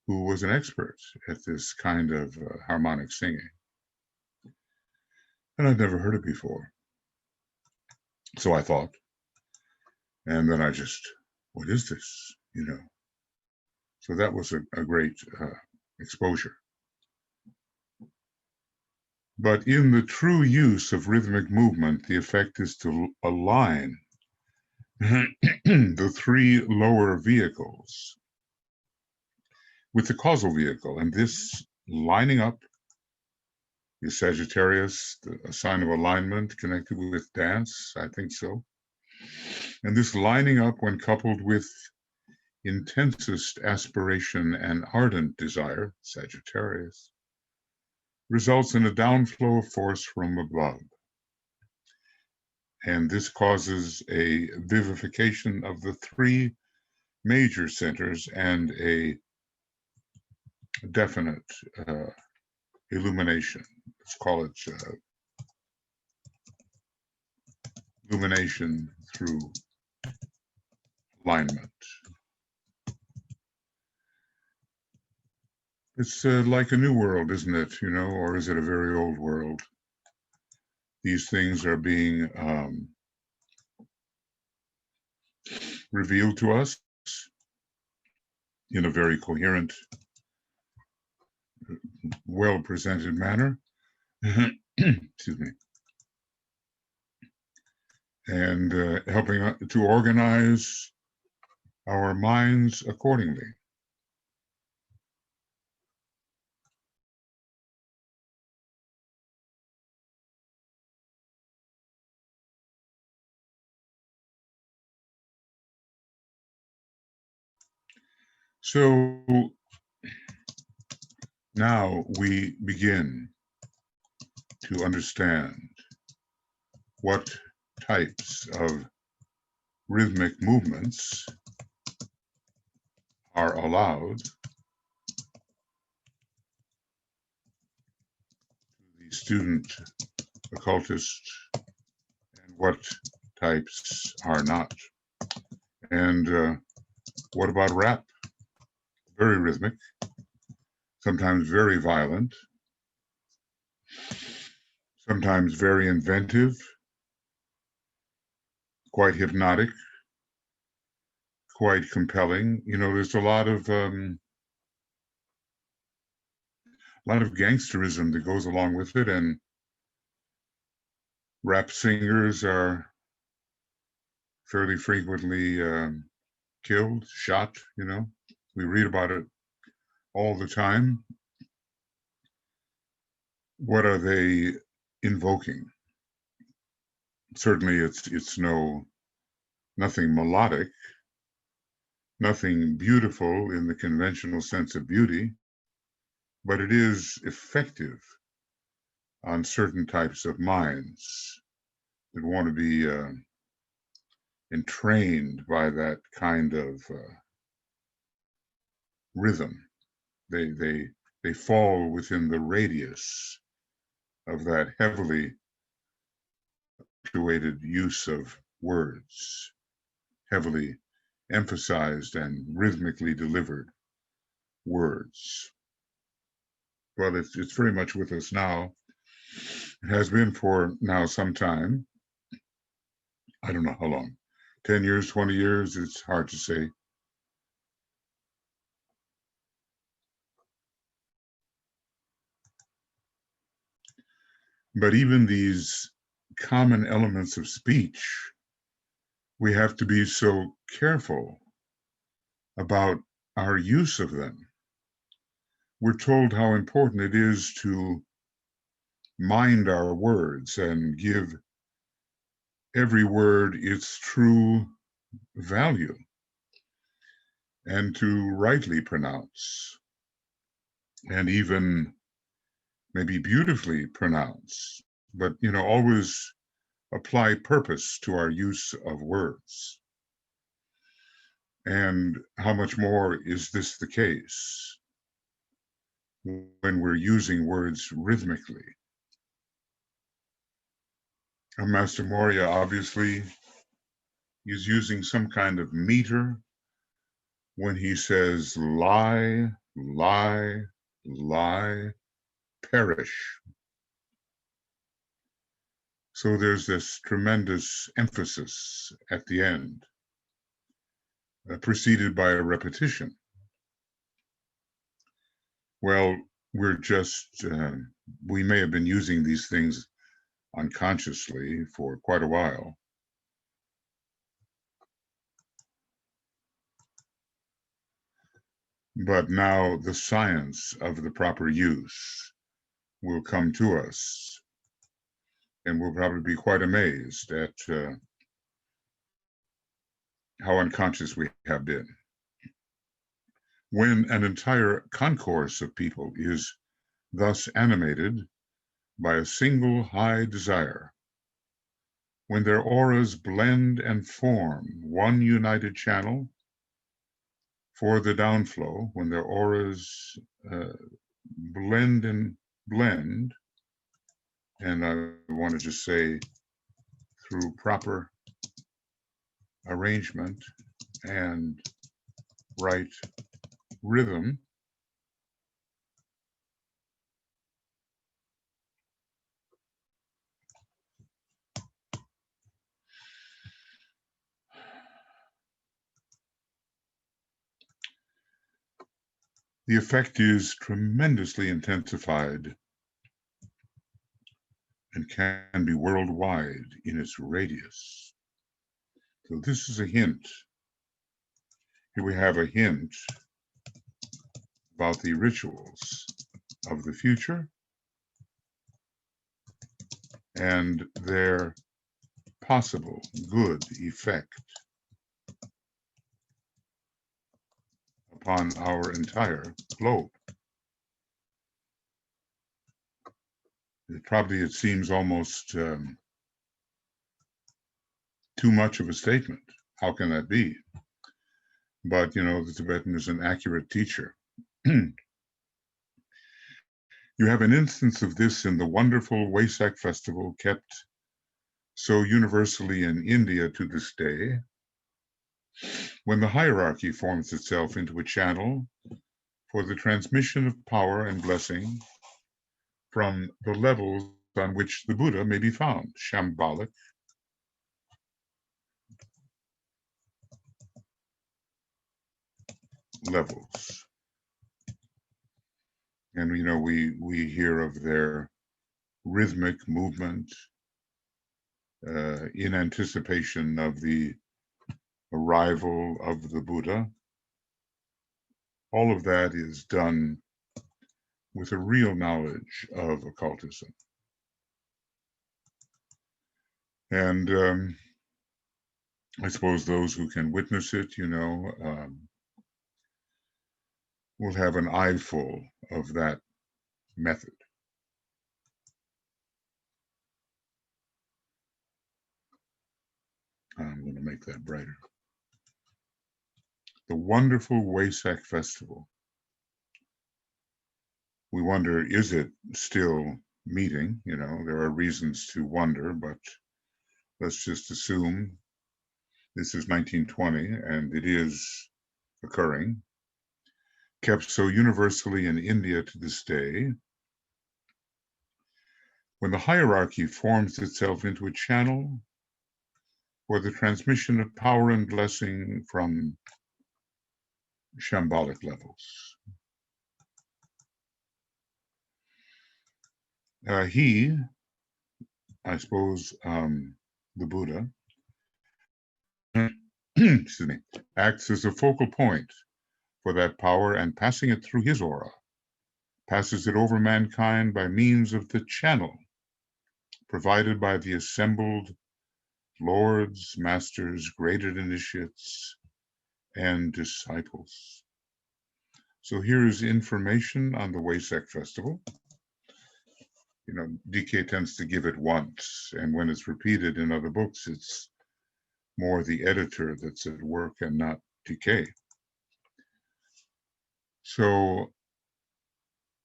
Speaker 1: who was an expert at this kind of harmonic singing. And I'd never heard it before. So I thought, and then I just, what is this? So that was a great exposure. But in the true use of rhythmic movement, the effect is to align the three lower vehicles with the causal vehicle. And this lining up is Sagittarius, a sign of alignment connected with dance, I think so. And this lining up, when coupled with intensest aspiration and ardent desire, Sagittarius, results in a downflow of force from above. And this causes a vivification of the three major centers and a definite illumination. Let's call it illumination through alignment. It's like a new world, isn't it? Or is it a very old world? These things are being revealed to us in a very coherent, well-presented manner. Excuse me. And helping to organize our minds accordingly. So now we begin to understand what types of rhythmic movements are allowed to the student occultist and what types are not. And what about rap? Very rhythmic, sometimes very violent, sometimes very inventive, quite hypnotic, quite compelling. There's a lot of gangsterism that goes along with it, and rap singers are fairly frequently killed, shot. We read about it all the time. What are they invoking? Certainly it's nothing melodic, nothing beautiful in the conventional sense of beauty, but it is effective on certain types of minds that want to be entrained by that kind of rhythm. They fall within the radius of that heavily punctuated use of words, heavily emphasized and rhythmically delivered words. Well, it's very much with us now. It has been for now some time. I don't know how long. 10 years, 20 years, it's hard to say. But even these common elements of speech, we have to be so careful about our use of them. We're told how important it is to mind our words and give every word its true value and to rightly pronounce and even maybe beautifully pronounce, but always apply purpose to our use of words. And how much more is this the case when we're using words rhythmically? Master Moria obviously is using some kind of meter when he says lie, lie, lie, perish. So there's this tremendous emphasis at the end, preceded by a repetition. Well, we're just, we may have been using these things unconsciously for quite a while. But now the science of the proper use will come to us, and we'll probably be quite amazed at how unconscious we have been. When an entire concourse of people is thus animated by a single high desire, when their auras blend and form one united channel for the downflow, when their auras blend and blend, and I want to just say through proper arrangement and right rhythm, the effect is tremendously intensified and can be worldwide in its radius. So this is a hint. Here we have a hint about the rituals of the future and their possible good effect upon our entire globe. It seems almost too much of a statement. How can that be? But, the Tibetan is an accurate teacher. You have an instance of this in the wonderful Wesak festival kept so universally in India to this day, when the hierarchy forms itself into a channel for the transmission of power and blessing from the levels on which the Buddha may be found, shambolic, levels. And we hear of their rhythmic movement in anticipation of the arrival of the Buddha. All of that is done with a real knowledge of occultism. And I suppose those who can witness it, will have an eyeful of that method. I'm going to make that brighter. The wonderful Wesak festival. We wonder, is it still meeting? There are reasons to wonder, but let's just assume this is 1920 and it is occurring. Kept so universally in India to this day, when the hierarchy forms itself into a channel for the transmission of power and blessing from shambolic levels. He, I suppose, the Buddha, excuse me, acts as a focal point for that power, and passing it through his aura, passes it over mankind by means of the channel provided by the assembled lords, masters, graded initiates, and disciples. So here is information on the Wesak festival. DK tends to give it once, and when it's repeated in other books, it's more the editor that's at work and not DK. So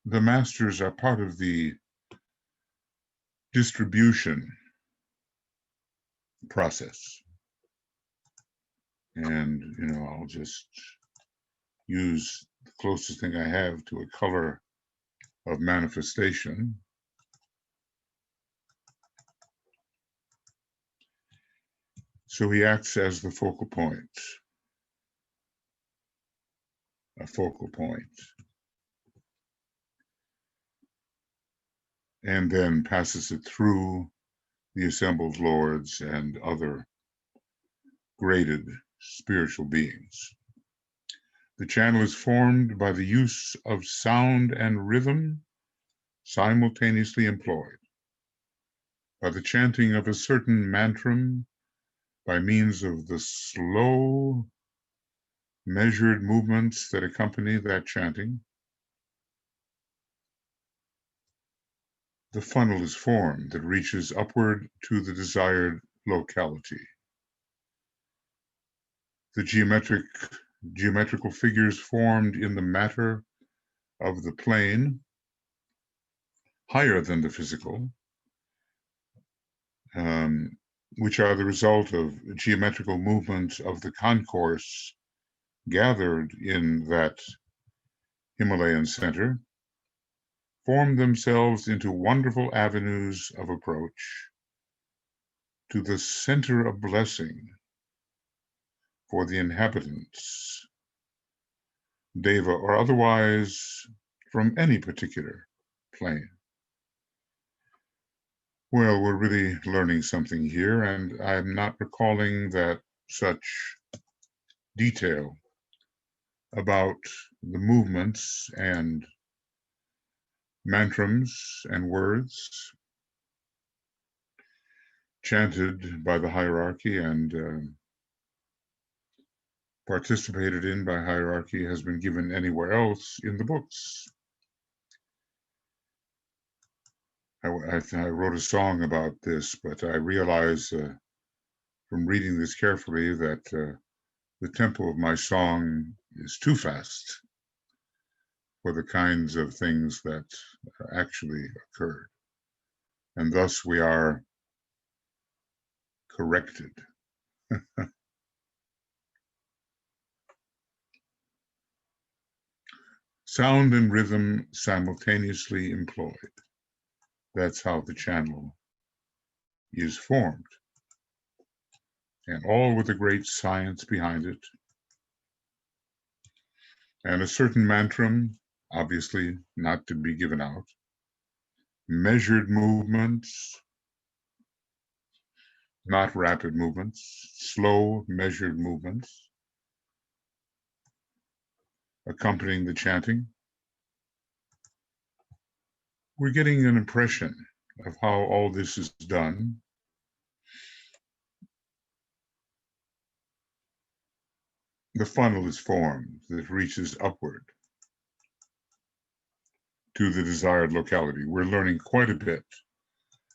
Speaker 1: the masters are part of the distribution process. And, I'll just use the closest thing I have to a color of manifestation. So he acts as the focal point, a focal point, and then passes it through the assembled lords and other graded spiritual beings. The channel is formed by the use of sound and rhythm simultaneously employed, by the chanting of a certain mantram, by means of the slow, measured movements that accompany that chanting. The funnel is formed that reaches upward to the desired locality. The geometrical figures formed in the matter of the plane, higher than the physical, which are the result of geometrical movements of the concourse gathered in that Himalayan center, form themselves into wonderful avenues of approach to the center of blessing for the inhabitants deva, or otherwise from any particular plane. Well, we're really learning something here, and I'm not recalling that such detail about the movements and mantrams and words chanted by the hierarchy and participated in by hierarchy has been given anywhere else in the books. I wrote a song about this, but I realize from reading this carefully that the tempo of my song is too fast for the kinds of things that actually occurred. And thus we are corrected. Sound and rhythm simultaneously employed. That's how the channel is formed. And all with a great science behind it. And a certain mantram, obviously not to be given out. Measured movements, not rapid movements, slow measured movements, accompanying the chanting. We're getting an impression of how all this is done. The funnel is formed that reaches upward to the desired locality. We're learning quite a bit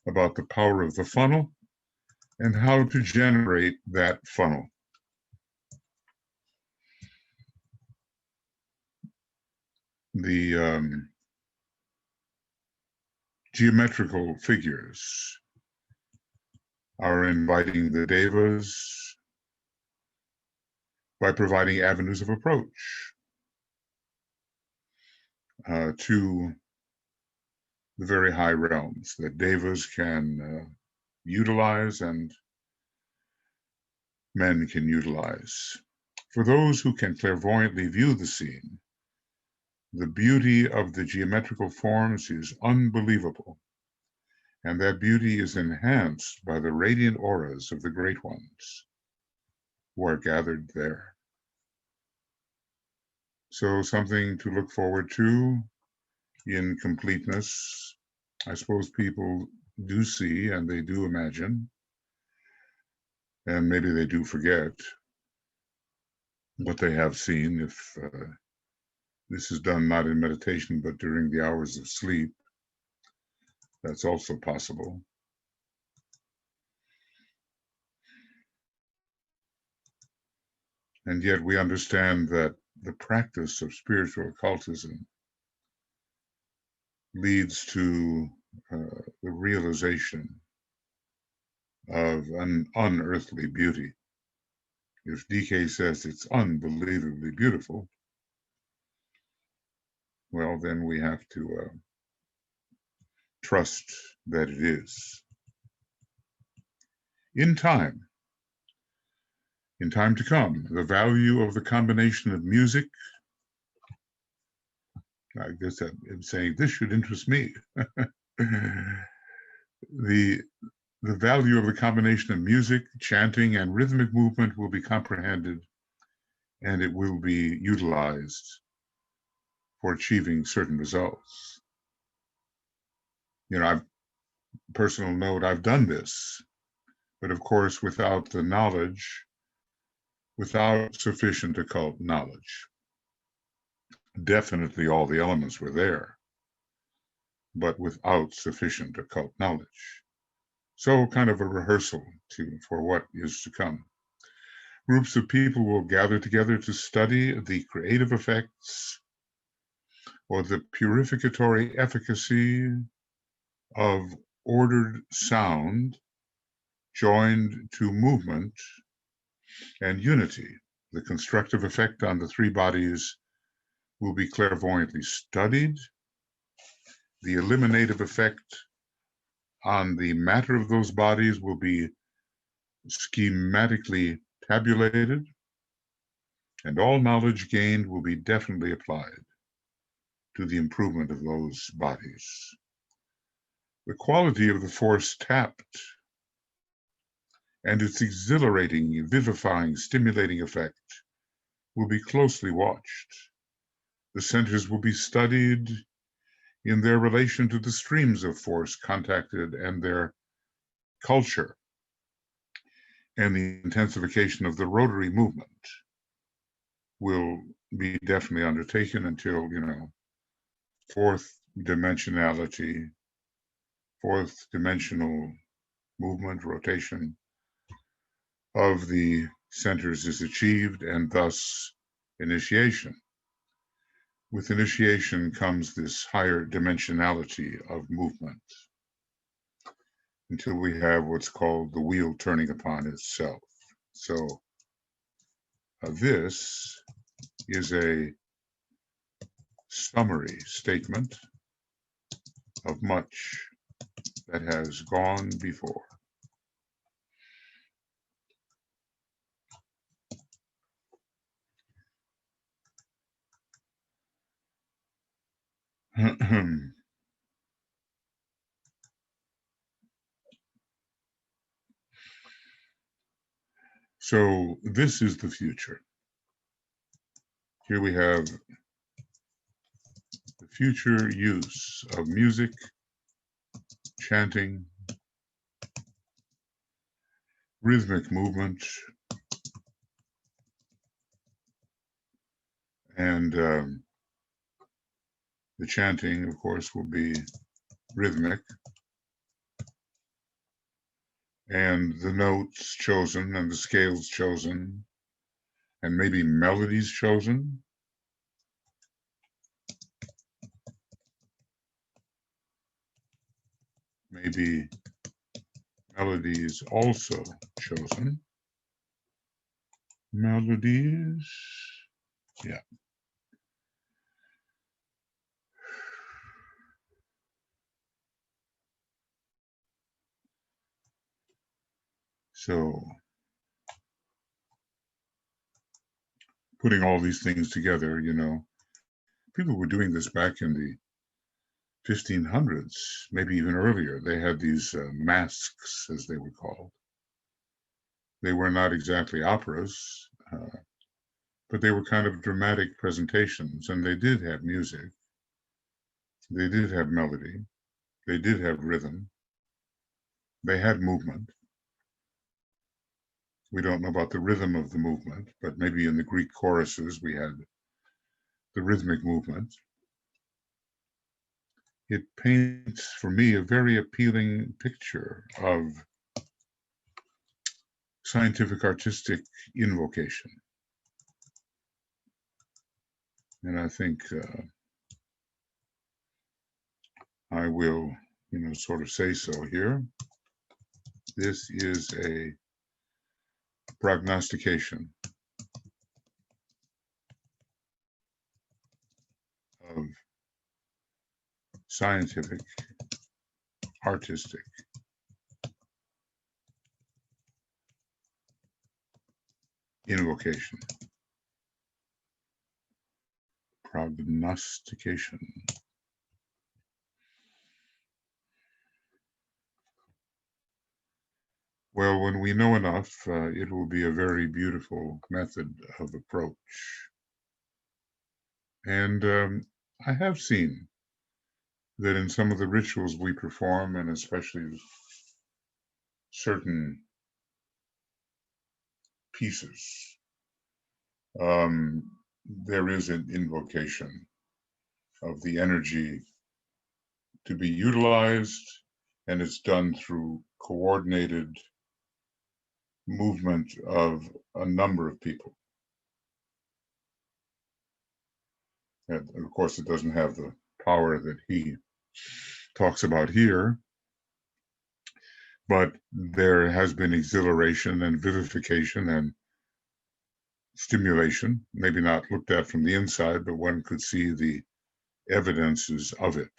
Speaker 1: about the power of the funnel and how to generate that funnel. The geometrical figures are inviting the devas by providing avenues of approach to the very high realms that devas can utilize and men can utilize. For those who can clairvoyantly view the scene, the beauty of the geometrical forms is unbelievable, and that beauty is enhanced by the radiant auras of the great ones who are gathered there. So something to look forward to in completeness. I suppose people do see and they do imagine, and maybe they do forget what they have seen if this is done not in meditation, but during the hours of sleep. That's also possible. And yet we understand that the practice of spiritual occultism leads to the realization of an unearthly beauty. If DK says it's unbelievably beautiful, well, then we have to trust that it is. In time to come, the value of the combination of music, I guess I'm saying this should interest me. The value of the combination of music, chanting, and rhythmic movement will be comprehended, and it will be utilized for achieving certain results. Personal note, I've done this, but of course without the knowledge, without sufficient occult knowledge. Definitely all the elements were there, but without sufficient occult knowledge. So kind of a rehearsal for what is to come. Groups of people will gather together to study the creative effects or the purificatory efficacy of ordered sound joined to movement and unity. The constructive effect on the three bodies will be clairvoyantly studied. The eliminative effect on the matter of those bodies will be schematically tabulated. And all knowledge gained will be definitely applied to the improvement of those bodies. The quality of the force tapped and its exhilarating, vivifying, stimulating effect will be closely watched. The centers will be studied in their relation to the streams of force contacted and their culture, and the intensification of the rotary movement will be definitely undertaken until, fourth dimensional movement, rotation of the centers is achieved, and thus initiation. With initiation comes this higher dimensionality of movement until we have what's called the wheel turning upon itself. So this is a summary statement of much that has gone before. So this is the future. Here we have the future use of music, chanting, rhythmic movement, and the chanting, of course, will be rhythmic, and the notes chosen and the scales chosen, and maybe melodies chosen. Maybe melodies also chosen. Melodies, yeah. So putting all these things together, people were doing this back in the 1500s, maybe even earlier. They had these masques, as they were called. They were not exactly operas, but they were kind of dramatic presentations, and they did have music. They did have melody. They did have rhythm. They had movement. We don't know about the rhythm of the movement, but maybe in the Greek choruses we had the rhythmic movement. It paints for me a very appealing picture of scientific artistic invocation. And I think I will, sort of say so here. This is a prognostication of scientific, artistic invocation. Prognostication. Well, when we know enough, it will be a very beautiful method of approach. And I have seen that in some of the rituals we perform, and especially certain pieces, there is an invocation of the energy to be utilized, and it's done through coordinated movement of a number of people. And of course, it doesn't have the power that he talks about here, but there has been exhilaration and vivification and stimulation, maybe not looked at from the inside, but one could see the evidences of it.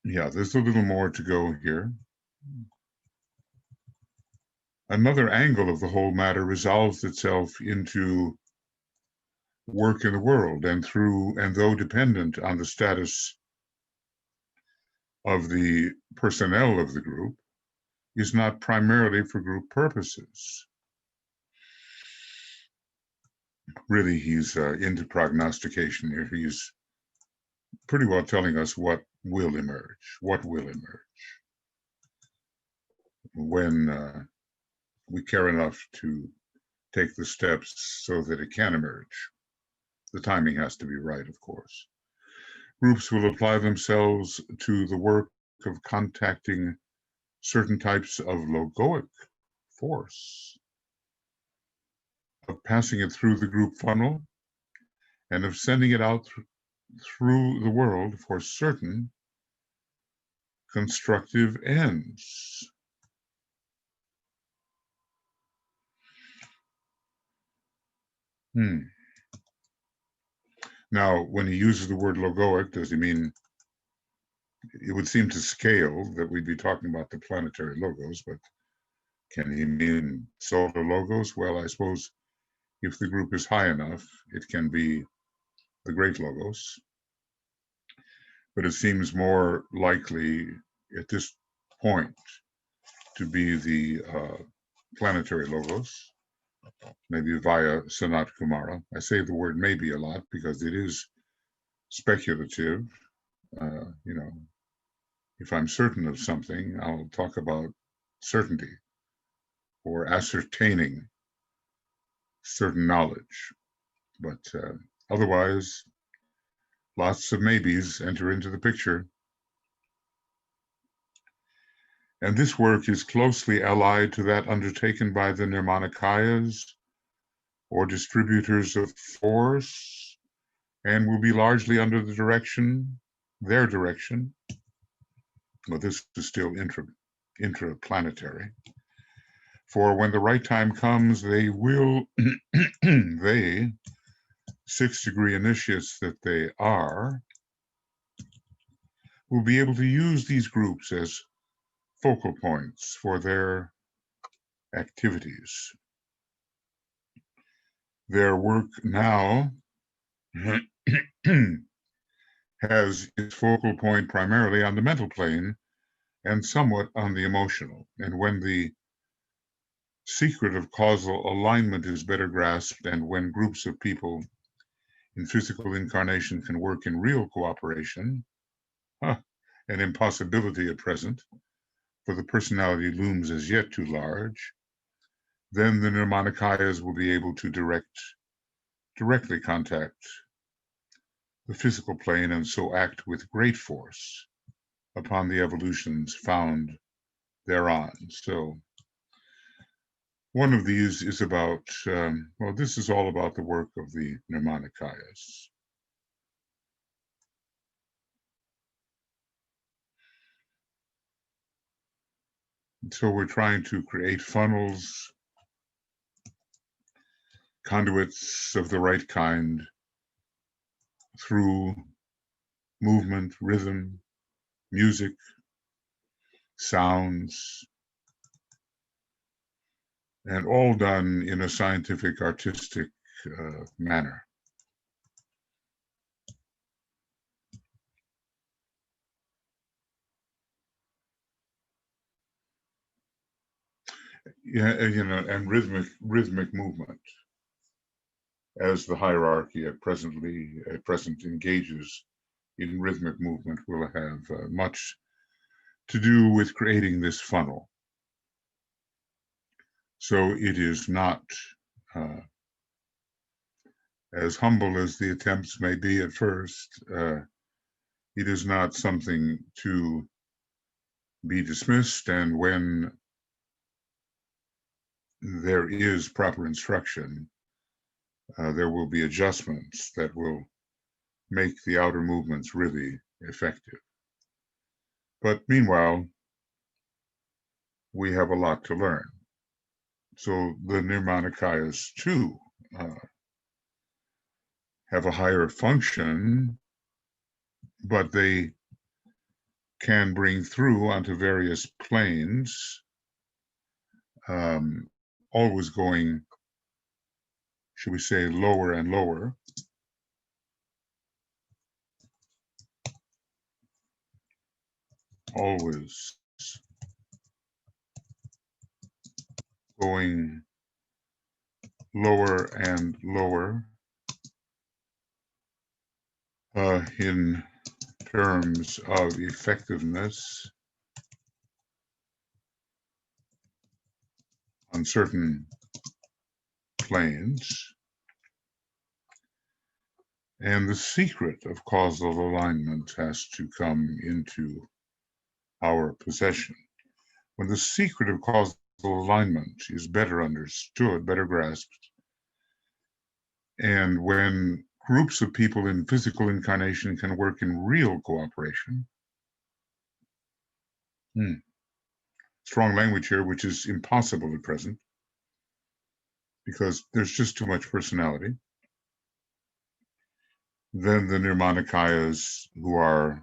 Speaker 1: Yeah, there's a little more to go here. Another angle of the whole matter resolves itself into work in the world, and though dependent on the status of the personnel of the group, is not primarily for group purposes. Really, he's into prognostication here. He's pretty well telling us what will emerge when we care enough to take the steps so that it can emerge. The timing has to be right, of course. Groups will apply themselves to the work of contacting certain types of logoic force, of passing it through the group funnel, and of sending it out through the world for certain constructive ends. Now, when he uses the word logoic, does he mean, it would seem to scale that we'd be talking about the planetary logos, but can he mean solar logos? Well, I suppose if the group is high enough, it can be the great logos. But it seems more likely at this point to be the planetary logos, maybe via Sanat Kumara. I say the word maybe a lot because it is speculative. You know, if I'm certain of something, I'll talk about certainty or ascertaining certain knowledge. But otherwise, lots of maybes enter into the picture. And this work is closely allied to that undertaken by the Nirmanakayas, or distributors of force, and will be largely under the their direction. Well, this is still intraplanetary. For when the right time comes, they will, they, 6th-degree initiates that they are, will be able to use these groups as focal points for their activities. Their work now has its focal point primarily on the mental plane and somewhat on the emotional. And when the secret of causal alignment is better grasped, and when groups of people in physical incarnation can work in real cooperation, an impossibility at present, for the personality looms as yet too large, then the Nirmanakayas will be able to directly contact the physical plane and so act with great force upon the evolutions found thereon. So one of these is about, well, this is all about the work of the Nirmanakayas. So we're trying to create funnels, conduits of the right kind through movement, rhythm, music, sounds, and all done in a scientific, artistic manner. Yeah, you know, and rhythmic movement, as the hierarchy at present engages in rhythmic movement, will have much to do with creating this funnel. So it is not, as humble as the attempts may be at first, it is not something to be dismissed, and when there is proper instruction, there will be adjustments that will make the outer movements really effective. But meanwhile, we have a lot to learn. So the Nirmanakayas too have a higher function, but they can bring through onto various planes always going, should we say, lower and lower. Always going lower and lower in terms of effectiveness on certain planes. And the secret of causal alignment has to come into our possession. When the secret of causal alignment is better understood, better grasped, and when groups of people in physical incarnation can work in real cooperation, strong language here, which is impossible at present, because there's just too much personality. Then the Nirmanakayas, who are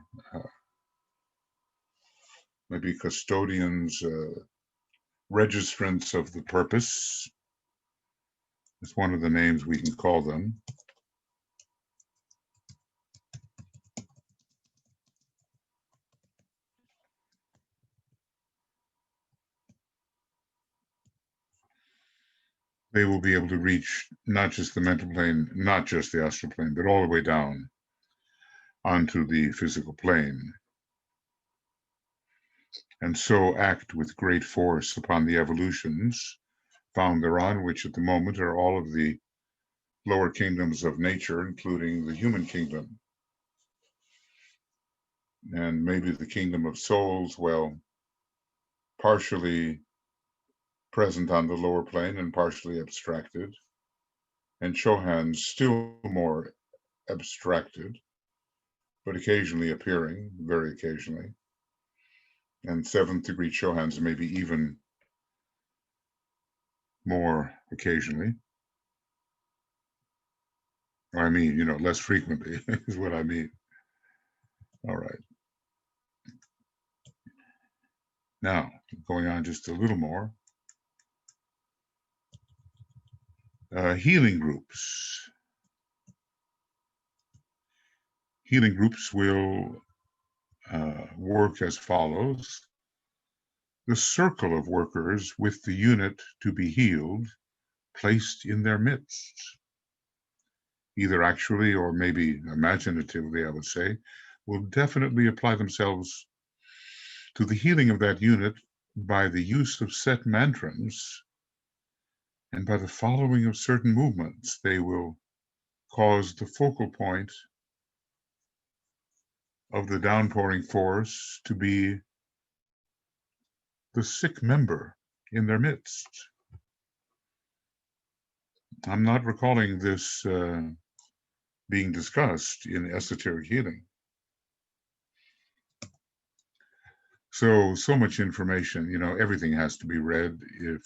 Speaker 1: maybe custodians, registrants of the purpose, is one of the names we can call them. They will be able to reach not just the mental plane, not just the astral plane, but all the way down onto the physical plane, and so act with great force upon the evolutions found thereon, which at the moment are all of the lower kingdoms of nature, including the human kingdom, and maybe the kingdom of souls, well, partially present on the lower plane and partially abstracted, and Chohans still more abstracted, but occasionally appearing, very occasionally, and seventh degree Chohans maybe even more occasionally. I mean, less frequently is what I mean. All right. Now, going on just a little more. Healing groups. Healing groups will work as follows. The circle of workers with the unit to be healed placed in their midst, either actually or maybe imaginatively, I would say, will definitely apply themselves to the healing of that unit by the use of set mantrams and by the following of certain movements. They will cause the focal point of the downpouring force to be the sick member in their midst. I'm not recalling this being discussed in esoteric healing. So much information, everything has to be read if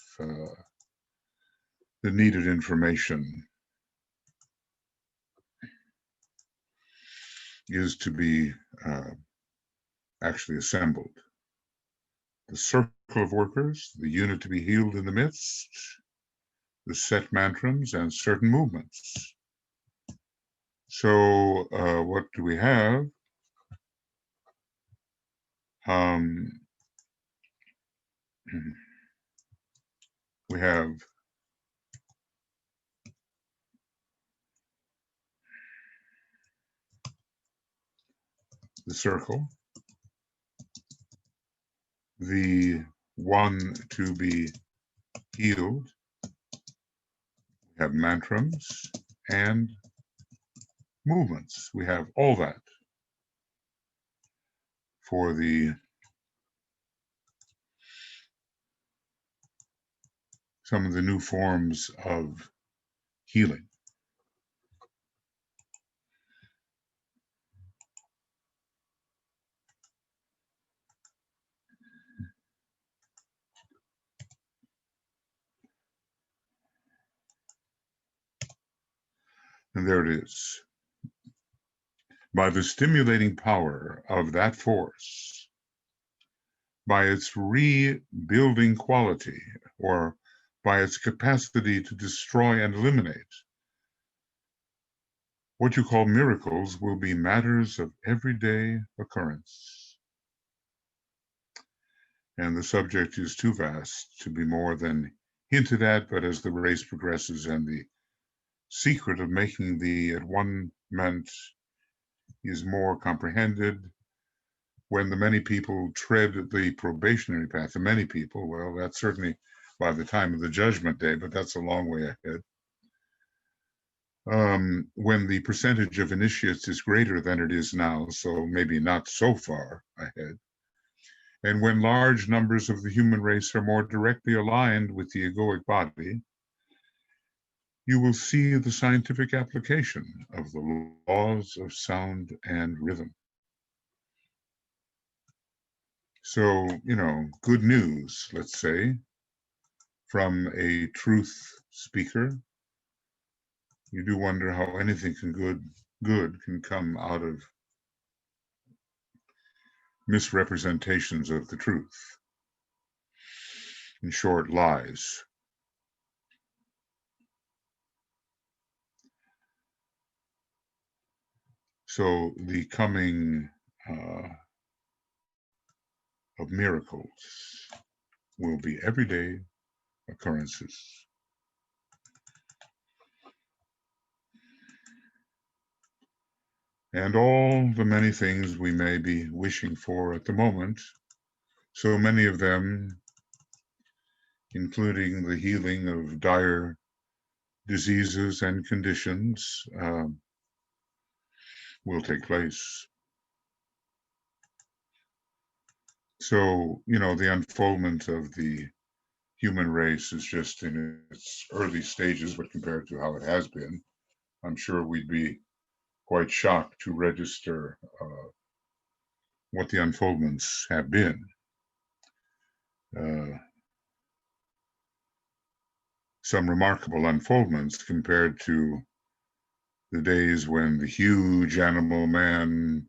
Speaker 1: the needed information is to be actually assembled. The circle of workers, the unit to be healed in the midst, the set mantrams, and certain movements. So what do we have? We have the circle, the one to be healed, we have mantrams and movements. We have all that for some of the new forms of healing. And there it is. By the stimulating power of that force, by its rebuilding quality, or by its capacity to destroy and eliminate. What you call miracles will be matters of everyday occurrence. And the subject is too vast to be more than hinted at, but as the race progresses and the secret of making the at one ment is more comprehended, when the many people tread the probationary path, the many people, well, that's certainly by the time of the judgment day, but that's a long way ahead. When the percentage of initiates is greater than it is now, so maybe not so far ahead, and when large numbers of the human race are more directly aligned with the egoic body, you will see the scientific application of the laws of sound and rhythm. So, good news, let's say, from a truth speaker. You do wonder how anything good can come out of misrepresentations of the truth. In short, lies. So the coming of miracles will be everyday occurrences. And all the many things we may be wishing for at the moment, so many of them, including the healing of dire diseases and conditions, will take place. So, the unfoldment of the human race is just in its early stages, but compared to how it has been, I'm sure we'd be quite shocked to register what the unfoldments have been. Some remarkable unfoldments compared to the days when the huge animal man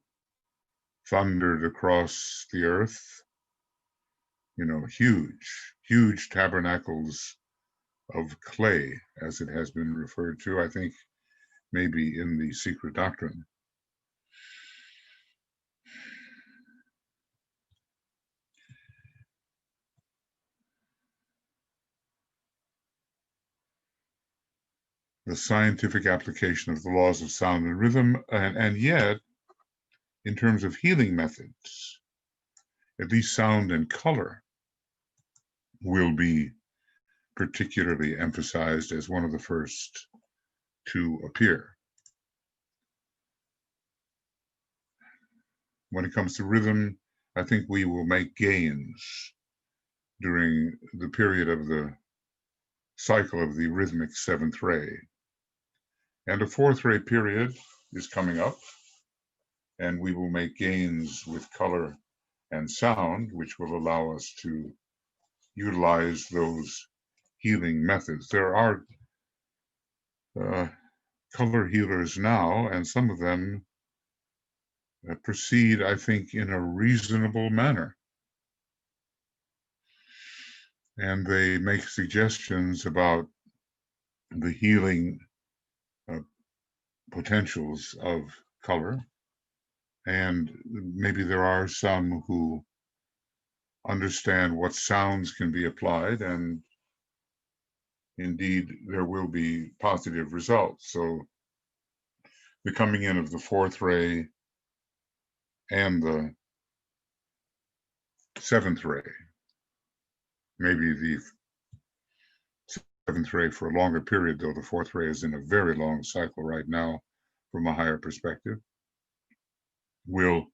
Speaker 1: thundered across the earth, huge tabernacles of clay, as it has been referred to, I think, maybe in the Secret Doctrine. The scientific application of the laws of sound and rhythm, and yet, in terms of healing methods, at least sound and color will be particularly emphasized as one of the first to appear. When it comes to rhythm, I think we will make gains during the period of the cycle of the rhythmic seventh ray. And a fourth ray period is coming up, and we will make gains with color and sound, which will allow us to utilize those healing methods. There are color healers now, and some of them proceed, I think, in a reasonable manner. And they make suggestions about the healing potentials of color. And maybe there are some who understand what sounds can be applied, and indeed there will be positive results. So the coming in of the fourth ray and the seventh ray, maybe the seventh ray for a longer period, though the fourth ray is in a very long cycle right now from a higher perspective, will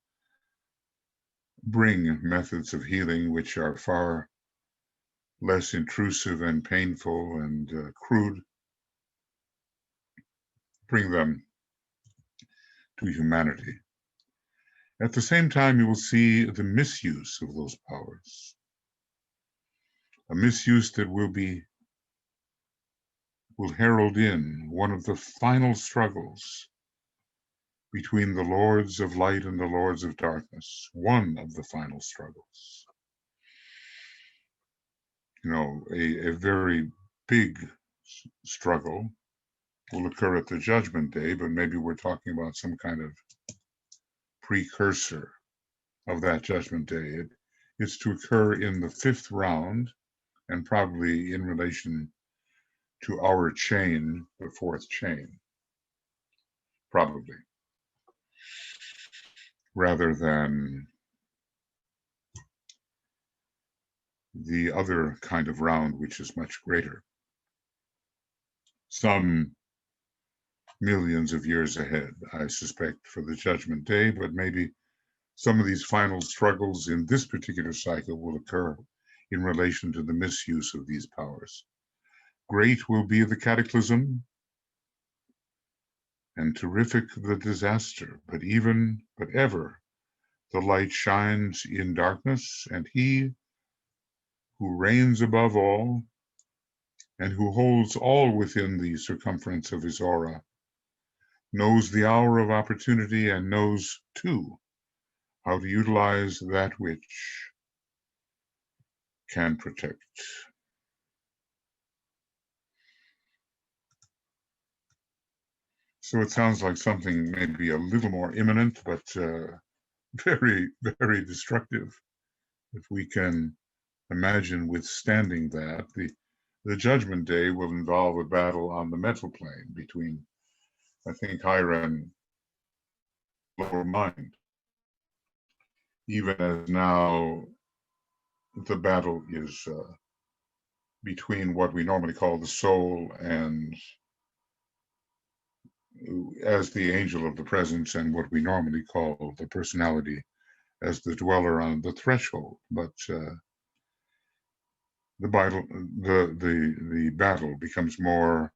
Speaker 1: bring methods of healing which are far less intrusive and painful and crude, bring them to humanity. At the same time, you will see the misuse of those powers, a misuse that will herald in one of the final struggles between the lords of light and the lords of darkness, one of the final struggles. a very big struggle will occur at the Judgment Day, but maybe we're talking about some kind of precursor of that Judgment Day. It's to occur in the fifth round, and probably in relation to our chain, the fourth chain, probably, rather than the other kind of round, which is much greater, some millions of years ahead, I suspect, for the Judgment Day, but maybe some of these final struggles in this particular cycle will occur in relation to the misuse of these powers. Great will be the cataclysm, and terrific the disaster, but ever the light shines in darkness, and he who reigns above all and who holds all within the circumference of his aura knows the hour of opportunity and knows too how to utilize that which can protect. So it sounds like something maybe a little more imminent, but very, very destructive. If we can imagine withstanding that, the Judgment Day will involve a battle on the mental plane between, I think, higher and lower mind. Even as now the battle is between what we normally call the soul and as the angel of the presence, and what we normally call the personality as the dweller on the threshold. But the battle becomes more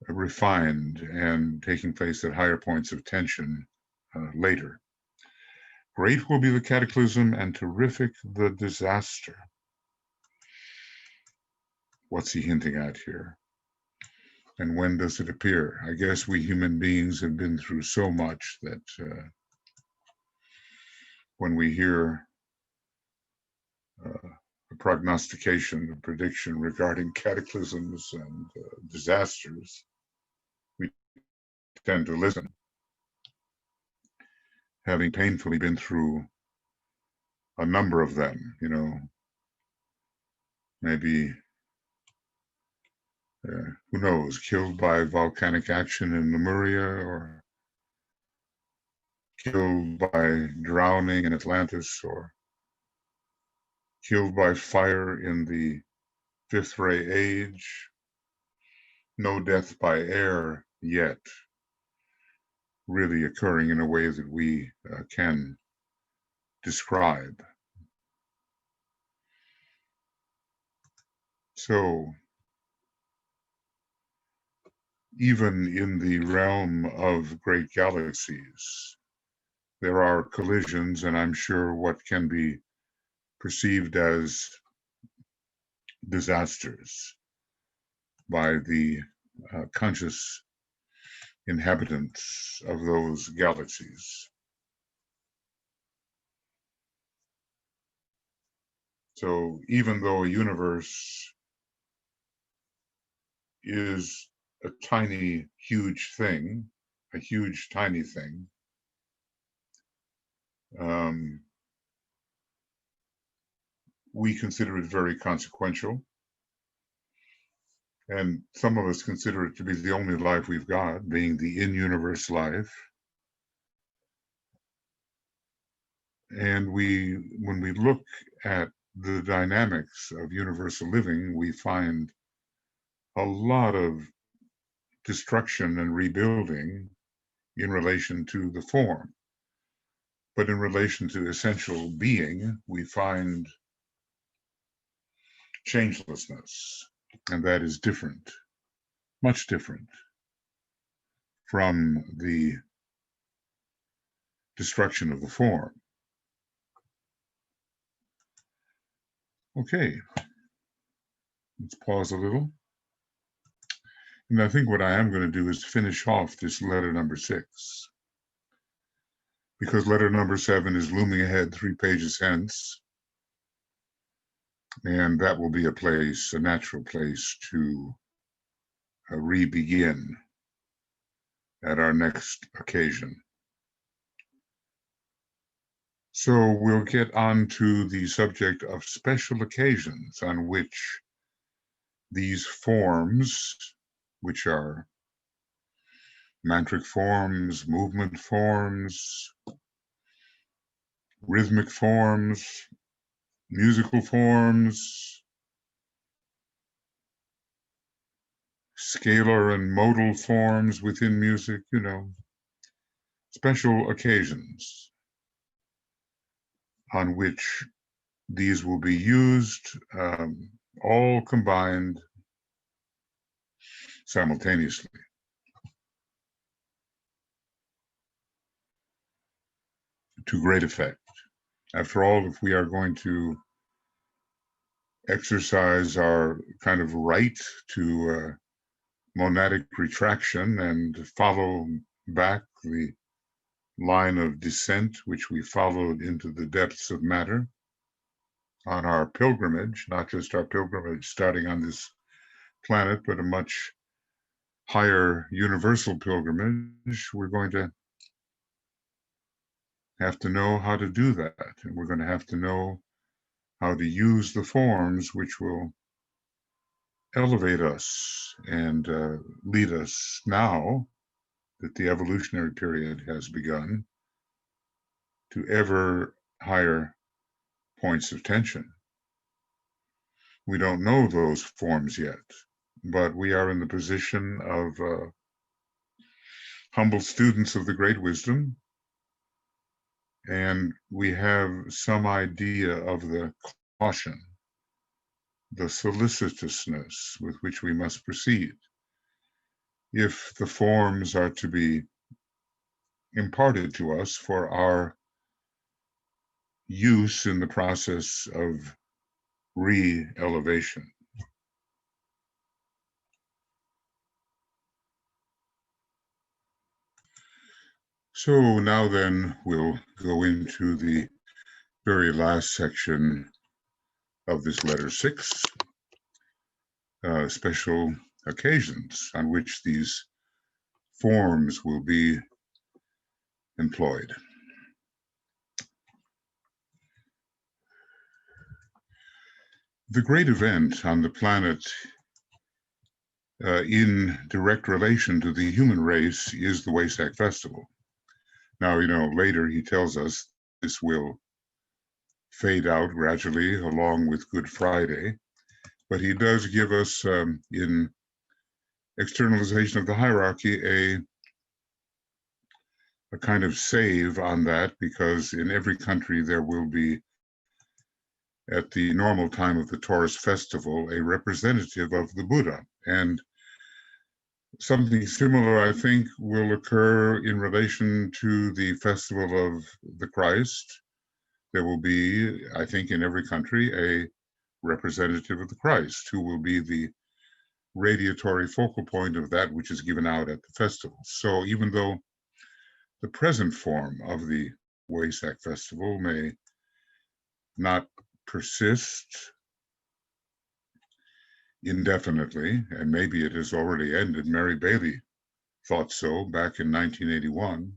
Speaker 1: refined and taking place at higher points of tension later. Great will be the cataclysm and terrific the disaster. What's he hinting at here? And when does it appear? I guess we human beings have been through so much that when we hear a prognostication, a prediction regarding cataclysms and disasters, we tend to listen. Having painfully been through a number of them, maybe, who knows, killed by volcanic action in Lemuria, or killed by drowning in Atlantis, or killed by fire in the Fifth Ray Age. No death by air yet really occurring in a way that we can describe. So even in the realm of great galaxies, there are collisions, and I'm sure what can be perceived as disasters by the conscious inhabitants of those galaxies. So even though a universe is a tiny, huge thing, a huge, tiny thing, we consider it very consequential. And some of us consider it to be the only life we've got, being the in-universe life. And when we look at the dynamics of universal living, we find a lot of destruction and rebuilding in relation to the form. But in relation to essential being, we find changelessness, and that is different, much different from the destruction of the form. Okay, let's pause a little. And I think what I am going to do is finish off this letter number 6, because letter number 7 is looming ahead 3 pages hence. And that will be a place, a natural place to re-begin at our next occasion. So we'll get on to the subject of special occasions on which these forms, which are mantric forms, movement forms, rhythmic forms, musical forms, scalar and modal forms within music, special occasions on which these will be used, all combined simultaneously. To great effect. After all, if we are going to exercise our kind of right to monadic retraction and follow back the line of descent which we followed into the depths of matter on our pilgrimage, not just our pilgrimage starting on this planet, but a much higher universal pilgrimage, we're going to have to know how to do that. And we're going to have to know how to use the forms which will elevate us and lead us now that the evolutionary period has begun to ever higher points of tension. We don't know those forms yet, but we are in the position of humble students of the great wisdom, and we have some idea of the caution, the solicitousness with which we must proceed if the forms are to be imparted to us for our use in the process of re-elevation. So now then, we'll go into the very last section of this letter 6, special occasions on which these forms will be employed. The great event on the planet in direct relation to the human race is the Wesak Festival. Now, later he tells us this will fade out gradually along with Good Friday, but he does give us, in externalization of the hierarchy, a kind of save on that, because in every country there will be, at the normal time of the Taurus festival, a representative of the Buddha. And something similar, I think, will occur in relation to the festival of the Christ. There will be, I think, in every country, a representative of the Christ who will be the radiatory focal point of that which is given out at the festival. So even though the present form of the Wesak festival may not persist indefinitely, and maybe it has already ended. Mary Bailey thought so back in 1981.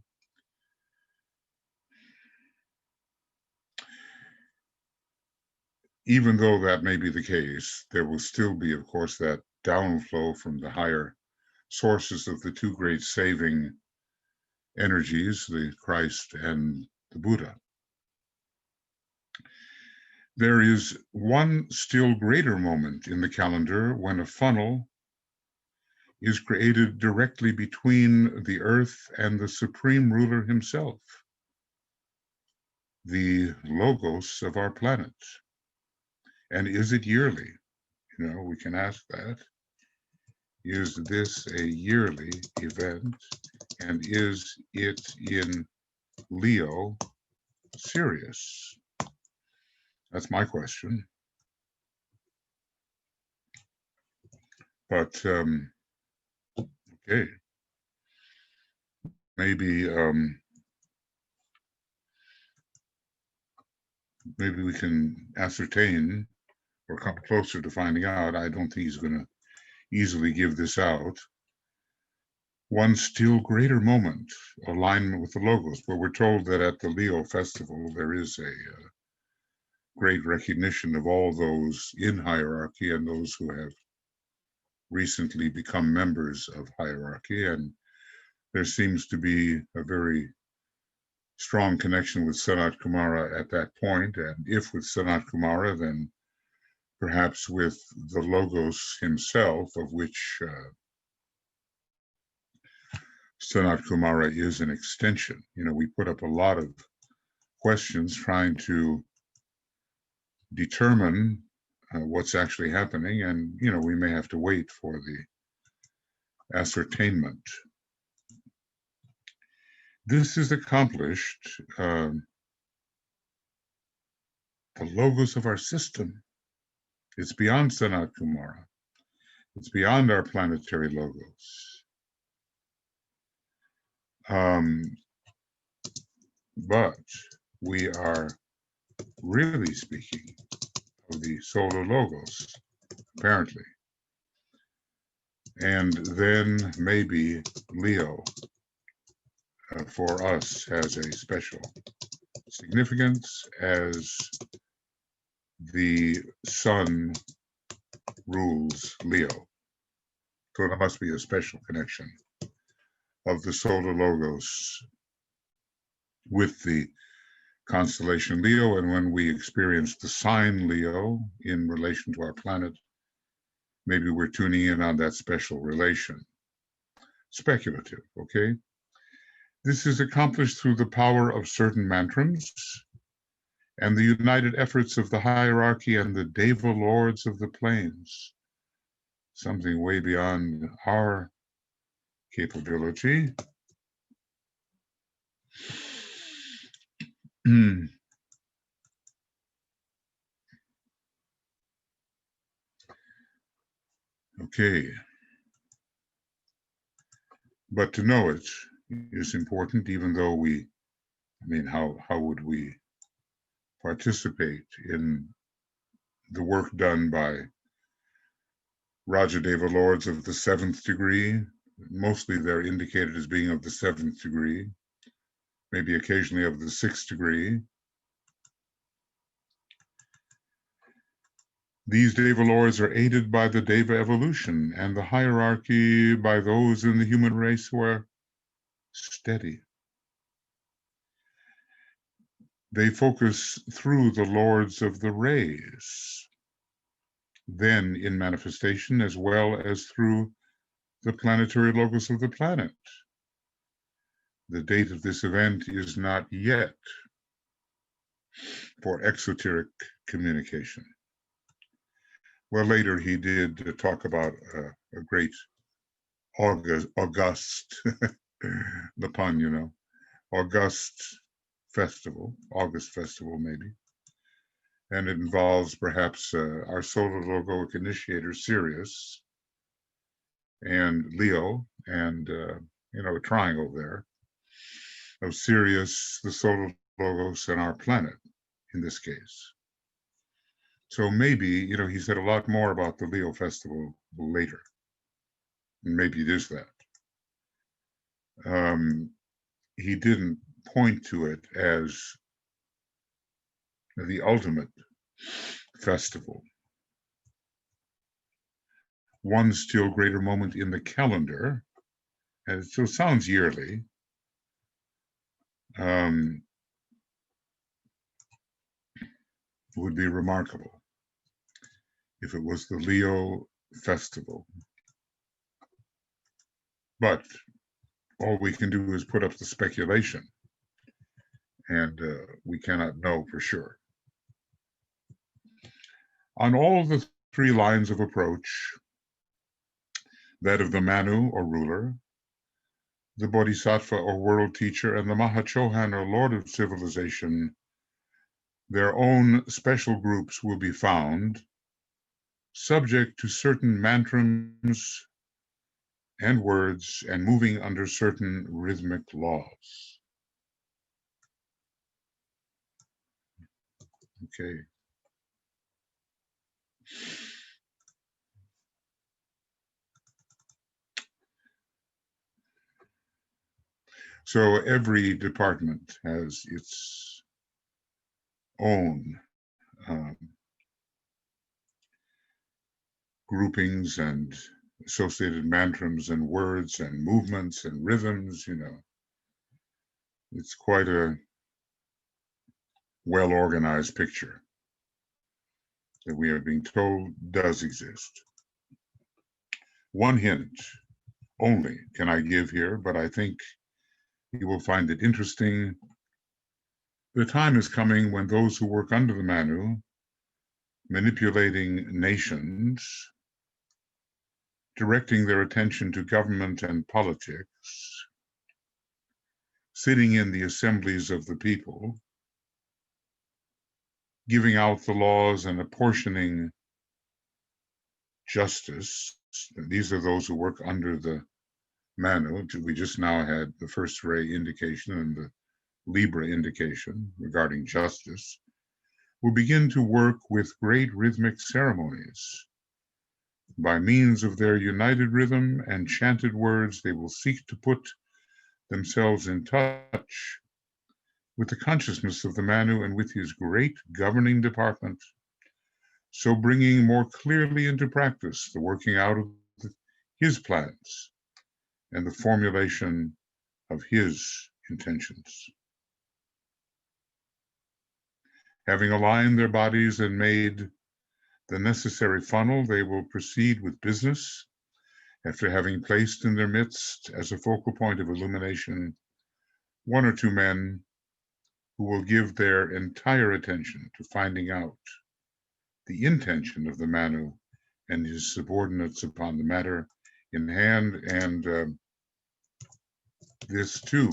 Speaker 1: Even though that may be the case, there will still be, of course, that downflow from the higher sources of the two great saving energies, the Christ and the Buddha. There is one still greater moment in the calendar when a funnel is created directly between the earth and the supreme ruler himself, the logos of our planet. And is it yearly? We can ask that. Is this a yearly event? And is it in Leo Sirius? That's my question. But, okay. Maybe we can ascertain or come closer to finding out. I don't think he's going to easily give this out. One still greater moment, alignment with the Logos, where we're told that at the Leo festival, there is a great recognition of all those in hierarchy and those who have recently become members of hierarchy. And there seems to be a very strong connection with Sanat Kumara at that point. And if with Sanat Kumara, then perhaps with the Logos himself, of which Sanat Kumara is an extension. You know, we put up a lot of questions trying to determine what's actually happening, and you know, we may have to wait for the ascertainment. This is accomplished, the Logos of our system. It's beyond Sanat Kumara. It's beyond our planetary Logos. But we are really speaking of the solar Logos, apparently. And then maybe Leo for us has a special significance, as the sun rules Leo. So there must be a special connection of the solar Logos with the constellation Leo. And when we experience the sign Leo in relation to our planet, maybe we're tuning in on that special relation. Speculative, okay? This is accomplished through the power of certain mantrams and the united efforts of the hierarchy and the Deva lords of the plains, something way beyond our capability. Okay. But to know it is important, even though how would we participate in the work done by Rajadeva lords of the 7th degree? Mostly they're indicated as being of the 7th degree, maybe occasionally of the 6th degree. These Deva lords are aided by the Deva evolution and the hierarchy by those in the human race who are steady. They focus through the lords of the rays, then in manifestation, as well as through the planetary Logos of the planet. The date of this event is not yet for exoteric communication. Well, later he did talk about a great August, the pun, you know, August festival, August festival maybe. And it involves perhaps our solar logoic initiator, Sirius, and Leo, and, you know, a triangle there of Sirius, the solar Logos, and our planet in this case. So maybe, you know, he said a lot more about the Leo festival later. And maybe it is that. He didn't point to it as the ultimate festival. One still greater moment in the calendar, and it still sounds yearly, would be remarkable if it was the Leo festival. But all we can do is put up the speculation, and we cannot know for sure. On all the 3 lines of approach, that of the Manu or ruler, the Bodhisattva or world teacher, and the Mahachohan or lord of civilization, their own special groups will be found, subject to certain mantrams and words, and moving under certain rhythmic laws. Okay. So every department has its own groupings and associated mantras and words and movements and rhythms, It's quite a well-organized picture that we are being told does exist. One hint only can I give here, but I think you will find it interesting. The time is coming when those who work under the Manu, manipulating nations, directing their attention to government and politics, sitting in the assemblies of the people, giving out the laws and apportioning justice. These are those who work under the Manu. We just now had the first ray indication and the Libra indication regarding justice. Will begin to work with great rhythmic ceremonies. By means of their united rhythm and chanted words, they will seek to put themselves in touch with the consciousness of the Manu and with his great governing department, so bringing more clearly into practice the working out of his plans and the formulation of his intentions. Having aligned their bodies and made the necessary funnel, they will proceed with business after having placed in their midst as a focal point of illumination one or two men who will give their entire attention to finding out the intention of the Manu and his subordinates upon the matter in hand, and this too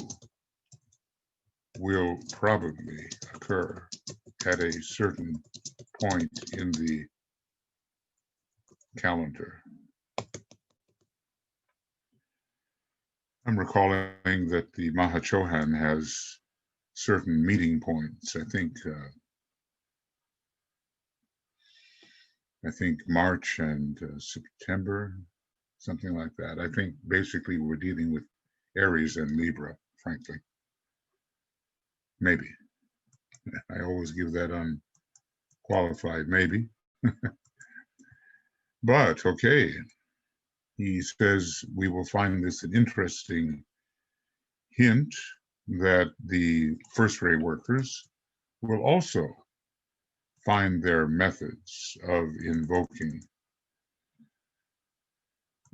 Speaker 1: will probably occur at a certain point in the calendar. I'm recalling that the Mahachohan has certain meeting points. I think March and September, something like that. I think basically we're dealing with Aries and Libra, frankly. Maybe. I always give that unqualified maybe. But okay, he says we will find this an interesting hint that the first ray workers will also find their methods of invoking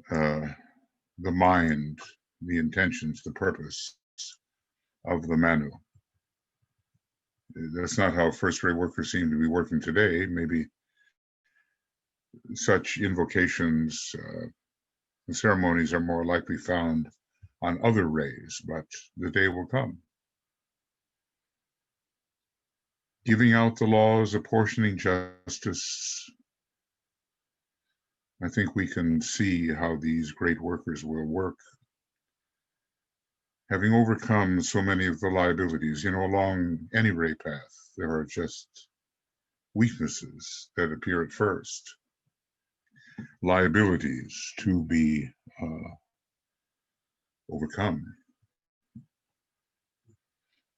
Speaker 1: the mind, the intentions, the purpose of the Manu. That's not how first ray workers seem to be working today. Maybe such invocations and ceremonies are more likely found on other rays, but the day will come. Giving out the laws, apportioning justice. I think we can see how these great workers will work. Having overcome so many of the liabilities, along any ray path, there are just weaknesses that appear at first, liabilities to be overcome.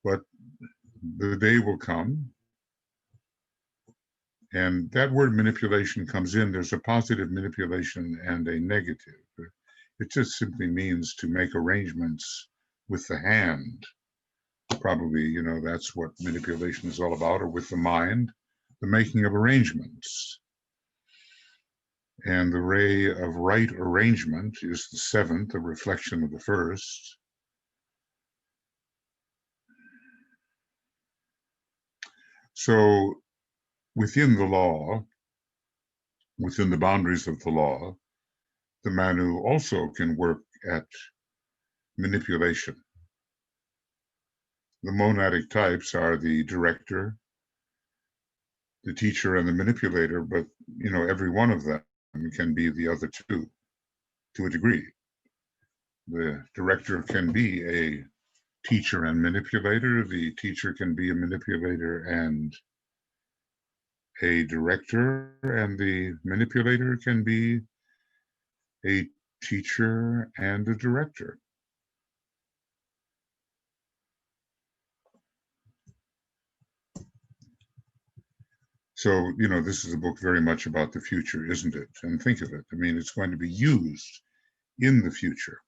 Speaker 1: But the day will come, and that word manipulation comes in. There's a positive manipulation and a negative. It just simply means to make arrangements with the hand. Probably, that's what manipulation is all about, or with the mind, the making of arrangements. And the ray of right arrangement is the seventh, a reflection of the first. So within the law, within the boundaries of the law, the Manu also can work at manipulation. The monadic types are the director, the teacher, and the manipulator, but every one of them can be the other two to a degree. The director can be a teacher and manipulator. The teacher can be a manipulator and a director, and the manipulator can be a teacher and a director. So, this is a book very much about the future, isn't it? And think of it. I mean, it's going to be used in the future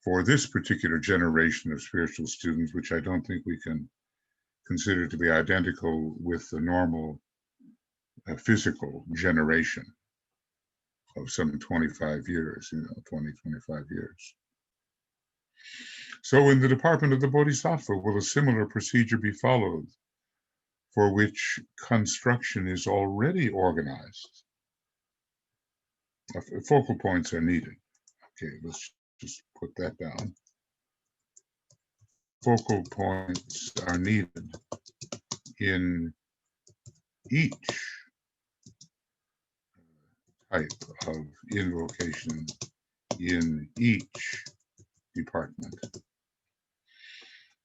Speaker 1: for this particular generation of spiritual students, which I don't think we can consider to be identical with the normal physical generation of some 25 years, 20, 25 years. So in the department of the Bodhisattva, will a similar procedure be followed for which construction is already organized? Focal points are needed. Okay, let's just put that down. Focal points are needed in each type of invocation in each department.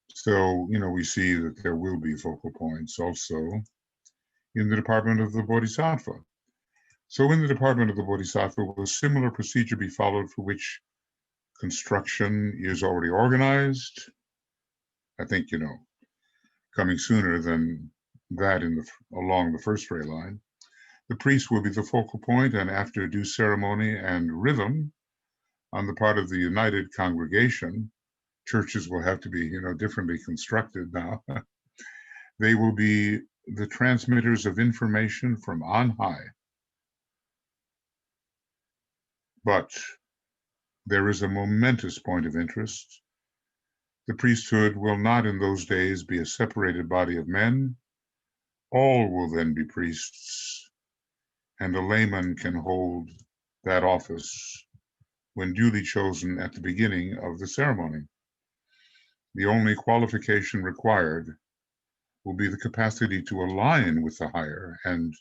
Speaker 1: So, we see that there will be focal points also in the department of the Bodhisattva. So in the department of the Bodhisattva, will a similar procedure be followed for which construction is already organized? I think, coming sooner than that along the first ray line. The priest will be the focal point, and after due ceremony and rhythm on the part of the united congregation, churches will have to be, differently constructed now. They will be the transmitters of information from on high. But there is a momentous point of interest. The priesthood will not in those days be a separated body of men. All will then be priests, and a layman can hold that office when duly chosen at the beginning of the ceremony. The only qualification required will be the capacity to align with the higher and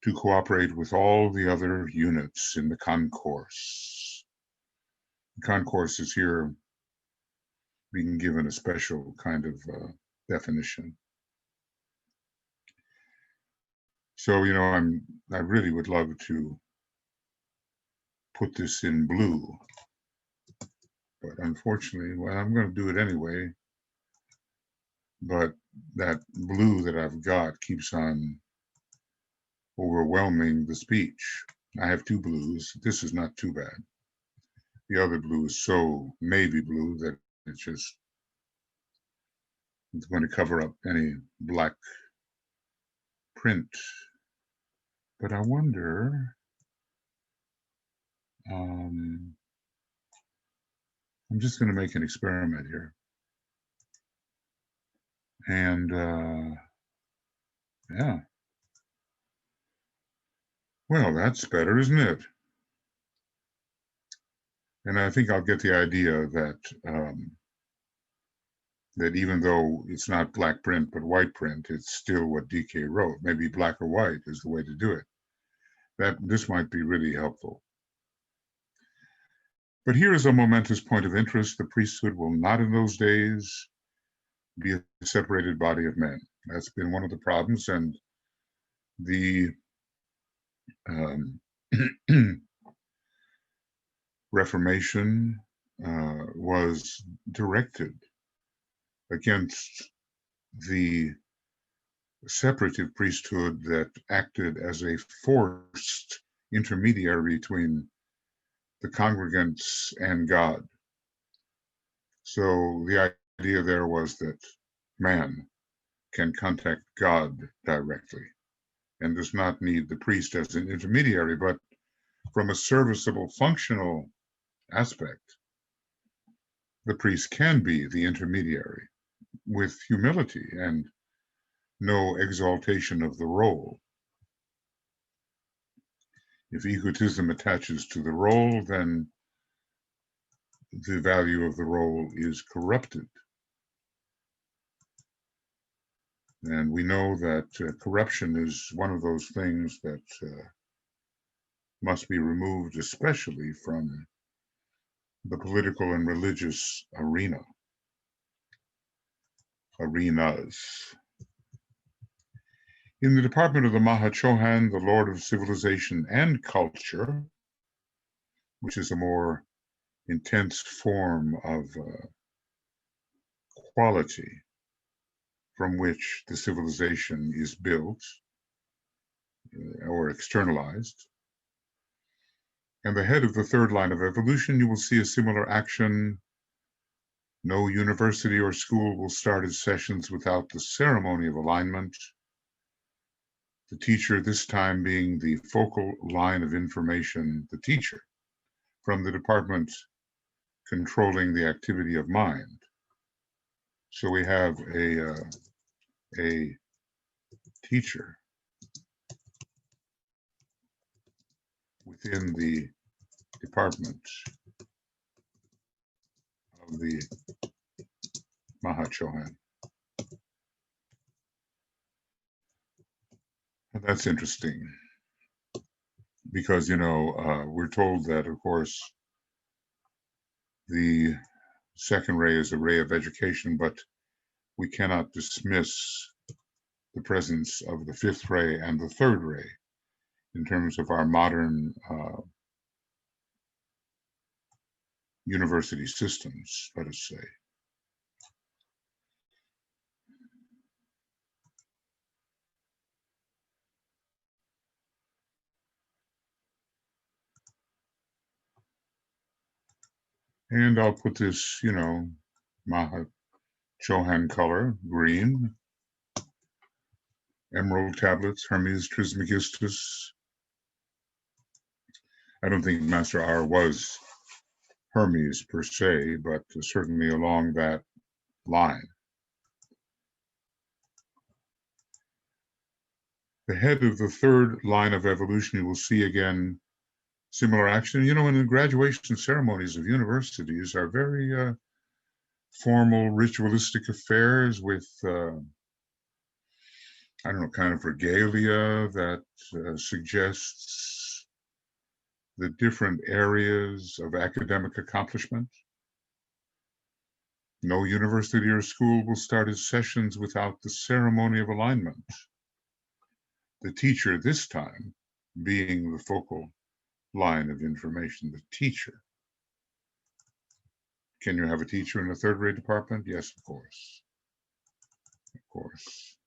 Speaker 1: to cooperate with all the other units in the concourse. The concourse is here being given a special kind of definition. So, I really would love to put this in blue, but unfortunately, well, I'm going to do it anyway. But that blue that I've got keeps on overwhelming the speech. I have two blues. This is not too bad. The other blue is so navy blue that it's going to cover up any black print. But I wonder, I'm just going to make an experiment here. And yeah. Well, that's better, isn't it? And I think I'll get the idea that that even though it's not black print but white print, it's still what DK wrote. Maybe black or white is the way to do it. This might be really helpful. But here is a momentous point of interest. The priesthood will not in those days be a separated body of men. That's been one of the problems, and the Reformation was directed against the separative priesthood that acted as a forced intermediary between the congregants and God. So the idea there was that man can contact God directly and does not need the priest as an intermediary, but from a serviceable, functional aspect, the priest can be the intermediary with humility and no exaltation of the role. If egotism attaches to the role, then the value of the role is corrupted. And we know that corruption is one of those things that must be removed, especially from the political and religious arenas. In the department of the Mahachohan, the Lord of Civilization and Culture, which is a more intense form of quality from which the civilization is built or externalized. And the head of the third line of evolution, you will see a similar action. No university or school will start its sessions without the ceremony of alignment. The teacher, this time being the focal line of information, the teacher, from the department controlling the activity of mind. So we have a teacher within the department of the Mahachohan. And that's interesting because, we're told that, of course, the second ray is a ray of education, but we cannot dismiss the presence of the fifth ray and the third ray in terms of our modern university systems, let us say. And I'll put this, Mahachohan color, green, emerald tablets, Hermes Trismegistus. I don't think Master R was Hermes per se, but certainly along that line. The head of the third line of evolution, you will see again similar action. And the graduation ceremonies of universities are very formal, ritualistic affairs with, kind of regalia that suggests the different areas of academic accomplishment. No university or school will start its sessions without the ceremony of alignment. The teacher, this time, being the focal line of information, the teacher. Can you have a teacher in a third grade department? Yes, of course. Of course.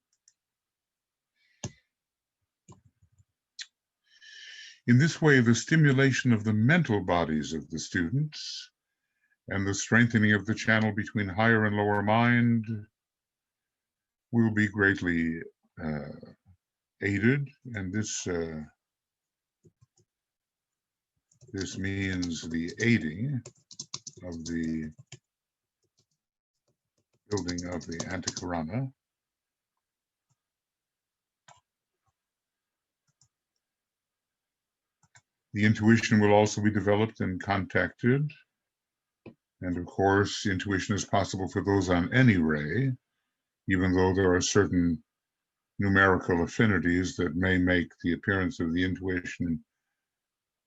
Speaker 1: In this way, the stimulation of the mental bodies of the students and the strengthening of the channel between higher and lower mind will be greatly aided, and this means the aiding of the building of the Antakarana. The intuition will also be developed and contacted. And of course, intuition is possible for those on any ray, even though there are certain numerical affinities that may make the appearance of the intuition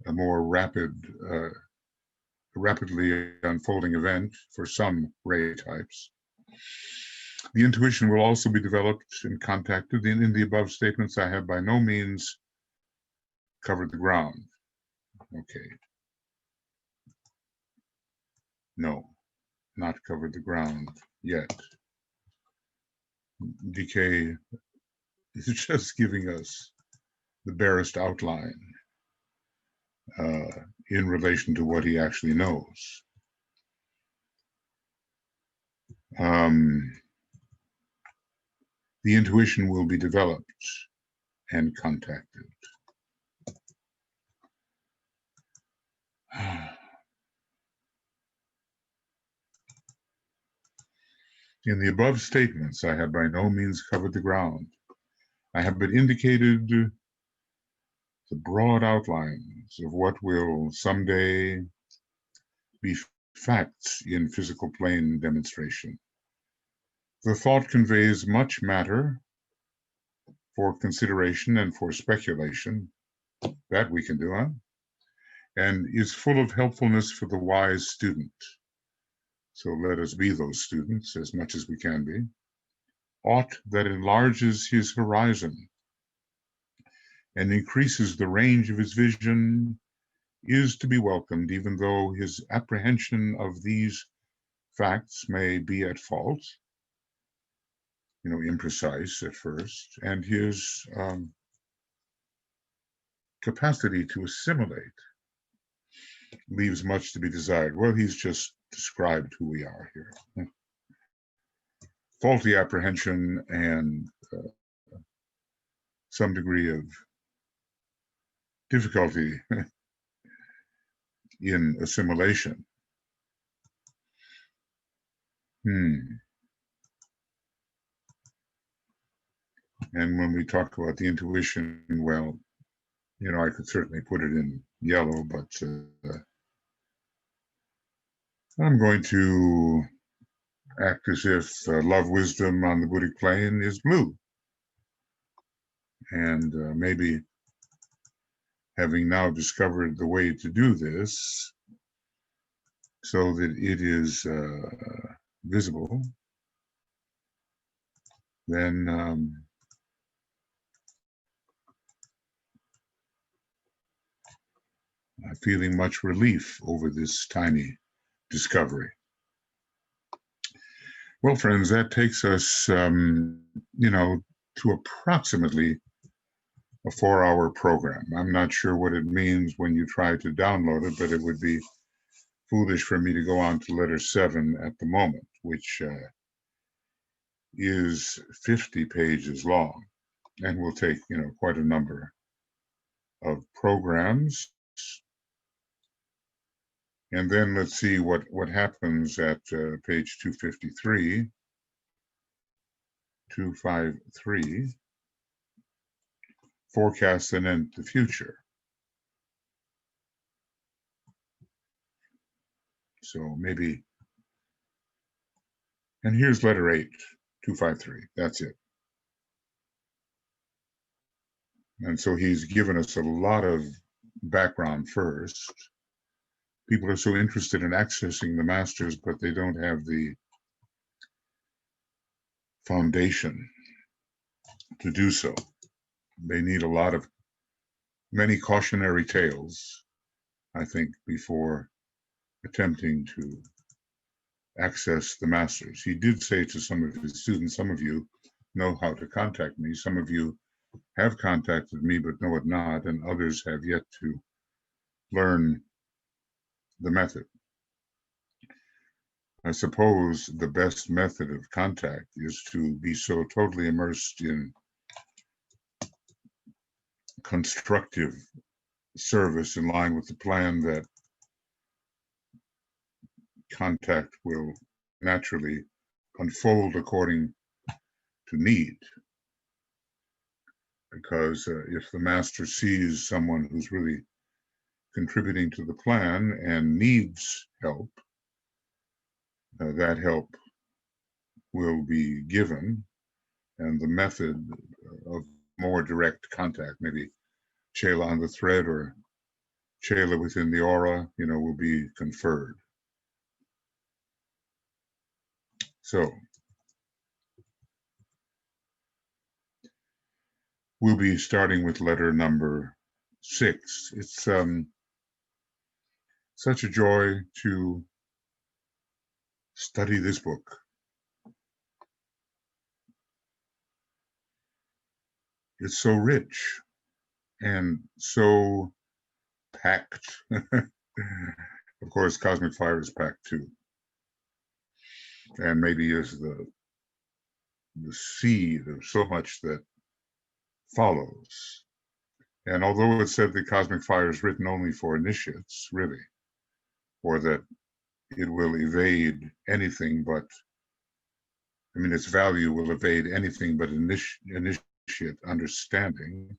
Speaker 1: a more rapidly unfolding event for some ray types. The intuition will also be developed and contacted. In the above statements, I have by no means covered the ground. Okay. No, not covered the ground yet. DK is just giving us the barest outline in relation to what he actually knows. The intuition will be developed and contacted. In the above statements, I have by no means covered the ground. I have but indicated the broad outlines of what will someday be facts in physical plane demonstration. The thought conveys much matter for consideration and for speculation. That we can do, huh? And is full of helpfulness for the wise student. So let us be those students as much as we can be. Aught that enlarges his horizon and increases the range of his vision is to be welcomed, even though his apprehension of these facts may be at fault, imprecise at first, and his capacity to assimilate leaves much to be desired. Well, he's just described who we are here. Faulty apprehension and some degree of difficulty in assimilation. And when we talk about the intuition, well, I could certainly put it in yellow, but I'm going to act as if love wisdom on the Buddhic plane is blue. And maybe having now discovered the way to do this so that it is visible, then I'm feeling much relief over this tiny discovery. Well, friends, that takes us, to approximately a 4-hour program. I'm not sure what it means when you try to download it, but it would be foolish for me to go on to letter 7 at the moment, which is 50 pages long and will take, quite a number of programs. And then let's see what happens at page 253, forecast and end the future. So maybe, and here's letter 8, 253, that's it. And so he's given us a lot of background first. People are so interested in accessing the masters, but they don't have the foundation to do so. They need many cautionary tales, I think, before attempting to access the masters. He did say to some of his students, some of you know how to contact me. Some of you have contacted me but know it not, and others have yet to learn the method. I suppose the best method of contact is to be so totally immersed in constructive service in line with the plan that contact will naturally unfold according to need. Because if the master sees someone who's really contributing to the plan and needs help, that help will be given, and the method of more direct contact, maybe Chela on the thread or Chela within the aura, will be conferred. So we'll be starting with letter number 6. It's such a joy to study this book. It's so rich and so packed. Of course, Cosmic Fire is packed too. And maybe is the seed of so much that follows. And although it's said that Cosmic Fire is written only for initiates, really, or that it will evade anything but, its value will evade anything but initiate understanding,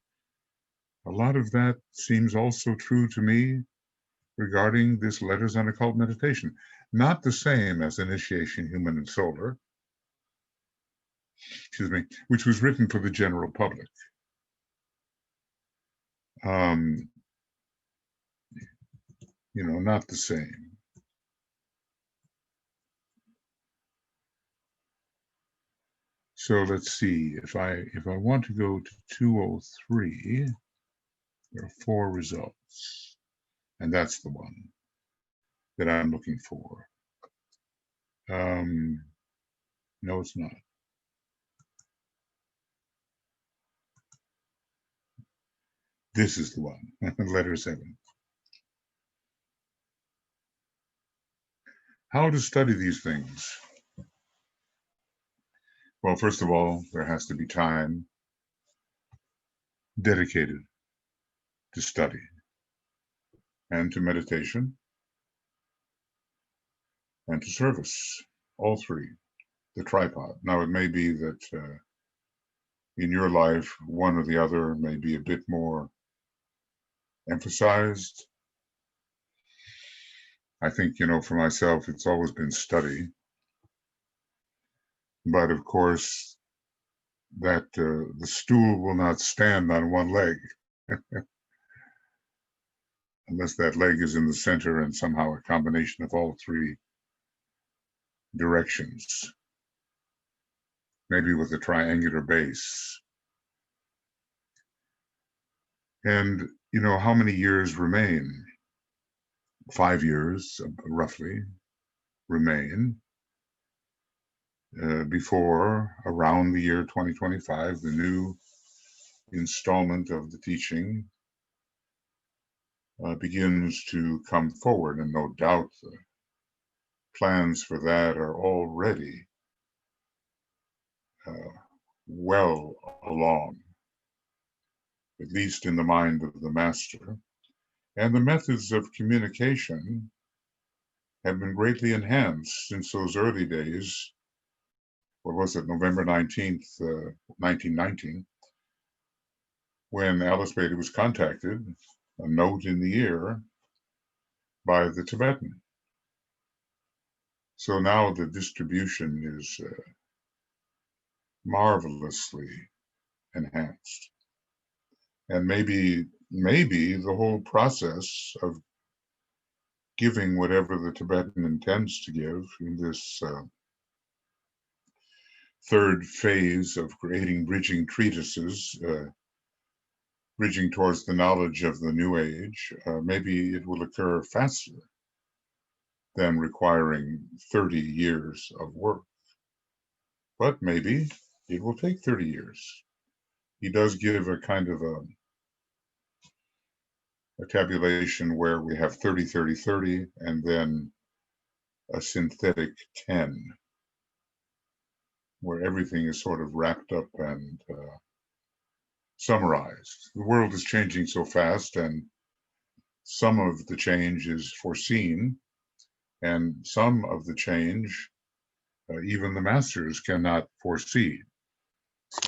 Speaker 1: a lot of that seems also true to me regarding this Letters on Occult Meditation. Not the same as Initiation Human and Solar, which was written for the general public. Not the same. So let's see, if I want to go to 203, There are 4 results, and that's the one that I'm looking for. No, it's not. This is the one, letter 7. How to study these things? Well, first of all, there has to be time dedicated to study and to meditation and to service, all 3, the tripod. Now, it may be that in your life, one or the other may be a bit more emphasized. I think, for myself, it's always been study. But of course, that the stool will not stand on one leg unless that leg is in the center and somehow a combination of all 3 directions, maybe with a triangular base. And, how many years remain? 5 years, roughly, remain before around the year 2025, the new installment of the teaching begins to come forward, and no doubt the plans for that are already well along, at least in the mind of the master. And the methods of communication have been greatly enhanced since those early days. What was it, November 19th, 1919, when Alice Bailey was contacted, a note in the ear, by the Tibetan. So now the distribution is marvelously enhanced. And maybe the whole process of giving whatever the Tibetan intends to give in this 3rd phase of creating bridging treatises, bridging towards the knowledge of the New Age, maybe it will occur faster than requiring 30 years of work. But maybe it will take 30 years. He does give a kind of a tabulation where we have 30, 30, 30, and then a synthetic 10, where everything is sort of wrapped up and summarized. The world is changing so fast, and some of the change is foreseen, and some of the change even the masters cannot foresee,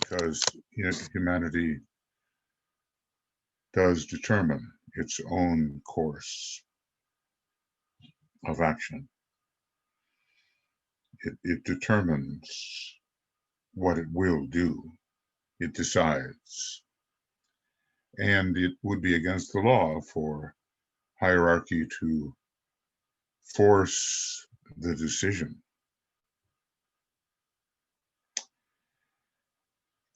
Speaker 1: because humanity does determine its own course of action. It determines what it will do. It decides. And it would be against the law for hierarchy to force the decision.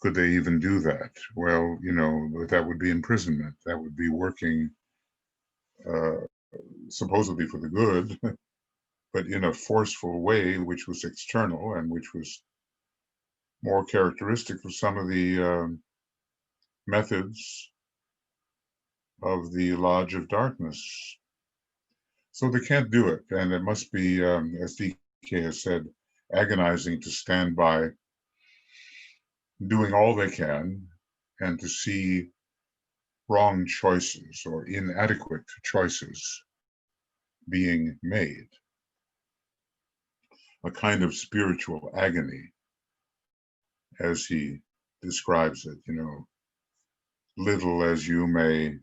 Speaker 1: Could they even do that? Well, that would be imprisonment. That would be working supposedly for the good, but in a forceful way, which was external and which was more characteristic of some of the methods of the Lodge of Darkness. So they can't do it, and it must be, as DK has said, agonizing to stand by doing all they can and to see wrong choices or inadequate choices being made. A kind of spiritual agony, as he describes it, little as you may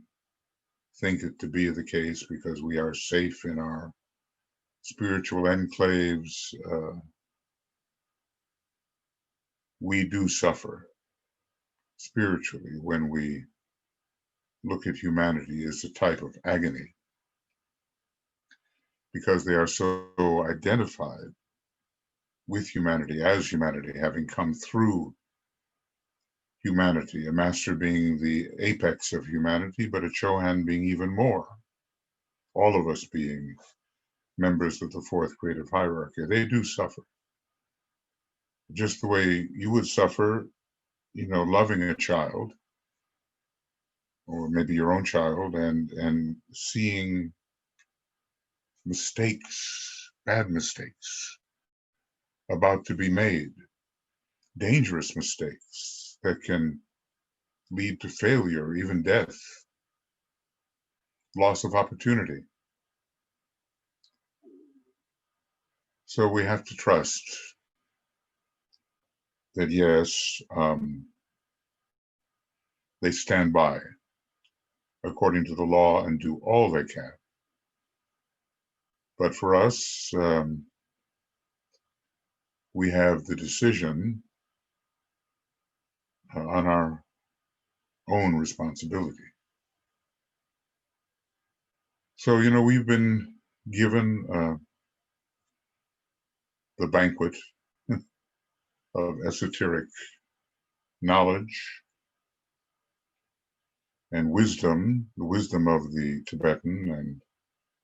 Speaker 1: think it to be the case because we are safe in our spiritual enclaves, we do suffer spiritually when we look at humanity as a type of agony, because they are so identified with humanity as humanity, having come through humanity, a master being the apex of humanity, but a Chohan being even more. All of us being members of the fourth creative hierarchy, they do suffer. Just the way you would suffer, loving a child, or maybe your own child, and seeing mistakes, bad mistakes, about to be made, dangerous mistakes that can lead to failure, even death, loss of opportunity. So we have to trust that, yes, they stand by according to the law and do all they can. But for us, we have the decision on our own responsibility. So, we've been given the banquet of esoteric knowledge and wisdom, the wisdom of the Tibetan and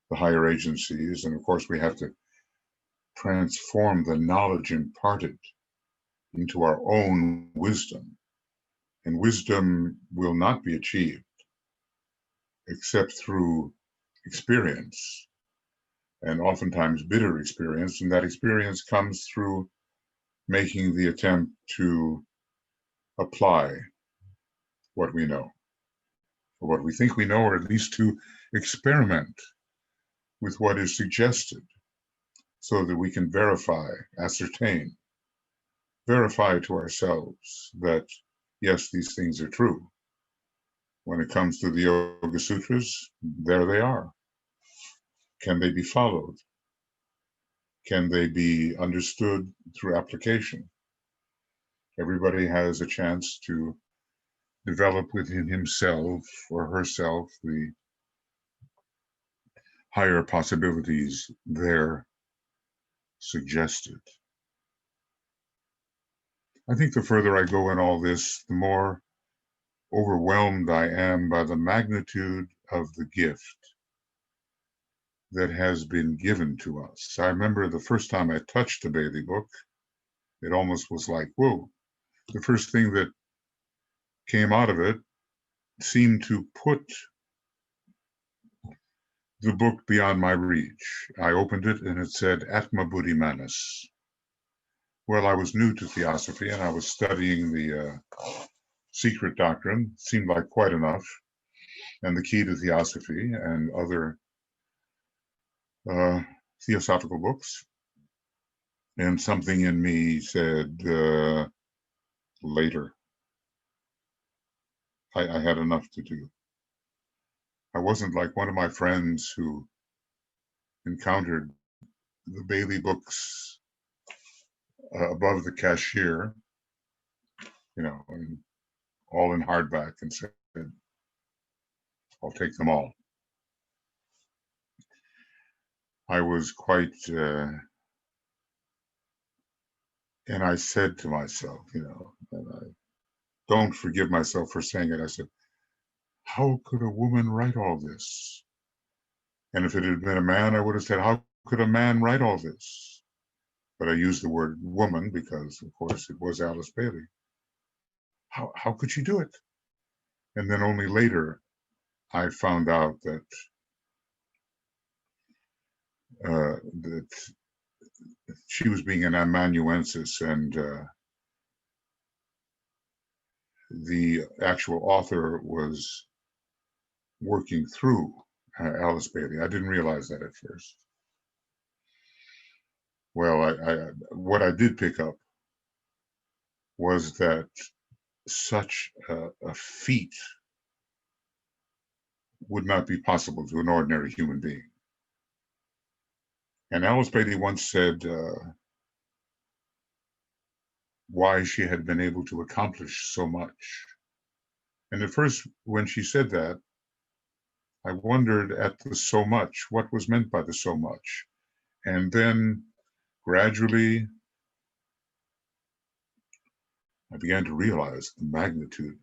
Speaker 1: the higher agencies. And of course, we have to transform the knowledge imparted into our own wisdom. And wisdom will not be achieved except through experience, and oftentimes bitter experience. And that experience comes through making the attempt to apply what we know, or what we think we know, or at least to experiment with what is suggested so that we can verify, ascertain, verify to ourselves that, yes, these things are true. When it comes to the Yoga Sutras, there they are. Can they be followed? Can they be understood through application? Everybody has a chance to develop within himself or herself the higher possibilities there suggested. I think the further I go in all this, the more overwhelmed I am by the magnitude of the gift that has been given to us. I remember the first time I touched the Bailey book, it almost was like, whoa. The first thing that came out of it seemed to put the book beyond my reach. I opened it and it said Atma Buddhi Manas. Well, I was new to theosophy and I was studying the secret doctrine, seemed like quite enough, and the key to theosophy and other theosophical books. And something in me said, later. I had enough to do. I wasn't like one of my friends who encountered the Bailey books above the cashier, and all in hardback, and said, I'll take them all. I was quite, and I said to myself, and I don't forgive myself for saying it, I said, how could a woman write all this? And if it had been a man, I would have said, how could a man write all this? But I used the word woman because, of course, it was Alice Bailey. How could she do it? And then only later I found out that that she was being an amanuensis, and the actual author was working through Alice Bailey. I didn't realize that at first. Well, what I did pick up was that such a feat would not be possible to an ordinary human being. And Alice Bailey once said why she had been able to accomplish so much. And at first, when she said that, I wondered at the so much, what was meant by the so much. And then gradually, I began to realize the magnitude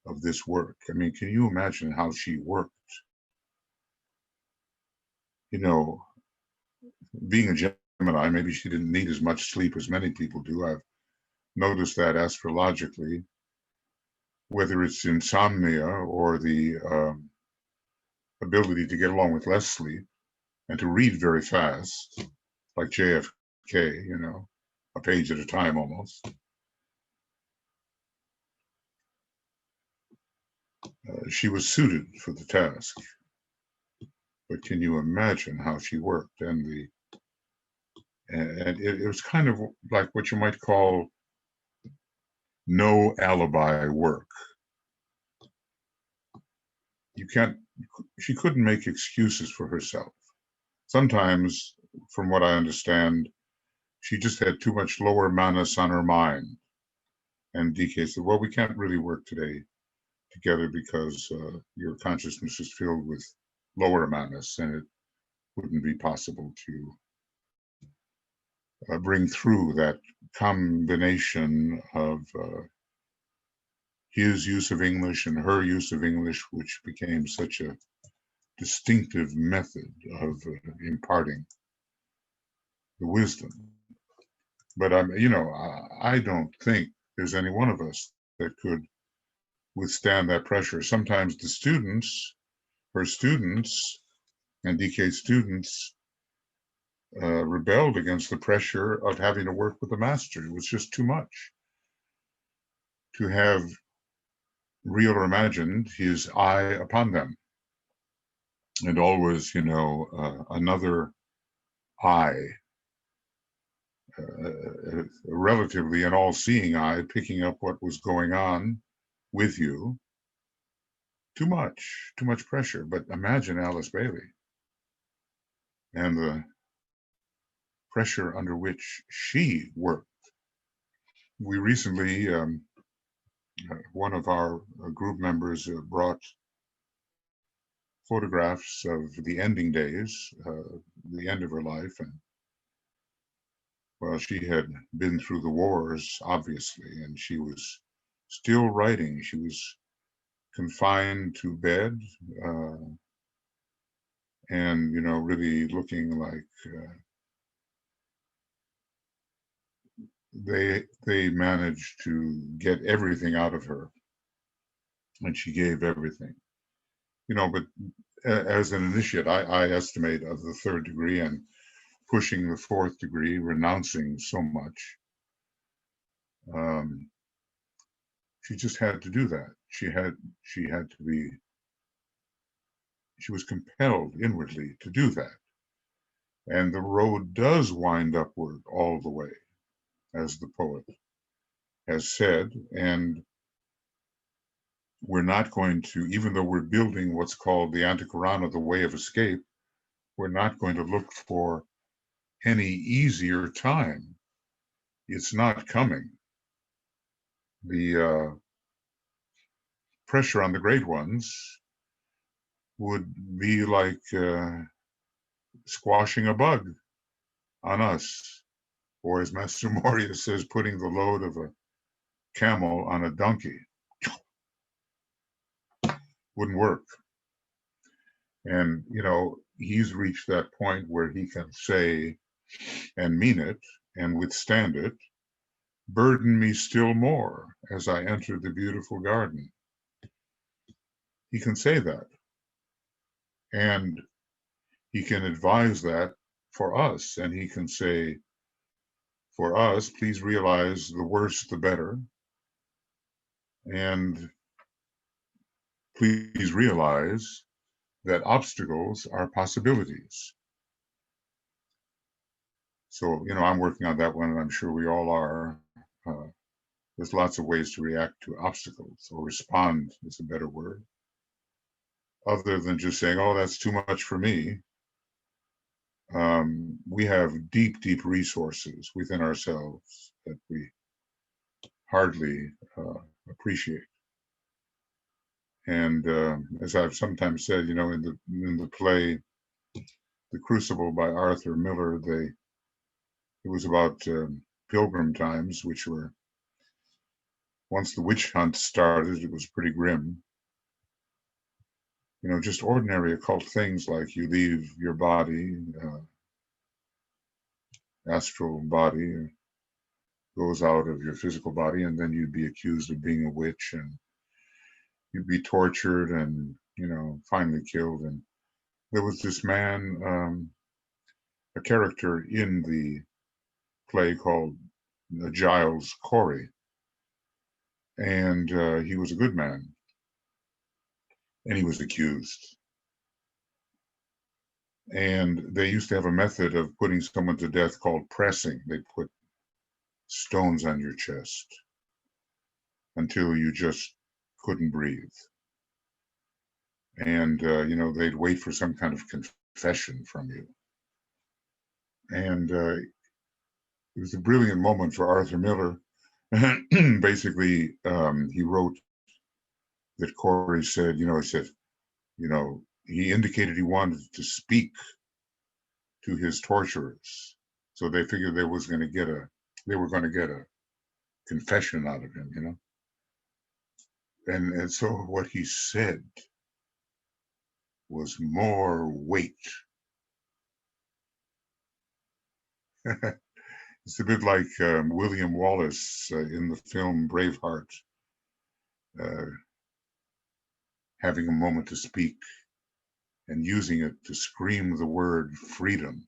Speaker 1: of this work. I mean, can you imagine how she worked? You know, being a Gemini, maybe she didn't need as much sleep as many people do. I've noticed that astrologically, whether it's insomnia or the ability to get along with less sleep and to read very fast, like JFK, a page at a time almost. She was suited for the task. But can you imagine how she worked? And it was kind of like what you might call no alibi work. She couldn't make excuses for herself. Sometimes, from what I understand, she just had too much lower manas on her mind. And DK said, well, we can't really work today together because your consciousness is filled with lower manas, and it wouldn't be possible to bring through that combination of his use of English and her use of English, which became such a distinctive method of imparting the wisdom. But I don't think there's any one of us that could withstand that pressure. Sometimes the students, her students, and DK students rebelled against the pressure of having to work with the master. It was just too much to have, real or imagined, his eye upon them. And always, another eye, relatively an all-seeing eye, picking up what was going on with you. Too much pressure. But imagine Alice Bailey and the pressure under which she worked. We recently, one of our group members brought photographs of the ending days, the end of her life, and well, she had been through the wars, obviously, and she was still writing. She was confined to bed, and really looking like they managed to get everything out of her, and she gave everything. But as an initiate, I estimate of the third degree and pushing the fourth degree, renouncing so much. She just had to do that. She was compelled inwardly to do that. And the road does wind upward all the way, as the poet has said. And we're not going to, even though we're building what's called the Antikarana, the way of escape, we're not going to look for any easier time. It's not coming. The pressure on the great ones would be like squashing a bug on us, or as Master Moria says, putting the load of a camel on a donkey. Wouldn't work. And he's reached that point where he can say and mean it and withstand it. Burden me still more as I enter the beautiful garden. He can say that, and he can advise that for us, and he can say, for us, please realize the worse the better, and please realize that obstacles are possibilities. So, I'm working on that one, and I'm sure we all are. There's lots of ways to react to obstacles, or respond is a better word, other than just saying, oh, that's too much for me. We have deep resources within ourselves that we hardly appreciate. And as I've sometimes said, in the play The Crucible by Arthur Miller, it was about pilgrim times, which were once the witch hunt started, it was pretty grim. Just ordinary occult things like you leave your body, astral body, goes out of your physical body, and then you'd be accused of being a witch, and you'd be tortured and, finally killed. And there was this man, a character in the play called Giles Corey, and he was a good man, and he was accused. And they used to have a method of putting someone to death called pressing. They put stones on your chest until you just couldn't breathe. And, they'd wait for some kind of confession from you. And it was a brilliant moment for Arthur Miller. Basically, he wrote that Corey said, he indicated he wanted to speak to his torturers. So they figured they were going to get a confession out of him, And so what he said was more weight. It's a bit like William Wallace in the film Braveheart, having a moment to speak and using it to scream the word freedom.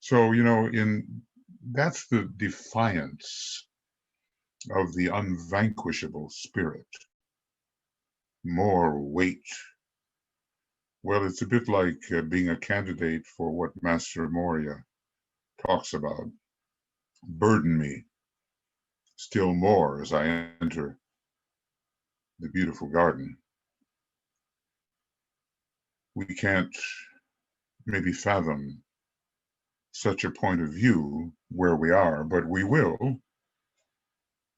Speaker 1: So, that's the defiance of the unvanquishable spirit. More weight. Well, it's a bit like being a candidate for what Master Moria talks about. Burden me still more as I enter the beautiful garden. We can't maybe fathom such a point of view where we are, but we will,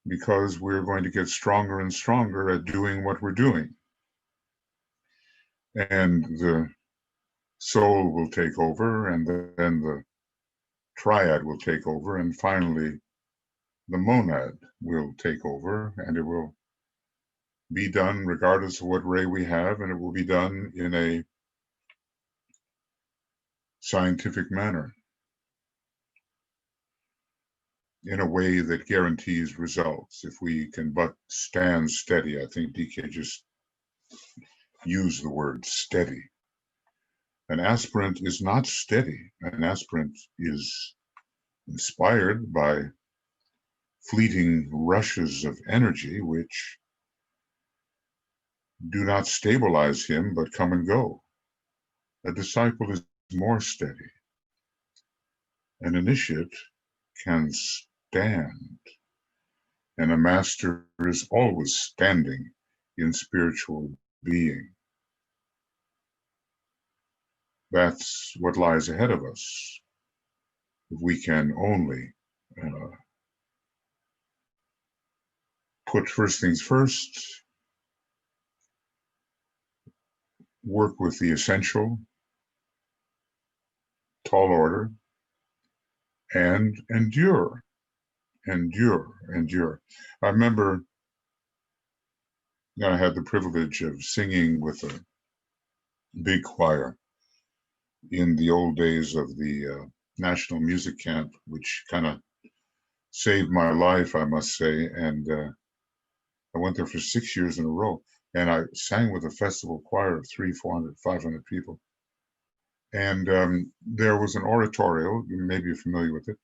Speaker 1: because we're going to get stronger and stronger at doing what we're doing. And the soul will take over, and then the triad will take over, and finally the monad will take over, and it will be done regardless of what ray we have, and it will be done in a scientific manner, in a way that guarantees results. If we can but stand steady. I think DK just used the word steady. An aspirant is not steady. An aspirant is inspired by fleeting rushes of energy which do not stabilize him but come and go. A disciple is more steady. An initiate can stand, and a master is always standing in spiritual being. That's what lies ahead of us. If we can only put first things first, work with the essential, tall order, and endure. I remember I had the privilege of singing with a big choir in the old days of the National Music Camp, which kind of saved my life, I must say. And I went there for 6 years in a row, and I sang with a festival choir of 300, 400, 500 people. And there was an oratorio, you may be familiar with it,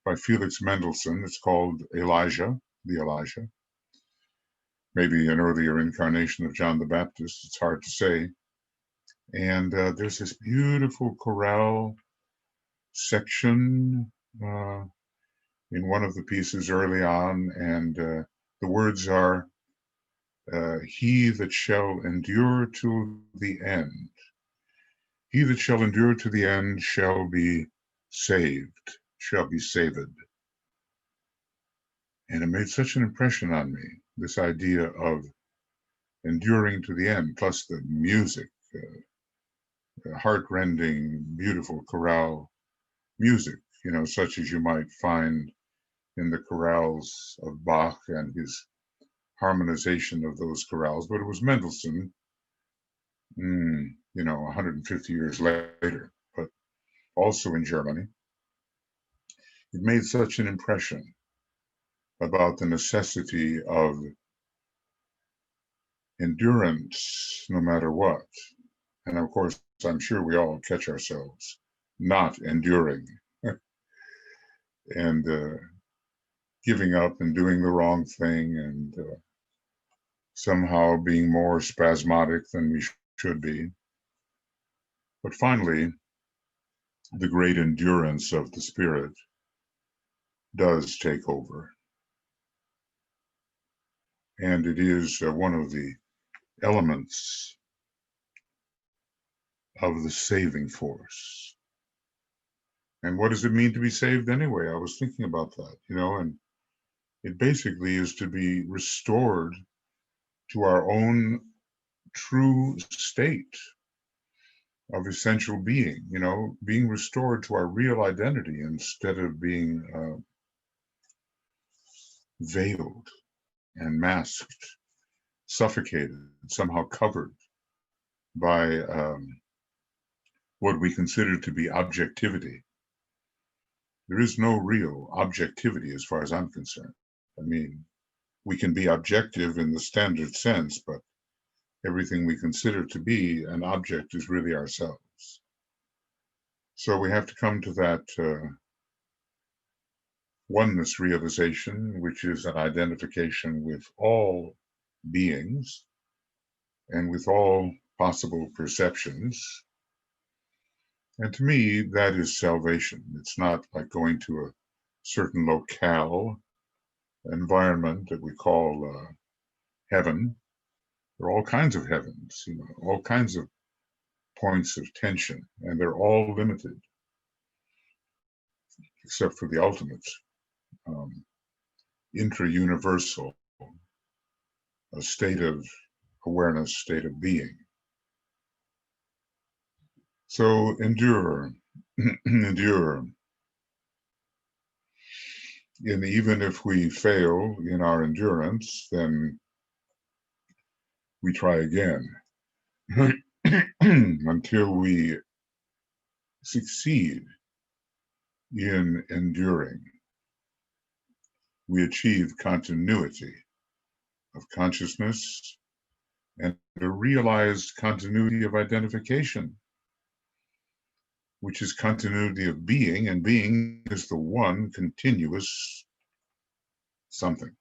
Speaker 1: by Felix Mendelssohn. It's called Elijah, the Elijah. Maybe an earlier incarnation of John the Baptist, it's hard to say. And there's this beautiful chorale section in one of the pieces early on, and the words are, he that shall endure to the end. He that shall endure to the end shall be saved, shall be saved. And it made such an impression on me, this idea of enduring to the end, plus the music, heart-rending, beautiful chorale music, such as you might find in the chorales of Bach and his harmonization of those chorales, but it was Mendelssohn, 150 years later, but also in Germany. It made such an impression about the necessity of endurance no matter what. And of course, I'm sure we all catch ourselves not enduring and giving up and doing the wrong thing and somehow being more spasmodic than we should be. But finally, the great endurance of the spirit does take over. And it is one of the elements of the saving force. And what does it mean to be saved anyway? I was thinking about that, and it basically is to be restored to our own true state of essential being, being restored to our real identity instead of being veiled and masked, suffocated, somehow covered by what we consider to be objectivity. There is no real objectivity as far as I'm concerned. I mean, we can be objective in the standard sense, but everything we consider to be an object is really ourselves. So we have to come to that oneness realization, which is an identification with all beings and with all possible perceptions. And to me, that is salvation. It's not like going to a certain locale, environment that we call heaven. There are all kinds of heavens, all kinds of points of tension, and they're all limited, except for the ultimate, intra-universal, a state of awareness, state of being. So endure, endure. And even if we fail in our endurance, then we try again until we succeed in enduring. We achieve continuity of consciousness and a realized continuity of identification, which is continuity of being, and being is the one continuous something.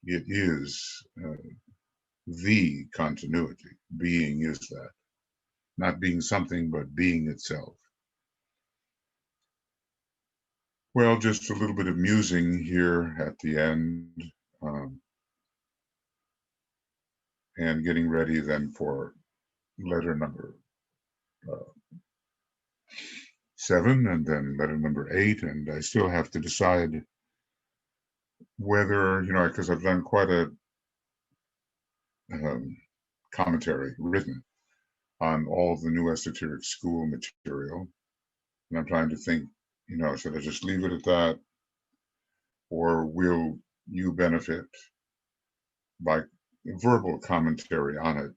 Speaker 1: It is the continuity. Being is that. Not being something, but being itself. Well, just a little bit of musing here at the end, and getting ready then for letter number 7 and then letter number 8. And I still have to decide whether, because I've done quite a commentary written on all of the new esoteric school material. And I'm trying to think, should I just leave it at that? Or will you benefit by verbal commentary on it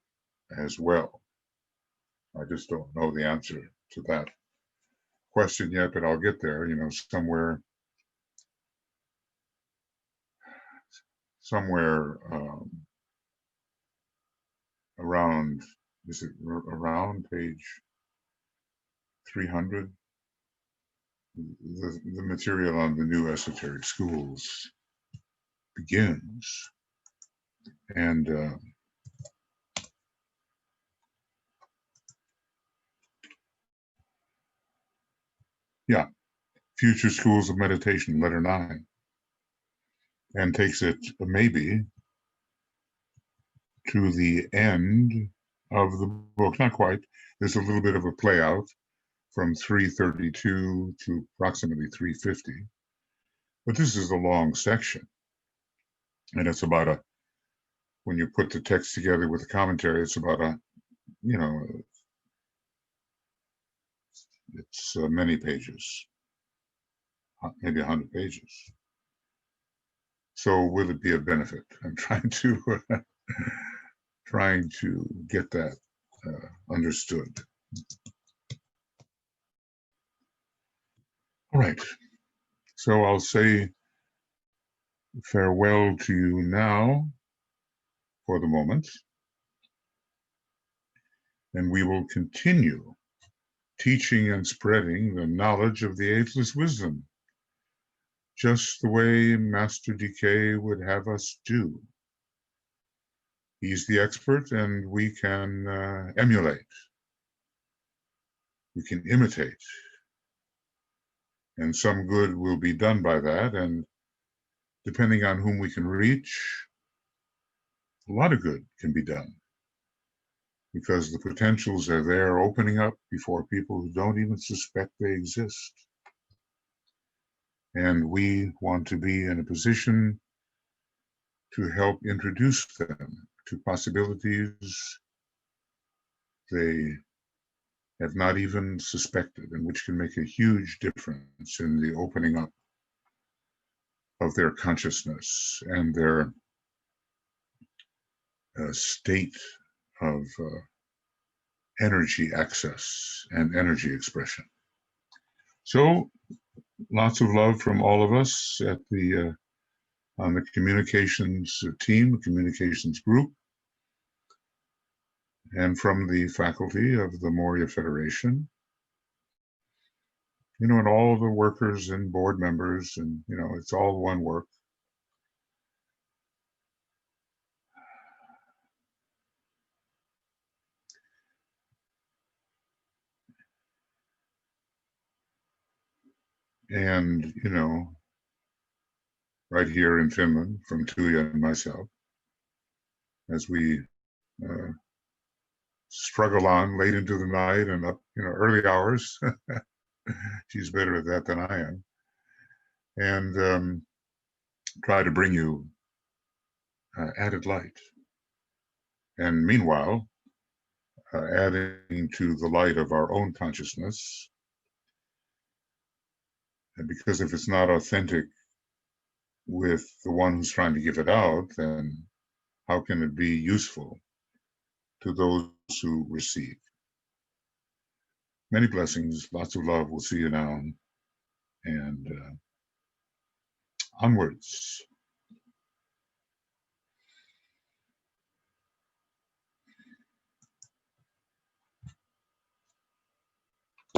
Speaker 1: as well? I just don't know the answer to that question yet, but I'll get there, somewhere around, is it around page 300? The material on the new esoteric schools begins. And yeah, Future Schools of Meditation, letter 9, and takes it maybe to the end of the book. Not quite. There's a little bit of a play out from 332 to approximately 350. But this is a long section. And it's about when you put the text together with the commentary, it's about it's many pages, maybe 100 pages. So will it be a benefit? I'm trying to get that understood. All right. So I'll say farewell to you now for the moment, and we will continue teaching and spreading the knowledge of the ageless wisdom, just the way Master DK would have us do. He's the expert, and we can emulate, we can imitate, and some good will be done by that, and depending on whom we can reach, a lot of good can be done, because the potentials are there opening up before people who don't even suspect they exist. And we want to be in a position to help introduce them to possibilities they have not even suspected, and which can make a huge difference in the opening up of their consciousness and their state of energy access and energy expression. So lots of love from all of us at the on the communications team, communications group, and from the faculty of the Moria Federation, and all the workers and board members, and it's all one work. And right here in Finland, from Tuija and myself, as we struggle on late into the night and up, early hours. She's better at that than I am. And try to bring you added light. And meanwhile, adding to the light of our own consciousness. And because if it's not authentic with the one who's trying to give it out, then how can it be useful to those who receive? Many blessings, lots of love. We'll see you now. And onwards.